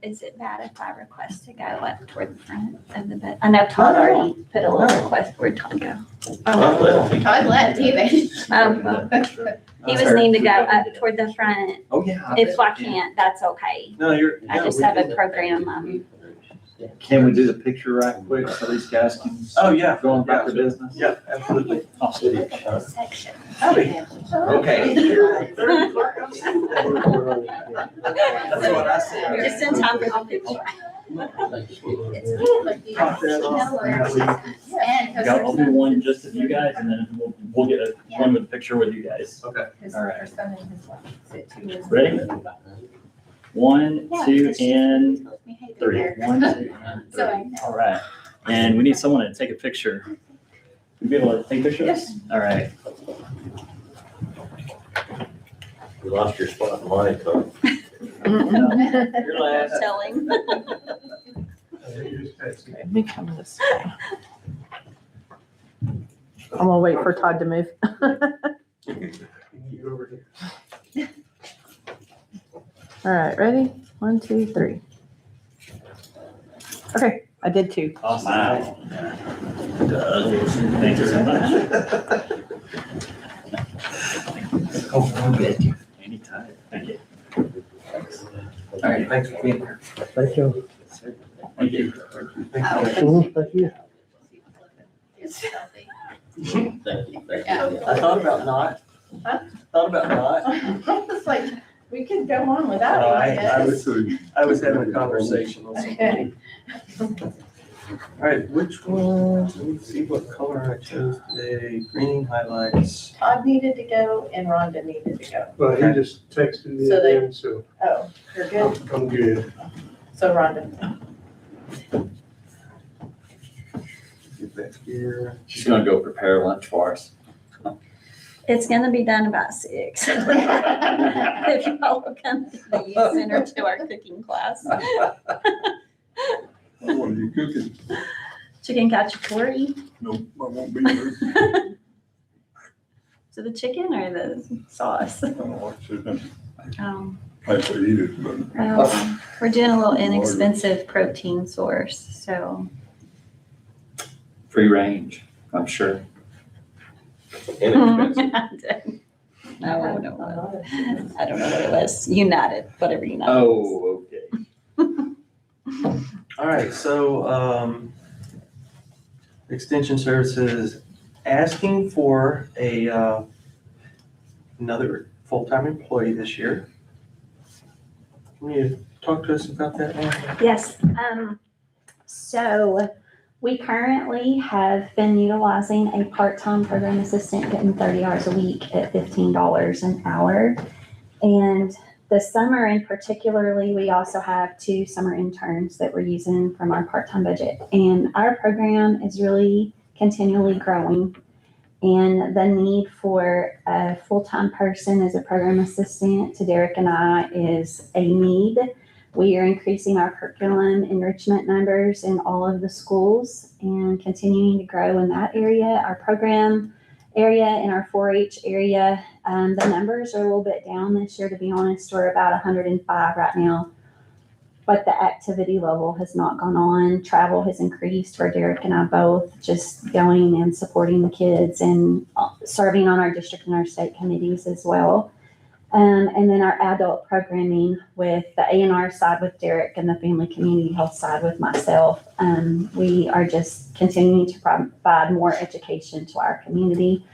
is it bad if I request to go up toward the front of the bed? I know Todd already put a little request where Todd go. Todd left, he He was needing to go up toward the front. Oh, yeah. If I can't, that's okay. No, I just have a program, Can we do the picture right quick so these guys can? Oh, yeah. Go on about their business? Yeah, absolutely. section. Okay. That's what I said. Just in time for the picture. I'll do one just of you guys and then we'll get one with a picture with you guys. Okay. All right. Ready? 1, 2, and 3. 1, 2, and 3. All right. And we need someone to take a picture. You be able to take pictures? Yes. All right. You lost your spot in my cup. Your last. Telling. Let me come this way. I'm gonna wait for Todd to move. All right, ready? 1, 2, 3. Okay, I did 2. Awesome. Thank you so much. Oh, good. Anytime. Thank you. All right, thanks for being here. Thank you. Thank you. Thank you. I thought about not. Thought about not. It's like, we could go on without I was having a conversation. Okay. All right, which ones, let me see what color I chose today. Green highlights. Todd needed to go and Rhonda needed to go. Well, he just texted me So they- again, so Oh, you're good? I'm good. So Rhonda. Get back here. She's gonna go prepare lunch for us. It's gonna be done about 6. If y'all will come to the youth center to our cooking class. What are you cooking? Chicken cacciatore. Nope, I won't be there. So the chicken or the sauce? I don't like chicken. I say eat it, but. We're doing a little inexpensive protein source, so. Free range, I'm sure. No, I don't know what it was. United, whatever United. Oh, okay. All right, so, Extension Services asking for another full-time employee this year. Can you talk to us about that, Lauren? Yes, so we currently have been utilizing a part-time program assistant getting 30 hours a week at $15 an hour. And the summer in particularly, we also have 2 summer interns that we're using from our part-time budget. And our program is really continually growing. And the need for a full-time person as a program assistant to Derek and I is a need. We are increasing our curriculum enrichment numbers in all of the schools and continuing to grow in that area. Our program area and our 4-H area, the numbers are a little bit down this year, to be honest. We're about 105 right now, but the activity level has not gone on. Travel has increased for Derek and I both, just going and supporting the kids and serving on our district and our state committees as well. And then our adult programming with the A&R side with Derek and the family community health side with myself. We are just continuing to provide more education to our community.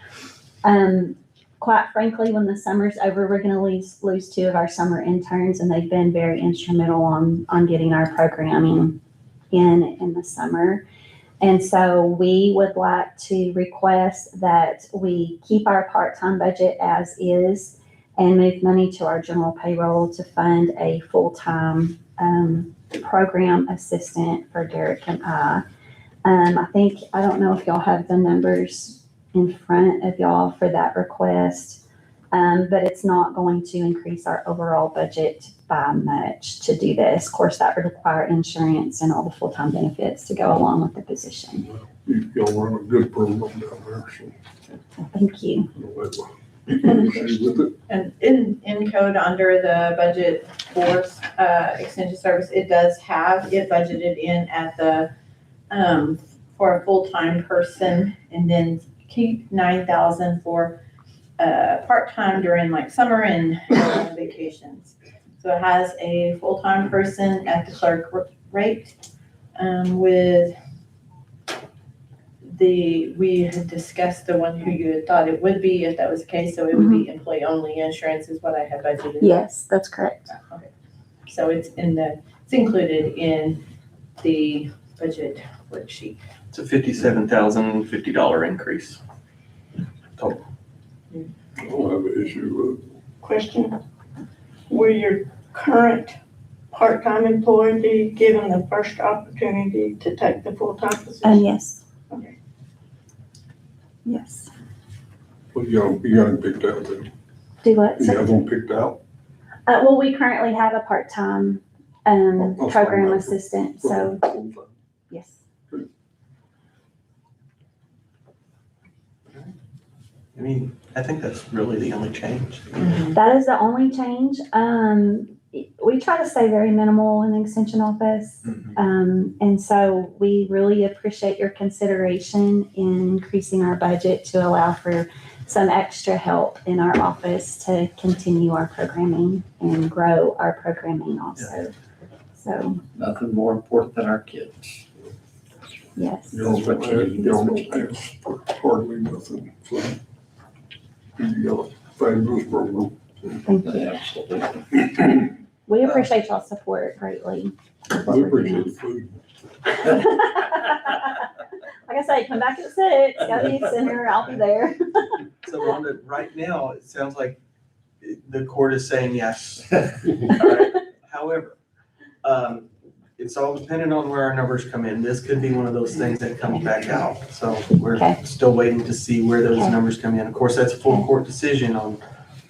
Quite frankly, when the summer's over, we're going to lose 2 of our summer interns, and they've been very instrumental on getting our programming in the summer. And so we would like to request that we keep our part-time budget as is and move money to our general payroll to fund a full-time program assistant for Derek and I. I don't know if y'all have the numbers in front of y'all for that request, but it's not going to increase our overall budget by much to do this. Of course, that would require insurance and all the full-time benefits to go along with the position. Y'all run a good program down there, so. Thank you. And in code under the budget for, extension service, it does have it budgeted in at the, for a full-time person, and then keep 9,000 for, part-time during like summer and vacations. So it has a full-time person at the clerk rate, with we had discussed the one who you had thought it would be if that was the case, so it would be employee-only insurance is what I had budgeted. Yes, that's correct. Okay. So it's included in the budget worksheet. It's a $57,050 increase. Total. I don't have an issue Question, will your current part-time employee be given the first opportunity to take the full-time position? Yes. Okay. Yes. with, you got them picked out then. Do what? You have them picked out? Well, we currently have a part-time, I'll program find out. assistant, so, Full-time. yes. I mean, I think that's really the only change. That is the only change. We try to stay very minimal in the extension office. And so we really appreciate your consideration in increasing our budget to allow for some extra help in our office to continue our programming and grow our programming also. So, Nothing more important than our kids. yes. You almost asked for hardly nothing, so you got a fabulous program. Thank you. Absolutely. We appreciate y'all's support greatly. We appreciate the food. Like I say, come back at 6, got the youth center, I'll be there. So Rhonda, right now, it sounds like the court is saying yes. All right. However, it's all dependent on where our numbers come in. This could be one of those things that comes back out. So we're Okay. still waiting to see where those Okay. numbers come in. Of course, that's a full court decision on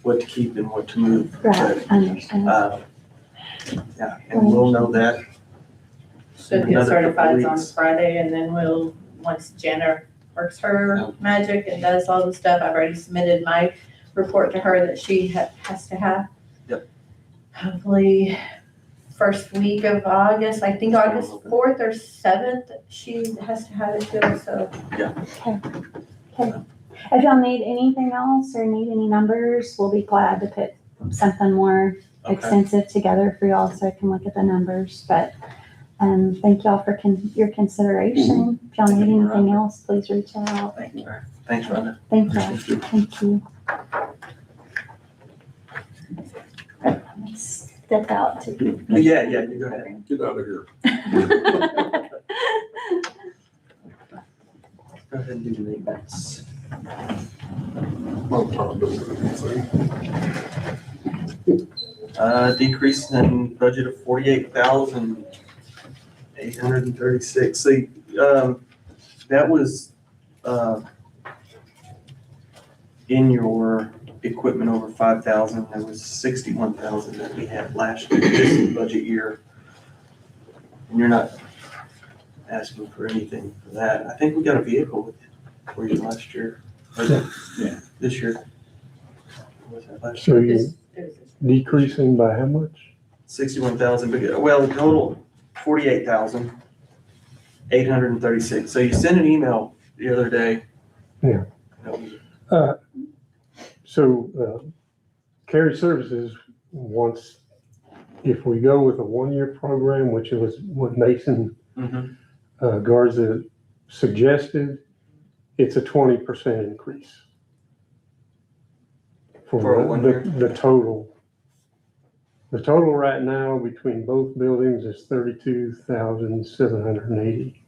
what to keep and what to move. Right, I understand. But, yeah, and we'll know that. Should get Another couple certified on weeks. Friday, and then once Jana works her magic and does all the stuff, I've already submitted my report to her that she has to have. Yep. Hopefully, first week of August, I think August 4th or 7th, she has to have it too, so. Okay. If y'all need anything else or need any numbers, we'll be glad to put something more extensive together for y'all so I can look at the numbers. But thank y'all for your consideration. If y'all need anything else, please reach out. Thanks, Rhonda. Thank you. Thank you. Let's step out to. Yeah, you go ahead. Get out of here. Go ahead and do the maintenance. My time doing anything. Decrease in budget of 48,836. See, that was, in your equipment over 5,000, there was 61,000 that we had last year, this budget year. And you're not asking for anything for that. I think we got a vehicle for you last year, or this year. What was that last So year? you decreasing by how much? 61,000, well, the total 48,836. So you sent an email the other day. Yeah. Carry Services wants, if we go with a one-year program, which was what Mason Garza suggested, it's a 20% increase. For a 1 year? The total. The total right now between both buildings is 32,780.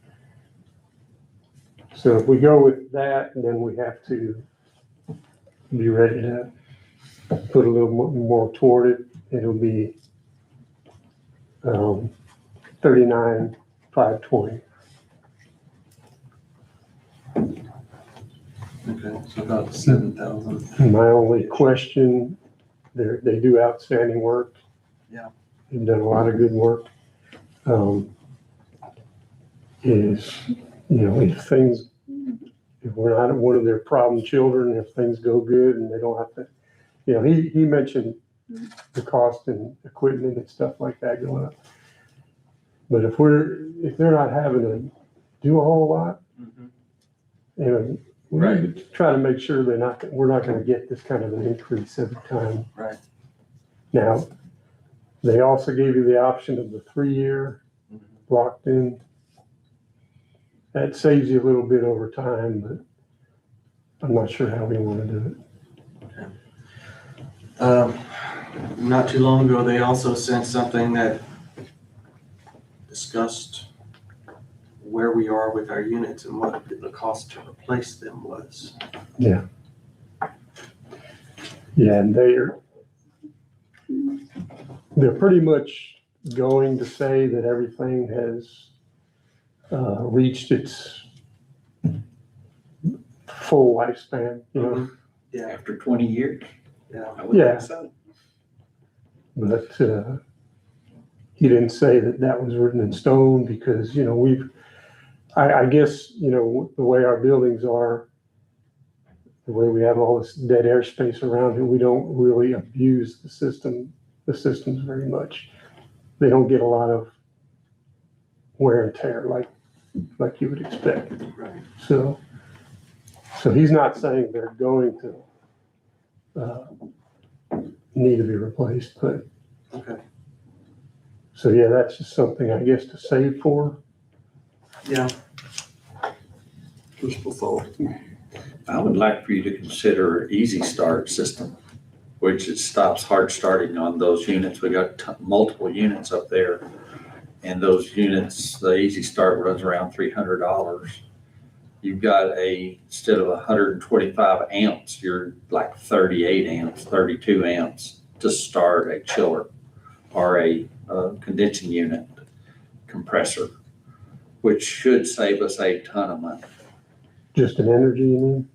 So if we go with that, then we have to be ready to put a little more toward it. It'll be 39,520. Okay, so about 7,000. My only question, they do outstanding work. Yeah. They've done a lot of good work. Is, if things if we're not one of their problem children, if things go good and they don't have to, he mentioned the cost and equipment and stuff like that going up. But if they're not having to do a whole lot, we need to try to make sure we're not gonna get this kind of an increase every time. Right. Now, they also gave you the option of the 3-year locked in. That saves you a little bit over time, but I'm not sure how we want to do it. Not too long ago, they also sent something that discussed where we are with our units and what the cost to replace them was. Yeah. Yeah, and they're pretty much going to say that everything has reached its full lifespan, Yeah. After 20 years? Yeah. I would Yeah. think so. But he didn't say that was written in stone because, I guess, the way our buildings are, the way we have all this dead air space around it, we don't really abuse the systems very much. They don't get a lot of wear and tear like you would expect. Right. So he's not saying they're going to need to be replaced, but Okay. so yeah, that's just something I guess to save for. Yeah. Just a thought. I would like for you to consider Easy Start system, which it stops hard starting on those units. We got multiple units up there. And those units, the Easy Start runs around $300. You've got instead of 125 amps, you're like 38 amps, 32 amps to start a chiller or a condensing unit compressor, which should save us a ton of money. Just an energy, you mean?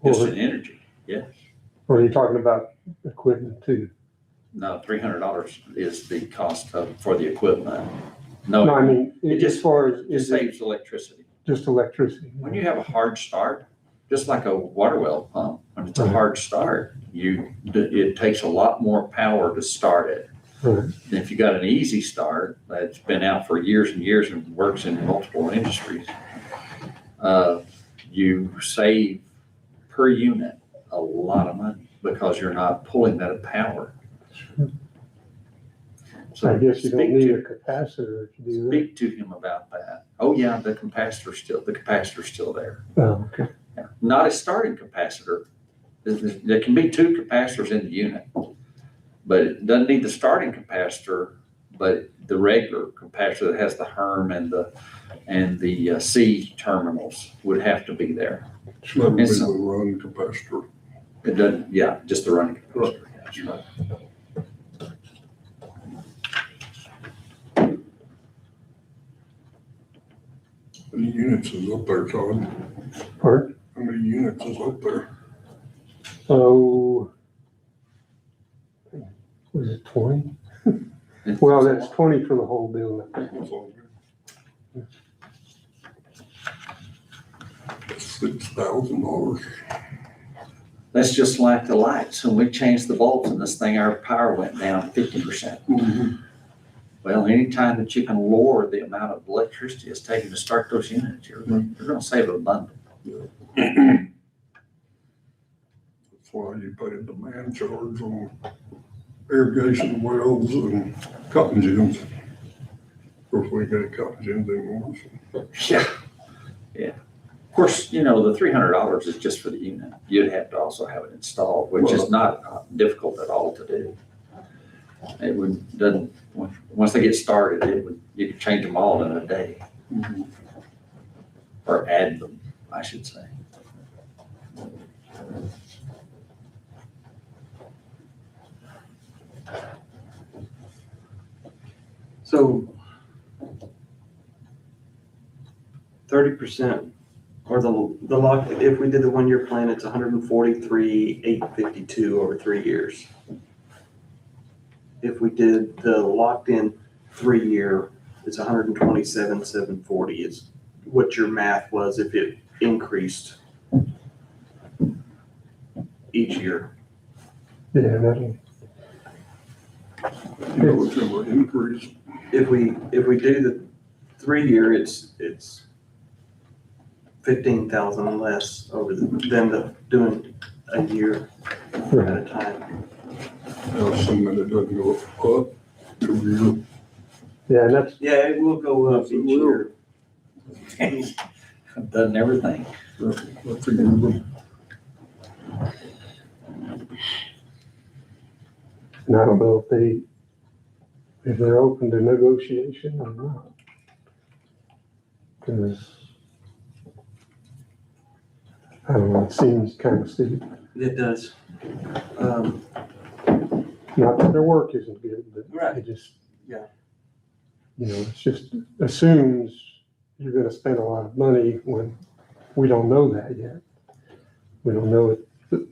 Just in energy, yes. Or are you talking about equipment too? No, $300 is the cost for the equipment. No, I mean, it as far as, It saves electricity. just electricity? When you have a hard start, just like a water well pump, when it's a hard start, it takes a lot more power to start it. Right. And if you got an easy start that's been out for years and years and works in multiple industries, you save per unit a lot of money because you're not pulling that power. I guess you don't need a capacitor to do that. Speak to him about that. Oh yeah, the capacitor's still there. Oh, okay. Yeah. Not a starting capacitor. There can be 2 capacitors in the unit, but it doesn't need the starting capacitor, but the regular capacitor that has the HERM and the C terminals would have to be there. It's not really the run capacitor. It doesn't, yeah, just the running capacitor. That's right. How many units is up there, Todd? Pardon? How many units is up there? Oh, was it 20? Well, that's 20 for the whole building. $6,000. That's just like the lights. When we changed the bulbs in this thing, our power went down 50%. Well, anytime that you can lower the amount of electricity it's taking to start those units, you're going to save a bundle. That's why you pay a demand charge on irrigation wells and cotton gins. Of course, we ain't got cotton gins anymore. Yeah. Yeah. Of course, the $300 is just for the unit. You'd have to also have it installed, which is not difficult at all to do. Once they get started, you can change them all in a day. Or add them, I should say. So 30% or the lock, if we did the 1-year plan, it's 143,852 over 3 years. If we did the locked in 3-year, it's 127,740 is what your math was if it increased each year. Yeah, that'll. Increase. If we do the 3 year, it's 15,000 less over than doing a year at a time. Assuming it doesn't go up every year. Yeah, and that's, Yeah, it will go up each year. Done everything. That's a good one. and I don't know if they're open to negotiation or not. Because, I don't know, it seems kind of steep. It does. Not that their work isn't good, but Right. it just. Yeah. You know, it's just assumes you're gonna spend a lot of money when we don't know that yet. We don't know that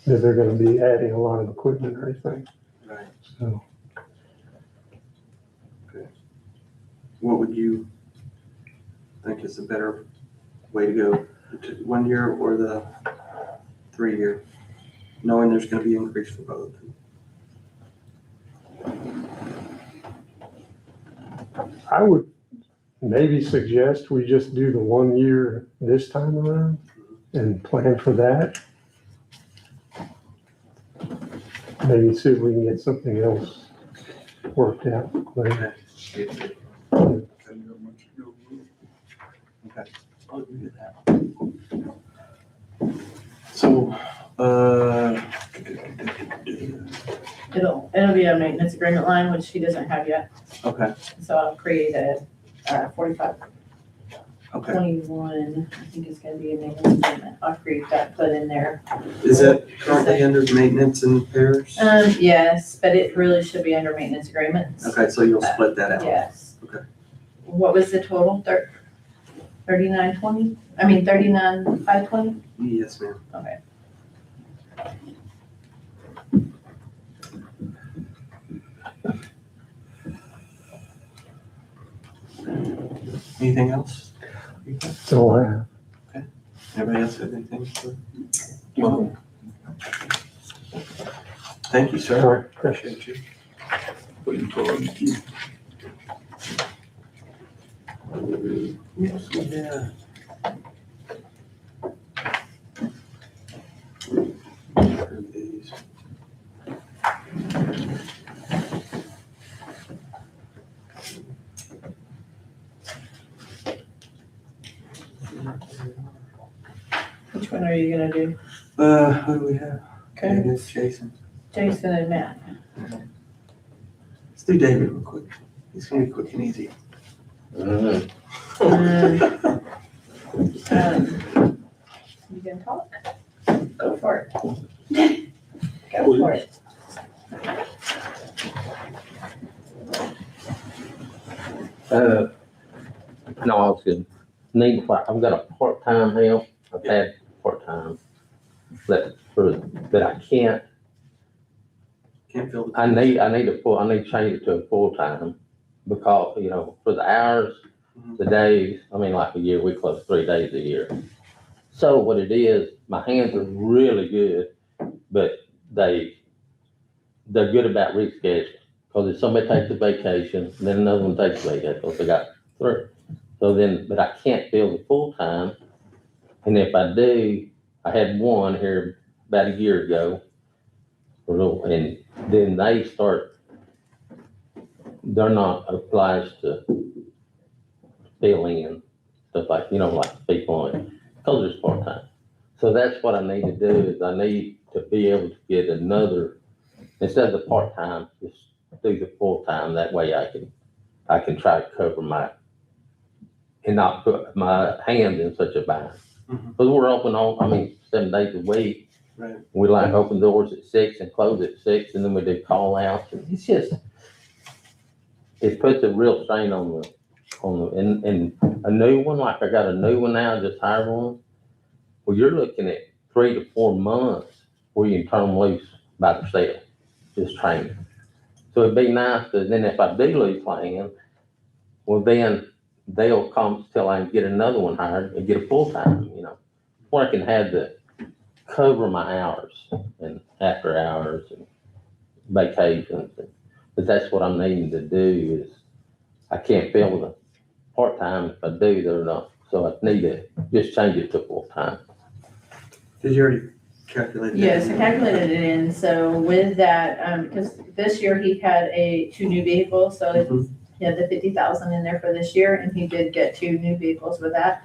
they're gonna be adding a lot of equipment or anything, Right. so. What would you think is a better way to go? The 1 year or the 3 year? Knowing there's gonna be increase for both. I would maybe suggest we just do the 1 year this time around and plan for that. Maybe see if we can get something else worked out. later. Okay. I'll agree with that. So, It'll be a maintenance agreement line, which he doesn't have yet, okay, so I'll create a, 4521, okay. I think it's gonna be a maintenance agreement. I'll create that, put in there. Is that currently under maintenance and repairs? Yes, but it really should be under maintenance agreements. Okay, so you'll split that out? Yes. Okay. What was the total? 3920? I mean, 39,520? Yes, ma'am. Okay. Anything else? That's all I have. Anybody else have anything? No. Thank you, sir. All right. Appreciate you. Yes, yeah. These. Which one are you gonna do? Who do we have? Okay, It's Jason. Jason and Matt. Let's do David real quick. He's gonna be quick and easy. You can talk? Go for it. Go for it. No, I was good. I've got a part-time help. I've had part-time. But I can't, Can't fill the. I need to change it to a full-time because, you know, for the hours, the days, I mean, like a year, we close 3 days a year. So what it is, my hands are really good, but they're good about rescheduling. Because if somebody takes a vacation, then another one takes a vacation, so they got 3. So then, but I can't fill the full-time. And if I do, I had one here about a year ago. And then they're not obliged to fill in stuff like, you know, like people on, because it's part-time. So that's what I need to do is I need to be able to get another, instead of the part-time, just do the full-time. That way I can try to cover and not put my hands in such a bind. Because we're open 7 days a week. Right. We like open doors at 6 and close at 6, and then we do call outs. It's just, it puts a real strain on and a new one, like I got a new one now, just hired one. Well, you're looking at 3 to 4 months where you can turn them loose by themselves, just training. So it'd be nice to, then if I do lose land, well then they'll come till I can get another one hired and get a full-time, you know. where I can have the, cover my hours and after hours and vacations. But that's what I'm needing to do is, I can't fill the part-time. If I do, they're not, so I need to just change it to full-time. Did you already calculate that? Yes, I calculated it in, so with that, because this year he had two new vehicles, so he had the 50,000 in there for this year, and he did get 2 new vehicles with that.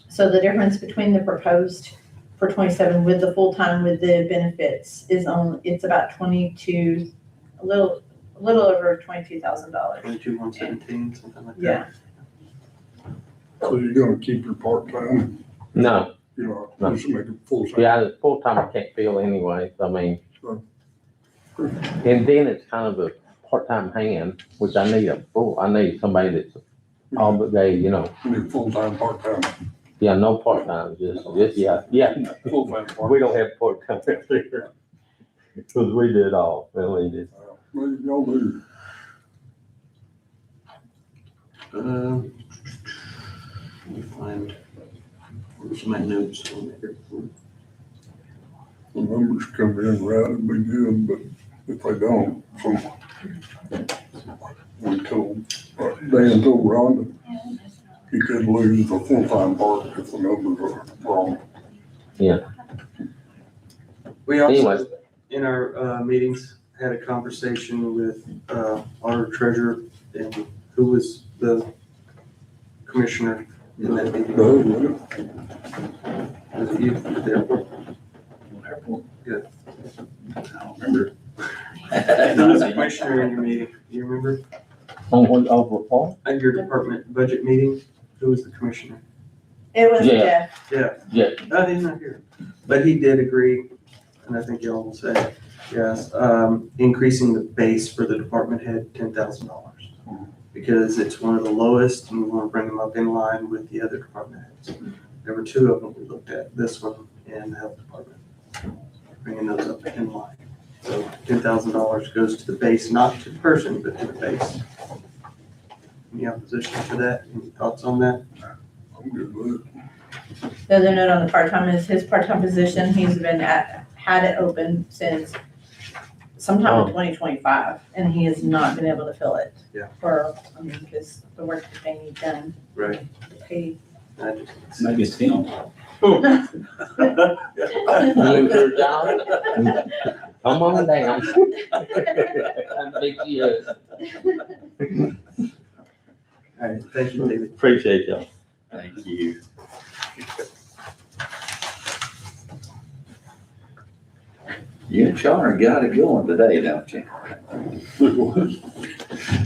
So the difference between the proposed for 27 with the full-time with the benefits is it's about 22, a little over $22,000. 22,117, something like that. Yeah. So you're gonna keep your part-time, No, you know, just make it full-time? yeah, the full-time I can't fill anyway, I mean, Sure. and then it's kind of a part-time hand, which I need somebody that's obligated, you know. You need full-time, part-time. Yeah, no part-time, just, yeah. Full-time, part-time. We don't have part-time here. Because we did all, really did. Well, y'all do. Let me find where's my notes on there. The numbers come in right, it'd be good, but if they don't, we told, Dan told Rhonda, he could lose the full-time part if the numbers are wrong. Yeah. We also, Anyways. in our meetings, had a conversation with our treasurer, and who was the commissioner in that meeting? Was it you at the airport? Yeah. I don't remember. Who was the commissioner in your meeting? Do you remember? Overall? At your department budget meeting, who was the commissioner? It was Yeah. Jeff. Yeah. Oh, he's not here. But he did agree, and I think y'all will say, yes, increasing the base for the department head, $10,000. Because it's one of the lowest, and we want to bring them up in line with the other department heads. There were 2 of them we looked at, this one and the health department, bringing those up in line. So $10,000 goes to the base, not to the person, but to the base. Any opposition to that? Any thoughts on that? I'm good with it. The other note on the part-time is his part-time position, he's been had it open since sometime in 2025, and he has not been able to fill it. Yeah. Because the work that they need done. Right. The pay. Maybe it's him. Come on down. I'm big years. All right, thank you, David. Appreciate y'all. Thank you. You and Sean got it going today, don't you?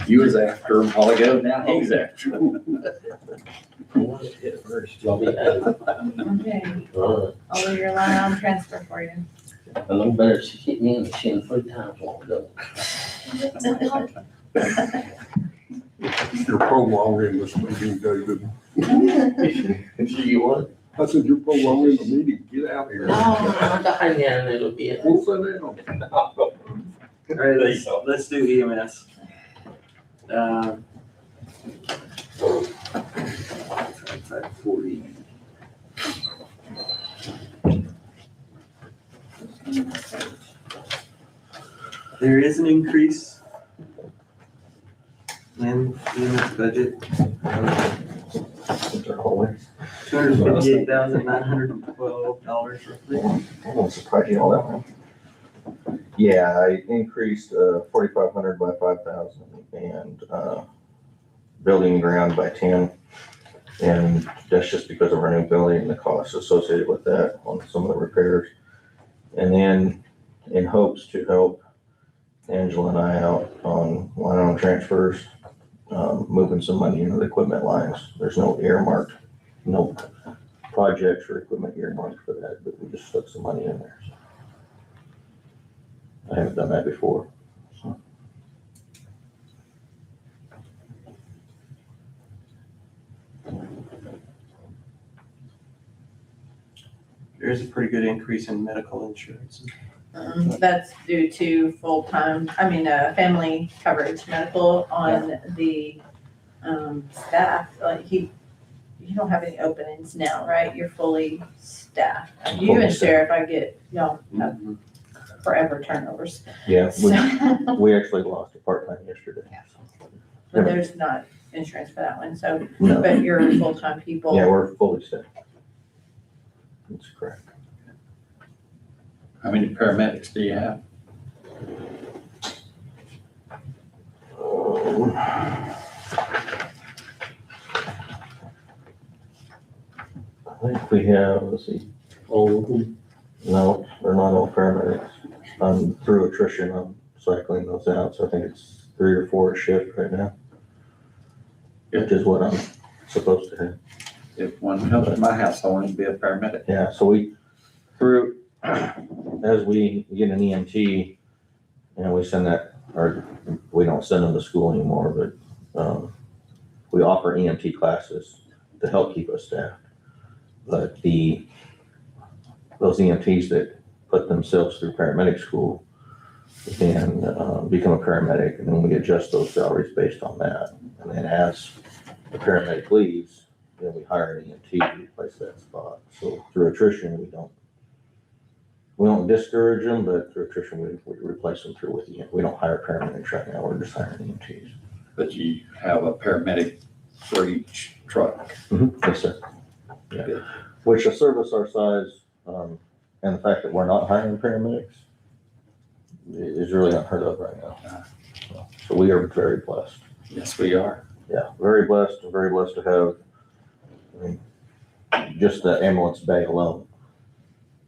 You was after him a while ago, now he's after him. Okay, I'll leave your line on transfer for you. I know better, she hit me in the chin 3 times while ago. You're prolonging this meeting, David. You what? I said, you're prolonging the meeting, get out of here. No, I'm dying there a little bit. We'll sit down. All right, let's do EMS. 540. There is an increase in EMS budget. $258,912 roughly. I won't surprise you all that one. Yeah, I increased 4,500 by 5,000 and building and ground by 10. And that's just because of our new building and the costs associated with that on some of the repairs. And then in hopes to help Angela and I out on line item transfers, moving some money into the equipment lines. There's no earmarked, no projects or equipment earmarked for that, but we just stuck some money in there. So I haven't done that before. So. There's a pretty good increase in medical insurance. That's due to family coverage medical on the staff. Like he you don't have any openings now, right? You're fully staffed. You Fully and staffed. Sheriff, I get, y'all have forever turnovers. Yeah, So, we actually lost a part-time yesterday. but there's not insurance for that one, so, No. but you're full-time people. Yeah, we're fully staffed. That's correct. How many paramedics do you have? I think we have, let's see, All of them. no, they're not all paramedics. Through attrition, I'm cycling those out, so I think it's 3 or 4 a shift right now. Which is what I'm supposed to have. If one comes to my house, I want to be a paramedic. Yeah, so as we get an EMT, and we send that, or we don't send them to school anymore, but we offer EMT classes to help keep us staffed. But those EMTs that put themselves through paramedic school can become a paramedic, and then we adjust those salaries based on that. And then as the paramedic leaves, then we hire an EMT to replace that spot. So through attrition, we don't discourage them, but through attrition, we replace them through with EMT. We don't hire paramedics right now, we're just hiring EMTs. But you have a paramedic for each truck. Yes, sir. Yeah. Which a service our size, and the fact that we're not hiring paramedics is really unheard of right now. So we are very blessed. Yes, we are. Yeah, very blessed to have, I mean, just the ambulance bay alone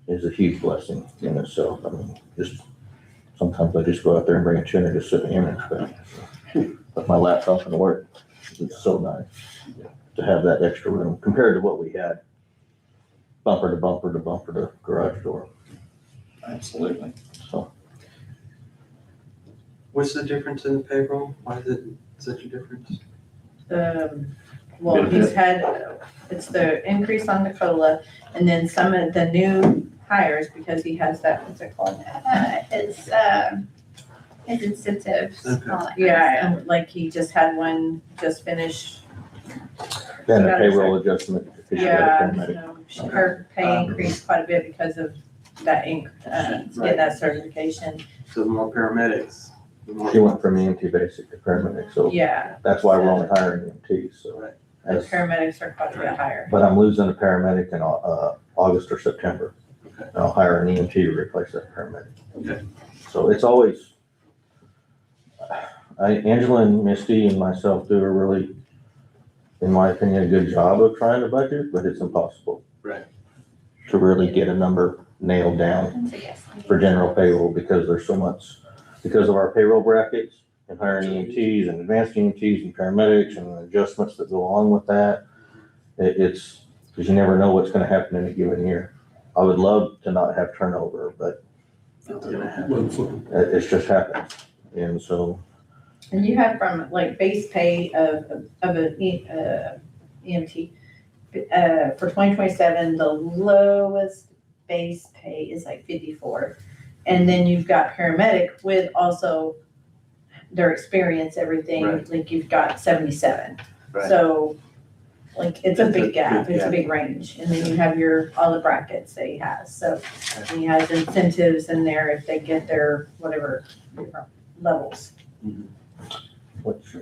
is a huge blessing in itself. I mean, sometimes I just go out there and bring a chair and just sit in the ambulance bay. Put my laptop and work. It's so nice to have that extra room compared to what we had. Bumper to bumper to bumper to garage door. Absolutely. So. What's the difference in the payroll? Why is it such a difference? Well, he's had, it's the increase on the COLA, and then some of the new hires, because he has that, what's it called? His incentives. Okay. Yeah, and like he just had one just finished. Then a Got it, payroll adjustment. if you had a Yeah, paramedic. so her pay increased quite a bit because of that, getting that certification. So the more paramedics. the more- She went from EMT basic to paramedic, so Yeah, that's why we're only hiring EMTs, so. Right. the as- paramedics are quite a bit higher. But I'm losing a paramedic in August or September. Okay. And I'll hire an EMT to replace that paramedic. Okay. So it's always, Angela and Misty and myself do a really, in my opinion, a good job of trying to budget, but it's impossible. Right. To really get a number nailed down for general payroll because there's so much, because of our payroll brackets and hiring EMTs and advanced EMTs and paramedics and adjustments that go along with that. It's, because you never know what's gonna happen in a given year. I would love to not have turnover, but It's gonna happen. it's just happened. And so, And you have from like base pay of an EMT, for 2027, the lowest base pay is like 54. And then you've got paramedic with also their experience, everything, Right. like you've got 77. Right. So like it's a It's a big gap, big it's a gap. big range. And then you have all the brackets that he has. So and he has incentives in there if they get their whatever different levels. which,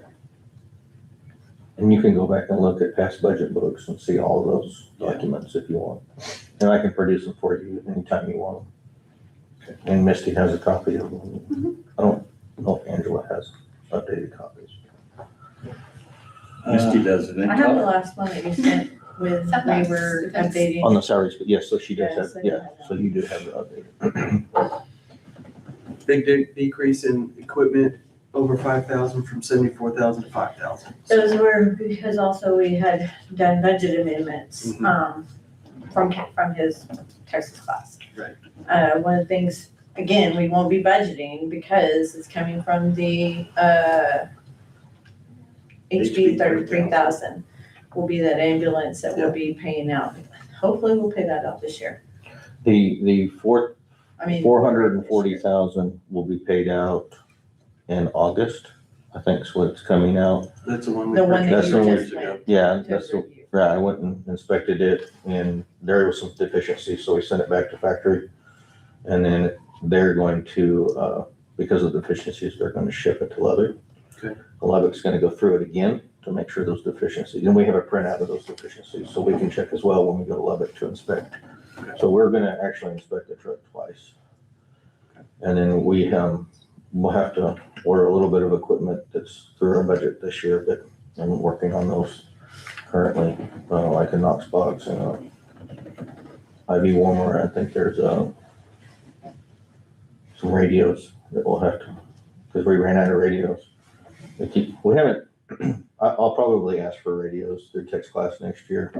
and you can go back and look at past budget books and see all of those documents if you want. And I can produce them for you anytime you want them. And Misty has a copy of them. I don't know if Angela has updated copies. Misty does it in I have the color. last one that you sent with, we were updating. On the salaries, but yes, so she does Yeah, have, so you yeah, have that. so you do have the updated. Big decrease in equipment over 5,000 from 74,000 to 5,000. Those were because also we had done budget amendments, from his Texas class. Right. One of the things, again, we won't be budgeting because it's coming from the, HB 33,000 will be that ambulance that we'll be paying out. Hopefully we'll pay that out this year. The I mean. 440,000 will be paid out in August, I think is what it's coming out. That's the one we The one that That's you the one just we- went Yeah, to that's the, review. I went and inspected it and there was some deficiencies, so we sent it back to factory. And then they're going to, because of the deficiencies, they're gonna ship it to Lubbock. Okay. Lubbock's gonna go through it again to make sure those deficiencies, and we have a printout of those deficiencies, so we can check as well when we go to Lubbock to inspect. So we're gonna actually inspect the truck twice. And then we'll have to order a little bit of equipment that's through our budget this year, but I'm working on those currently, like a Knox box and a IV warmer. I think there's some radios that we'll have to, because we ran out of radios. We haven't, I'll probably ask for radios through text class next year.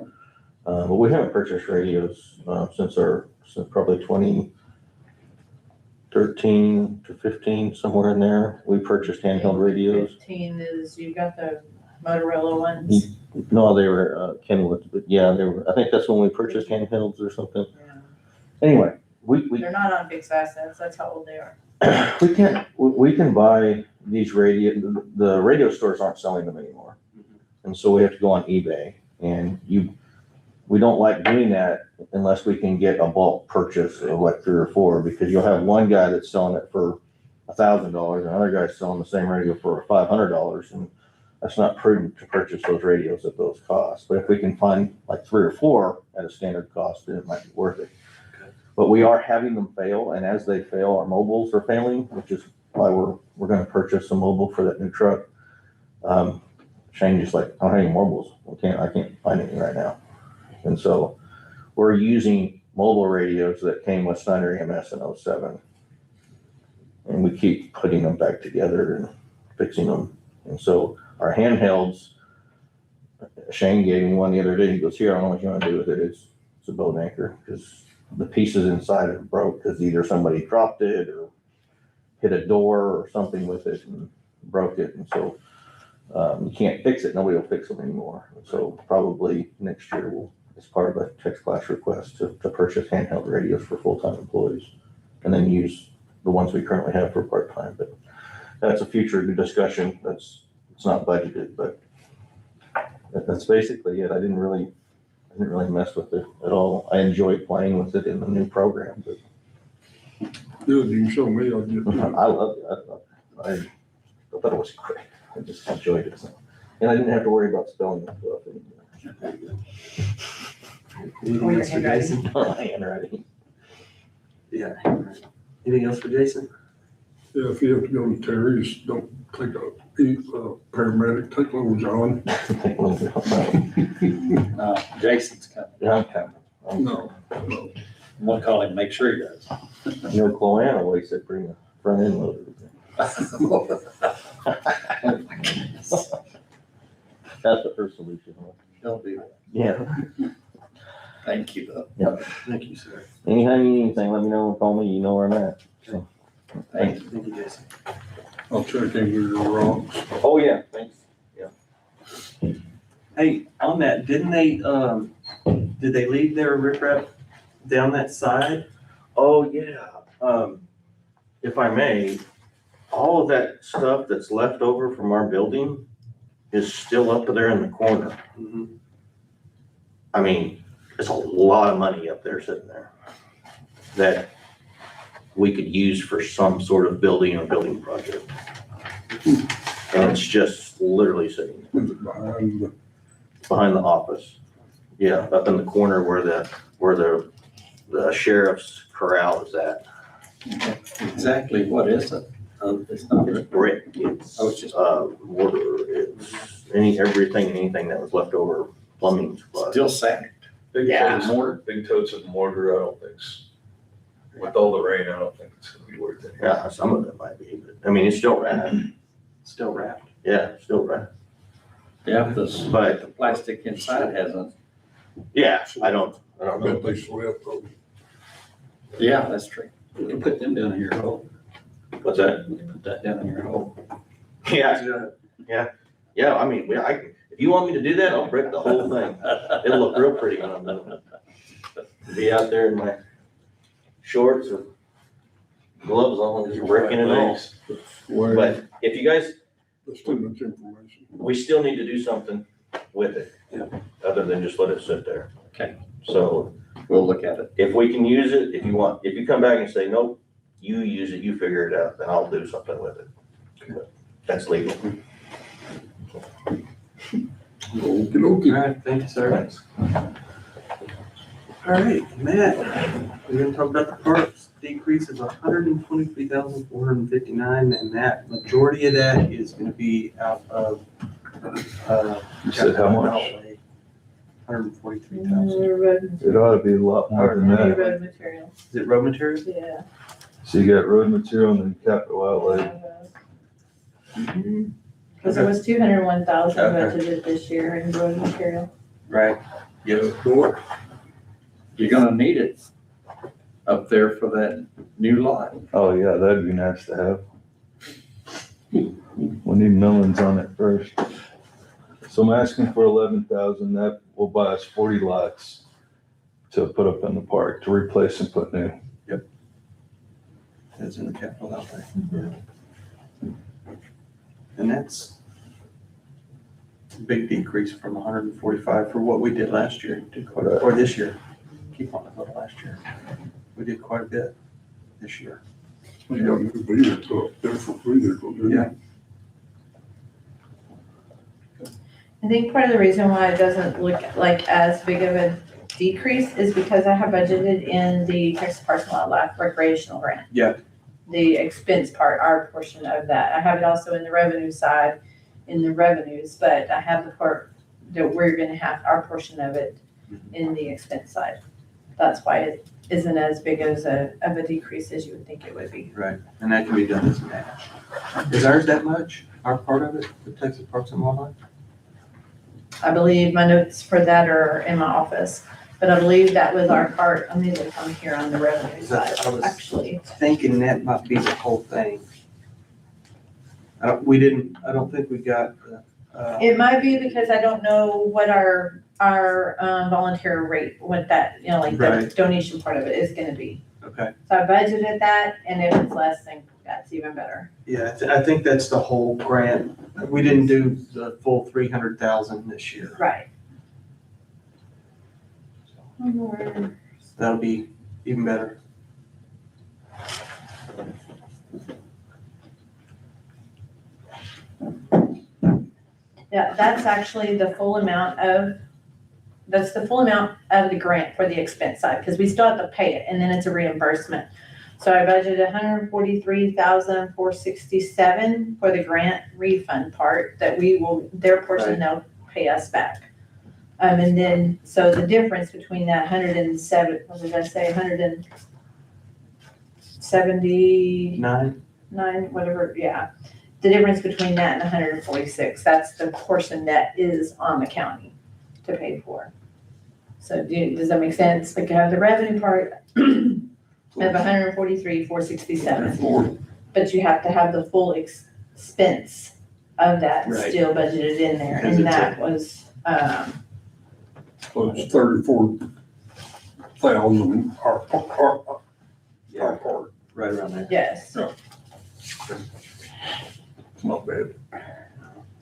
But we haven't purchased radios since probably 2013 to 15, somewhere in there. We purchased handheld radios. 15 is, you got the Motorola ones. No, they were Kenwood, but yeah, they were, I think that's when we purchased handhelds or something. Anyway, we They're not on fixed assets, that's how old they are. we can buy these the radio stores aren't selling them anymore. And so we have to go on eBay, and we don't like doing that unless we can get a bulk purchase of like 3 or 4, because you'll have one guy that's selling it for $1,000, another guy's selling the same radio for $500, and that's not prudent to purchase those radios at those costs. But if we can find like 3 or 4 at a standard cost, then it might be worth it. But we are having them fail, and as they fail, our mobiles are failing, which is why we're gonna purchase a mobile for that new truck. Shane just like, I don't have any mobiles. I can't find any right now. And so we're using mobile radios that came with Snyder EMS in 07. And we keep putting them back together and fixing them. And so our handhelds, Shane gave me one the other day. He goes, here, I don't know what you want to do with it. It's a boat anchor, because the pieces inside it broke because either somebody dropped it or hit a door or something with it and broke it. And so you can't fix it. Nobody will fix them anymore. And so probably next year we'll, as part of a text class request, to purchase handheld radios for full-time employees and then use the ones we currently have for part-time. But that's a future discussion. It's not budgeted, but that's basically it. I didn't really mess with it at all. I enjoyed playing with it in the new program, but Good, you can show me, I'll get it. I loved it. I thought it was great. I just enjoyed it. And I didn't have to worry about spelling it stuff anymore. Anything else for Jason? Handwriting. Yeah. Anything else for Jason? Yeah, if you have to go to Terry's, don't take a paramedic, take little John. Jason's coming. Yeah, I'm coming. No. I'm gonna call him, make sure he does. You know, Chloe always said bring a front end loader. That's the first solution. Huh? Don't do that. Yeah. Thank you, though. Yeah. Thank you, sir. Anytime you need anything, let me know. Call me. You know where I'm at. So, Thank you. Thank you, Jason. I'll check into your rocks. oh yeah, thanks. Hey, on that, did they leave their riprap down that side? Oh yeah. If I may, all of that stuff that's left over from our building is still up there in the corner. I mean, it's a lot of money up there sitting there that we could use for some sort of building or building project. And it's just literally sitting behind the office. Yeah, up in the corner where the sheriff's corral is at. Exactly, what is it? It's not. It's brick, it's, Oh, it's just- mortar, it's anything that was left over, plumbing supplies. Still sagged. Big Yeah. totes, big totes of mortar, I don't think, with all the rain, I don't think it's gonna be worth it. Yeah, some of it might be, but, I mean, it's still wrapped. Still wrapped. Yeah, still wrapped. Yeah, But- the plastic inside hasn't. Yeah, I don't know. Bet they swept them. Yeah, that's true. We can put them down in your hole. What's that? We can put that down in your hole. Yeah, I mean, if you want me to do that, I'll brick the whole thing. It'll look real pretty when I'm done. Be out there in my shorts or gloves on, just bricking it all. But if you guys, That's too much information. we still need to do something with it, other than just let it sit there. Okay. So We'll look at it. if we can use it, if you come back and say, nope, you use it, you figure it out, then I'll do something with it. But that's legal. Okey-dokey. All right, thank you, sir. All right, Matt, we're gonna talk about the parks decrease of 123,459, and that majority of that is gonna be out of, You said how much? outlay, 143,000. It ought to be a lot more than that. Road materials, Is it road materials? yeah. So you got road material and then capital outlay. Cause there was 201,000 Okay. budgeted this year in road material. Right, yes. You're gonna need it up there for that new lot. Oh, yeah, that'd be nice to have. We need millions on it first. So I'm asking for 11,000, that will buy us 40 lots to put up in the park, to replace and put new. That's in the capital outlay. And that's a big decrease from 145 for what we did last year, or this year. Keep on about last year. We did quite a bit this year. You got new vehicles up there for vehicles, didn't you? Yeah. I think part of the reason why it doesn't look like as big of a decrease is because I have budgeted in the Texas Parks and Wildlife recreational grant. Yeah. The expense part, our portion of that. I have it also in the revenue side, in the revenues, but I have the part that we're gonna have our portion of it in the expense side. That's why it isn't as big as of a decrease as you would think it would be. Right, and that can be done as a match. Is ours that much, our part of it, the Texas Parks and Wildlife? I believe my notes for that are in my office, but I believe that was our part. I need to come here on the revenue side, I was actually. thinking that might be the whole thing. I don't think we got the, It might be because I don't know what our volunteer rate, what that, like the Right. donation part of it is gonna be. okay. So I budgeted that, and if it's less, then that's even better. Yeah, I think that's the whole grant. We didn't do the full 300,000 this year. Right. That'll be even better. Yeah, that's actually the full amount of the grant for the expense side, because we still have to pay it, and then it's a reimbursement. So I budgeted 143,467 for the grant refund part that their portion they'll pay us back. And then, so the difference between that 107, what did I say, 179, whatever, yeah. The difference between that and 146, that's the portion that is on the county to pay for. So does that make sense? Like you have the revenue part of 143,467, but you have to have the full expense of that Right. still budgeted in there, Because and it's that was, So it's 34,000 our part. Right around there. yes. Not bad.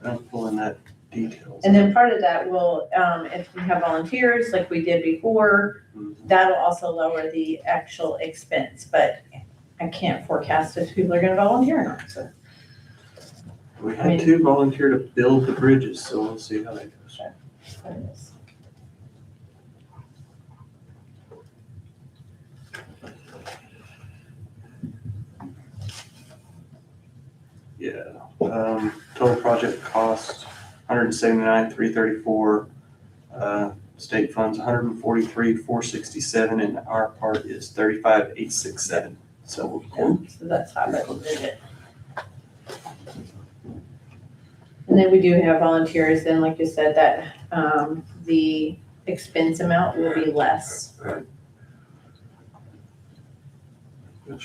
I'm pulling that details. And then part of that will, if we have volunteers like we did before, that'll also lower the actual expense, but I can't forecast if people are gonna volunteer or not, so. We had 2 volunteer to build the bridges, so we'll see how that goes. Yeah, total project cost, 179,334. State funds, 143,467, and our part is 35,867. So, So that's how I budgeted it. And then we do have volunteers, then like you said, that, the expense amount will be less,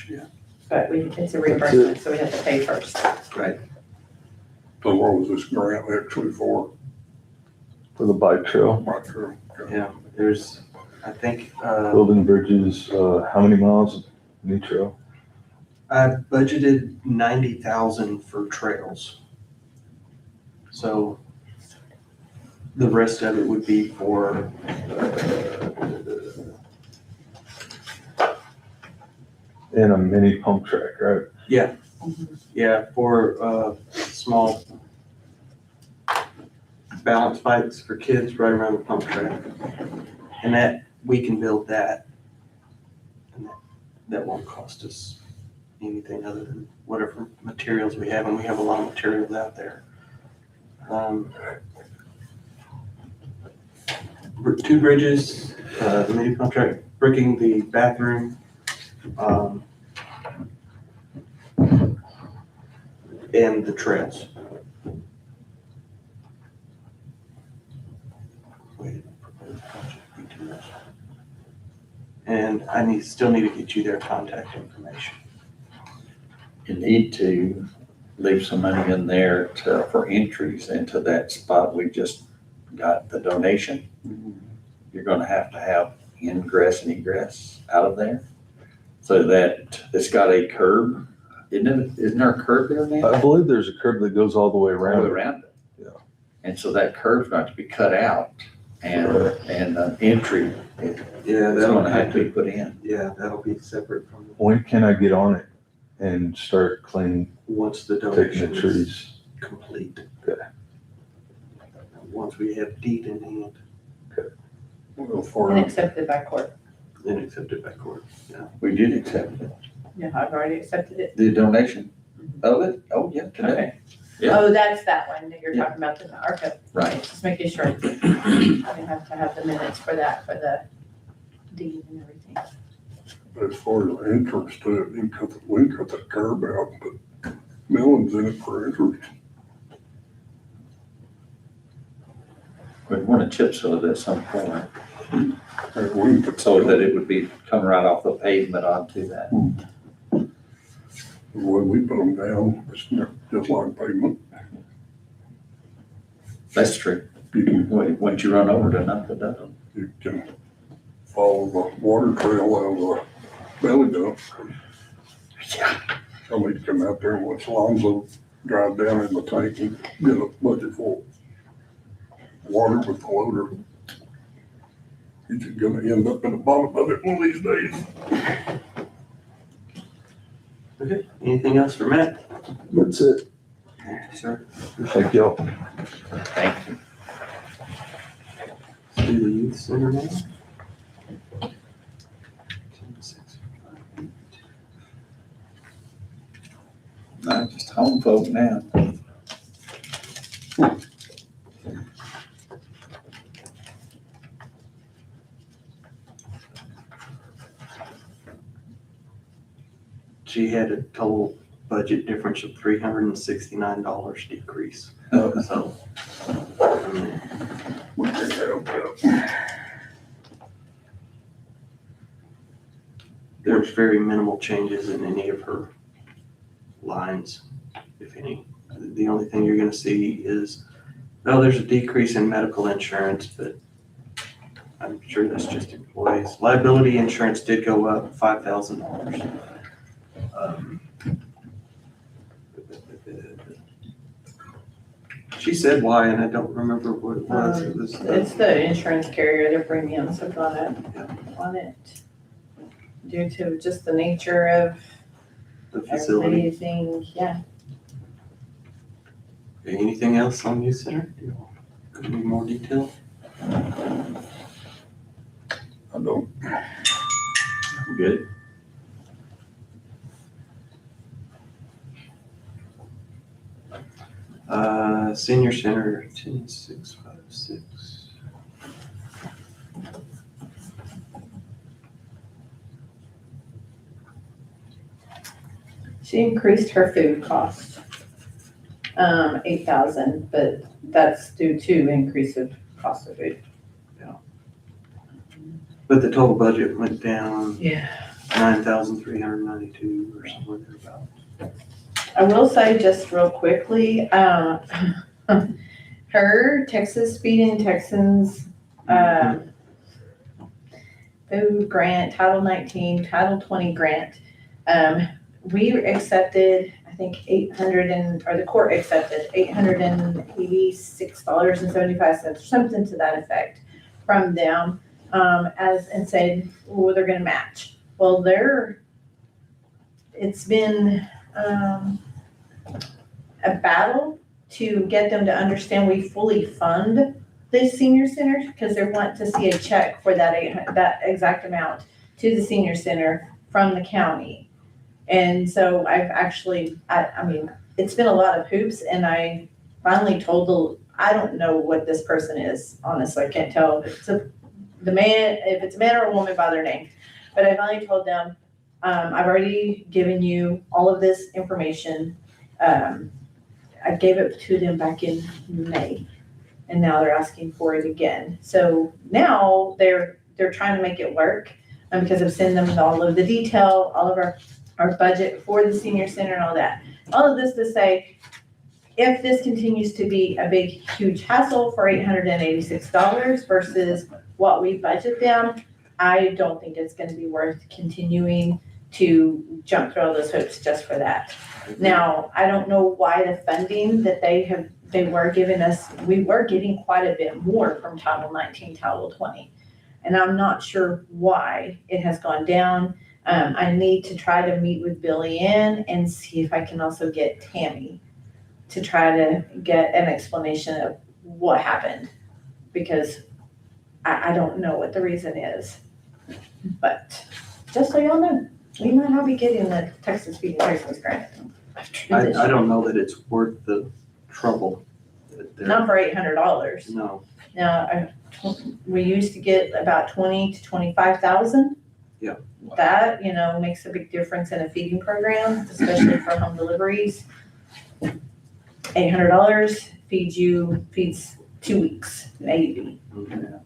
yeah, but it's a reimbursement, so we have to pay first. right. So what was this grant actually for? For the bike trail, Right there. Yeah, there's, I think, building bridges, how many miles of new trail? I budgeted 90,000 for trails. So The rest of it would be for, And a mini pump track, right? yeah, for, small balance bikes for kids right around the pump track. And that, we can build that. And that won't cost us anything other than whatever materials we have, and we have a lot of materials out there. Two bridges, the mini pump track, bricking the bathroom, and the trails. And I still need to get you their contact information. You need to leave some money in there for entries into that spot we just got the donation. You're gonna have to have ingress and egress out of there. So that it's got a curb, isn't there a curb there now? I believe there's a curb that goes all the way All the way around. around it. Yeah. And so that curb's going to be cut out and the entry is Yeah, that'll gonna have to be put in. Yeah, that'll be separate from, When can I get on it and start cleaning, once the taking donation the is trees? complete. Okay. Once we have deed in hand, And accepted by court. then accepted by court. We did accept it. Yeah, I've already accepted it. The donation of it? Oh, yeah, today. Okay. Yeah. Oh, that's that one that you're Yeah. talking about, the ARPA. Right. Just making sure. I have to have the minutes for that, for the deed and everything. As far as the entrance to it, we can cut that curb out and put melons in it for entrance. We want to chip seal it at some point And we can put so that it would be coming right off the pavement onto that. When we put them down, it's just like pavement. That's true. You can, Once you run over to nothing, doesn't. you can follow the water trail out of the belly dump. Yeah. Somebody come out there and watch Lonzo drive down in the tank and get a bucket full of water with the loader. He's gonna end up in the bottom of it one of these days. Okay, anything else for Matt? That's it. Sir? Thank y'all. Thank you. Let's do the youth center now. I'm just home folk now. She had a total budget difference of $369 decrease. So, We can help that. there's very minimal changes in any of her lines, if any. The only thing you're gonna see is, oh, there's a decrease in medical insurance, but I'm sure that's just employees. Liability insurance did go up $5,000. She said why, and I don't remember what it was. It was It's the insurance carrier, their premiums have gone up on it. Due to just the nature of the facility. everything, yeah. Anything else on youth center? Any more detail? I don't. Good. Senior center, 10656. She increased her food cost, 8,000, but that's due to increase of cost of food. But the total budget went down Yeah. 9,392 or something like that. I will say just real quickly, her Texas Feeding Texans, food grant, Title 19, Title 20 grant, we accepted, I think or the court accepted $886.75, something to that effect from them, and said, well, they're gonna match. Well, it's been, a battle to get them to understand we fully fund the senior center, because they want to see a check for that exact amount to the senior center from the county. And so I've actually, I mean, it's been a lot of hoops, and I finally told I don't know what this person is, honestly, I can't tell if it's a man or a woman by their name. But I finally told them, I've already given you all of this information. I gave it to them back in May, and now they're asking for it again. So now they're trying to make it work, because I've sent them all of the detail, all of our budget for the senior center and all that. All of this to say, if this continues to be a big, huge hassle for $886 versus what we budget them, I don't think it's gonna be worth continuing to jump through all those hoops just for that. Now, I don't know why the funding that they were giving us, we were getting quite a bit more from Title 19, Title 20. And I'm not sure why it has gone down. I need to try to meet with Billy Ann and see if I can also get Tammy to try to get an explanation of what happened, because I don't know what the reason is. But just so y'all know, we might not be getting the Texas Feed and Christmas grant. I don't know that it's worth the trouble. Not for $800. No. Now, we used to get about 20 to 25,000. Yeah. That, makes a big difference in a feeding program, especially for home deliveries. $800 feeds 2 weeks, maybe,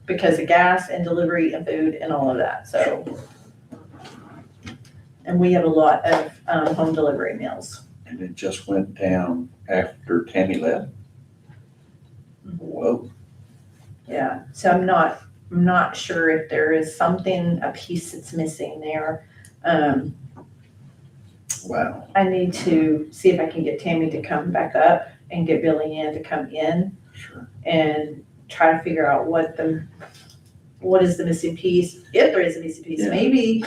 because of gas and delivery and food and all of that, so. And we have a lot of home delivery meals. And it just went down after Tammy left? Whoa. Yeah, so I'm not sure if there is a piece that's missing there. Wow. I need to see if I can get Tammy to come back up and get Billy Ann to come in. Sure. And try to figure out what is the missing piece, if there is a missing piece. Yeah. Maybe,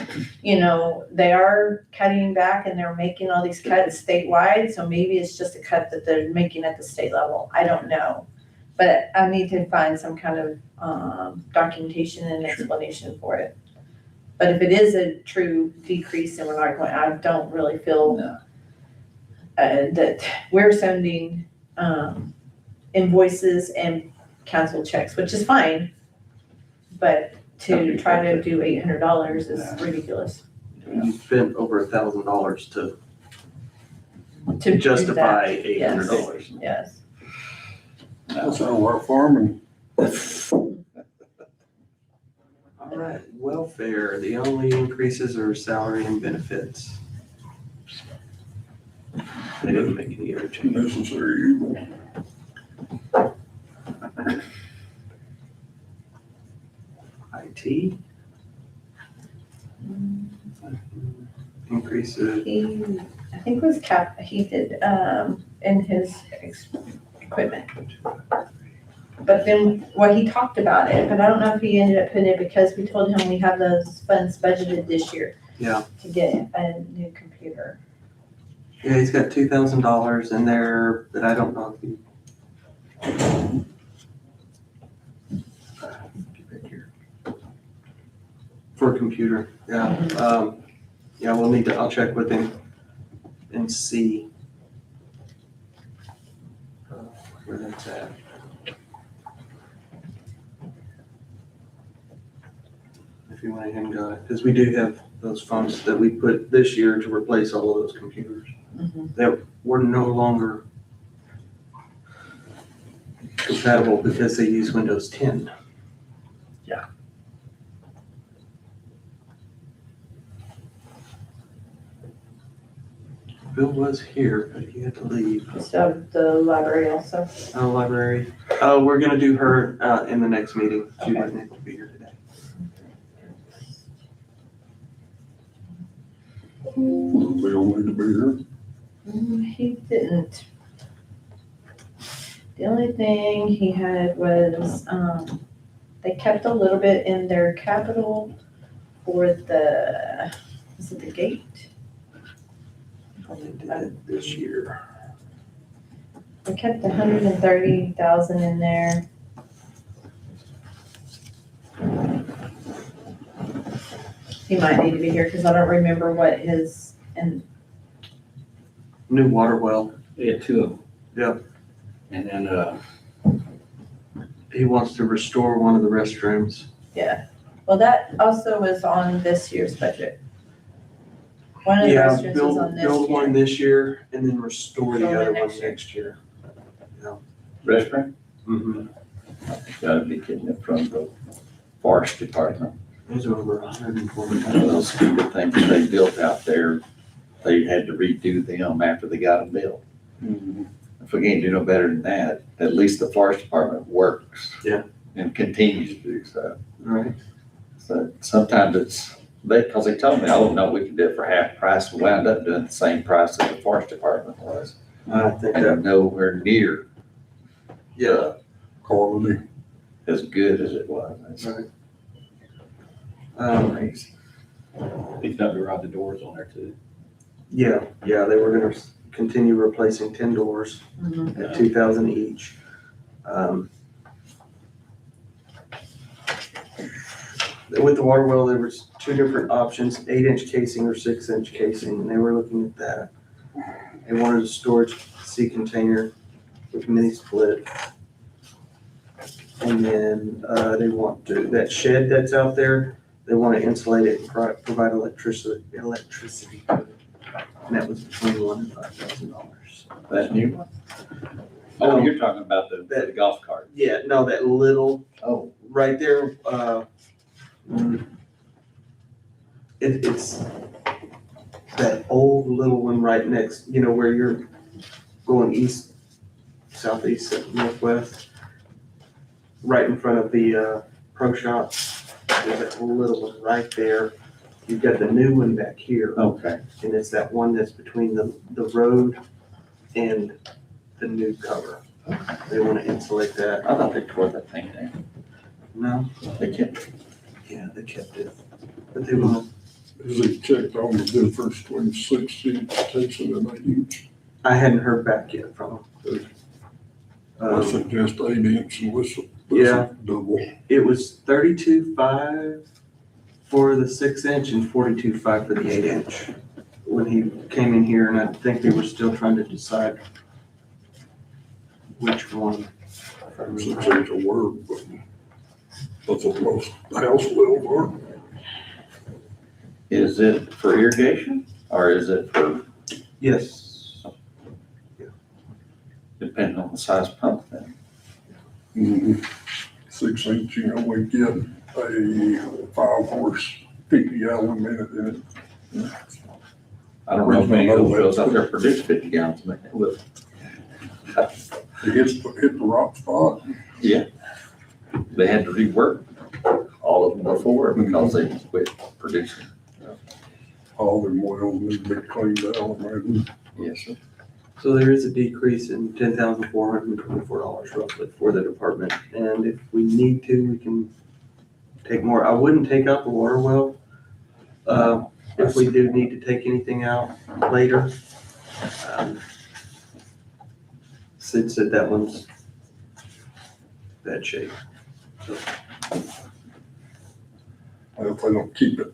they are cutting back and they're making all these cuts statewide, so maybe it's just a cut that they're making at the state level. I don't know. But I need to find some kind of documentation and explanation for it. But if it is a true decrease and we're not going, I don't really feel that we're sending invoices and canceled checks, which is fine. But to try to do $800 is ridiculous. You spent over $1,000 To to justify do that. $800. Yes. That's our work farming. All right, welfare, the only increases are salary and benefits. They didn't make any other changes. Necessary evil. IT. Increases, I think it was he did, in his equipment. But then, he talked about it, but I don't know if he ended up putting it because we told him we have those funds budgeted this year. Yeah. To get a new computer. yeah, he's got $2,000 in there that I don't know if he. Get back here. For a computer, yeah, yeah, I'll check with him and see where that's at. If you went ahead and got it, because we do have those funds that we put this year to replace all of those computers that were no longer compatible because they use Windows 10. Yeah. Bill was here, but he had to leave. So the library also. Library. We're gonna do her in the next meeting. She wasn't able to be here today. We all need to be here. He didn't. The only thing he had was, they kept a little bit in their capital for the, is it the gate? This year. They kept 130,000 in there. He might need to be here, cause I don't remember what his, and New water well. Yeah, two of them. Yep. And then, He wants to restore one of the restrooms. yeah, well, that also was on this year's budget. One of the Yeah, restrooms was on this build one year. this year and then restore the Build one other one next year. next year. restaurant, Mm-hmm. gotta be getting it from the forest department. There's over 140. One of those stupid things that they built out there, they had to redo them after they got them built. If we can't do no better than that, at least the forest department works. Yeah. And continues to do so. Right. So sometimes it's, because they told me, oh, no, we can do it for half price, we wound up doing the same price that the forest department was. I think that, And nowhere near yeah. Quality. as good as it was. That's Right. crazy. He's got to ride the doors on there too. Yeah, they were gonna continue replacing 10 doors at 2,000 each. With the water well, there was two different options, 8-inch casing or 6-inch casing, and they were looking at that. They wanted a storage sea container with mini split. And then, they want to, that shed that's out there, they want to insulate it and provide electricity. And that was between $1,000 and $5,000. That new one? Oh, you're talking about the golf cart. Yeah, no, that little, Oh, right there, it's that old little one right next, where you're going east, southeast, northwest, right in front of the, pro shop. There's that little one right there. You've got the new one back here. okay. And it's that one that's between the road and the new cover. They want to insulate that. I thought they tore that thing down. No, They kept, yeah, they kept it. But they want, Is it checked on the difference between 6-inch casing and 8-inch? I hadn't heard back yet from them. I suggest 8-inch and whistle. Yeah. Double. It was 32.5 for the 6-inch and 42.5 for the 8-inch. When he came in here, and I think they were still trying to decide which one. 6-inch will work, but that's what most house will work. is it for irrigation or is it for, Yes. depending on the size pump then? 6-inch, we get a 5-horse 50-gallon minute in it. I don't know if many of those wells out there produce 50 gallons a minute. It will. It hit the rock spot. Yeah. They had to rework all of them before because they quit producing. All them wells need to be cleaned out, man. Yes, sir. So there is a decrease in $10,424 roughly for the department. And if we need to, we can take more. I wouldn't take out the water well. If we do need to take anything out later. Sid said that one's bad shape. So, And if they don't keep it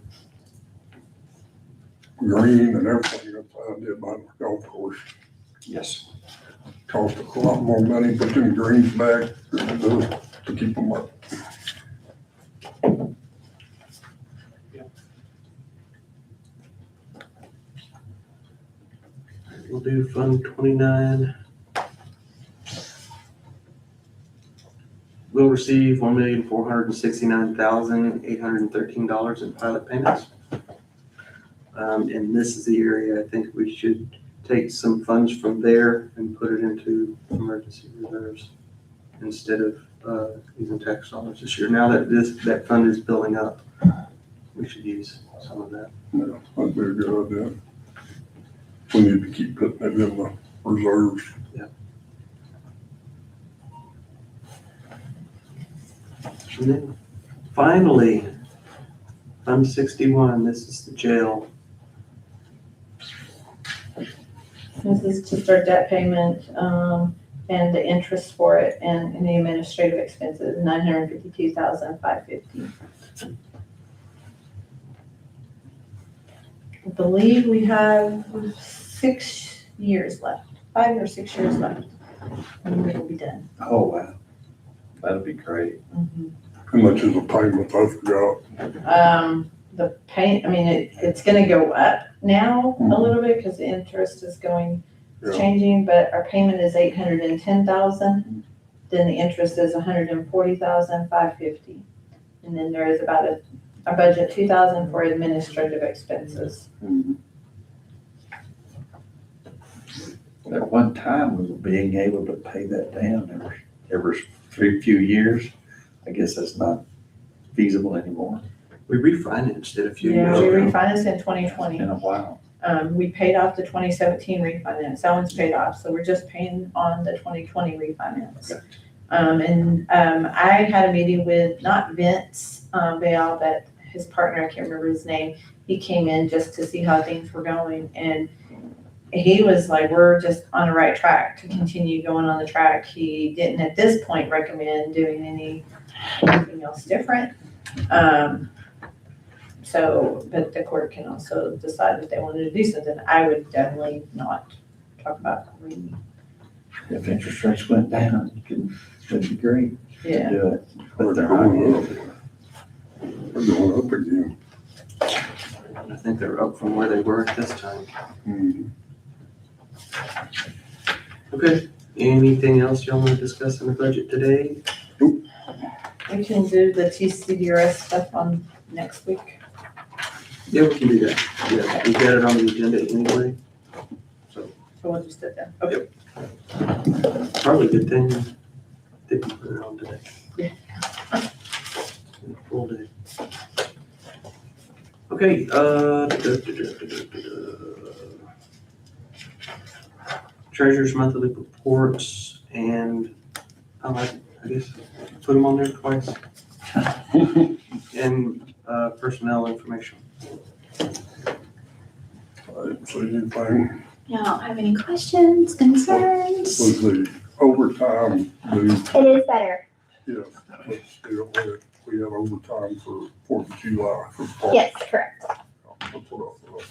green and everything, that's how I did my golf course. Yes. Cost a lot more money to put them greens back than it does to keep them up. we'll do Fund 29. We'll receive $1,469,813 in pilot payments. And this is the area I think we should take some funds from there and put it into emergency reserves instead of using tax dollars this year. Now that that fund is building up, we should use some of that. Yeah, that'd be a good idea. We need to keep putting it in the reserves. And then finally, Fund 61, this is the jail. This is just our debt payment, and the interest for it and the administrative expenses, $952,550. I believe we have 6 years left, 5 or 6 years left, and we will be done. Oh, wow. That'd be great. How much is the payment? I forgot. The pay, I mean, it's gonna go up now a little bit because the interest is changing, but our payment is 810,000. Then the interest is 140,550. And then there is about a budget 2,000 for administrative expenses. At one time, we were being able to pay that down every few years. I guess that's not feasible anymore. We refinanced it a few Yeah, years we ago. refinanced in 2020. In a while. We paid off the 2017 refinance. That one's paid off, so we're just paying on the 2020 refinance. Okay. I had a meeting with, not Vince Bale, but his partner, I can't remember his name. He came in just to see how things were going, and he was like, we're just on the right track to continue going on the track. He didn't at this point recommend doing anything else different. But the court can also decide if they wanted to do something. I would definitely not talk about If interest rates went down, that'd be great to yeah. do it. But they're not yet. We're going up again. I think they're up from where they were at this time. Okay, anything else y'all want to discuss in the budget today? We can do the TCDRS stuff on next week. Yeah, we can do that. Yeah, we got it on the agenda anyway. So we'll just sit there. Okay. Probably a good thing didn't put it on today. Yeah. Full day. Okay, Treasurer's monthly reports and I guess put them on there twice. And personnel information. I didn't see anything. Y'all don't have any questions, concerns? Was the overtime due? It is better. Yeah, but still, we have overtime for 4th of July for park. Yes, correct. That's what I thought.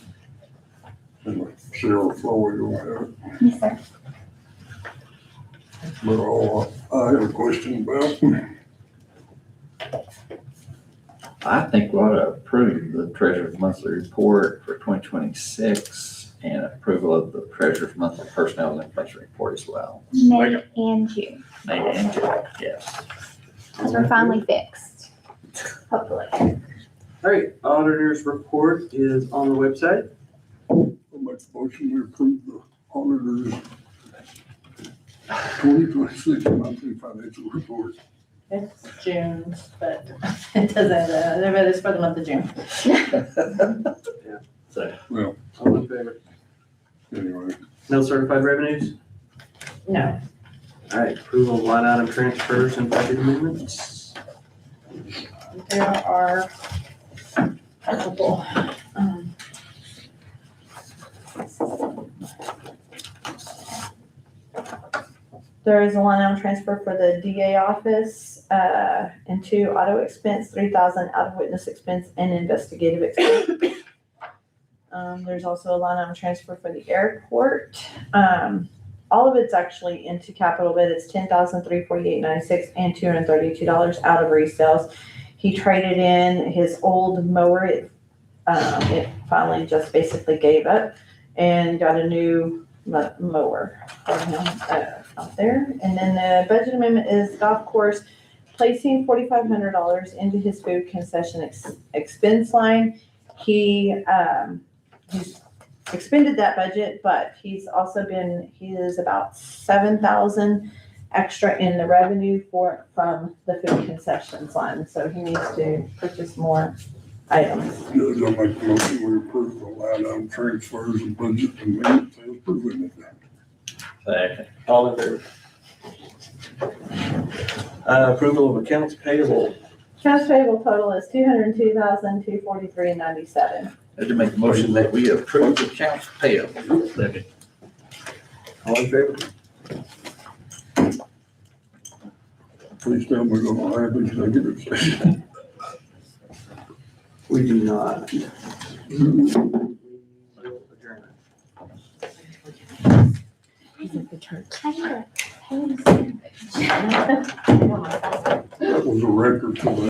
And the sheriff Floyd will have it. Yes, sir. But I have a question about, I think we ought to approve the treasurer's monthly report for 2026 and approval of the treasurer's monthly personnel information report as well. May and June, May and June, yes. because we're finally fixed, hopefully. All right, auditor's report is on the website. I'll make a motion to approve the auditor's 2026 monthly financial report. It's June's, but it doesn't, but it's for the month of June. So, Well, All in favor? anyway, No certified revenues? No. All right, approval of line item transfers and budget amendments. There are a couple. There is a line item transfer for the DA office, and 2 auto expense, 3,000 out of witness expense and investigative expense. There's also a line item transfer for the airport. All of it's actually into capital, but it's $10,348.96 and $232 out of resales. He traded in his old mower. It finally just basically gave up and got a new mower for him out there. And then the budget amendment is golf course placing $4,500 into his food concession expense line. He's expended that budget, but he is about 7,000 extra in the revenue from the food concessions line. So he needs to purchase more items. Judge, I'll make the motion, we approve the line item transfers and budget amendments as presented. Second. All in favor? Approval of accounts payable. Accounts payable total is $202,243.97. I'd make the motion that we approve the accounts payable. Second. All in favor? Please tell me we're gonna have executive session. We do not. That was a record for the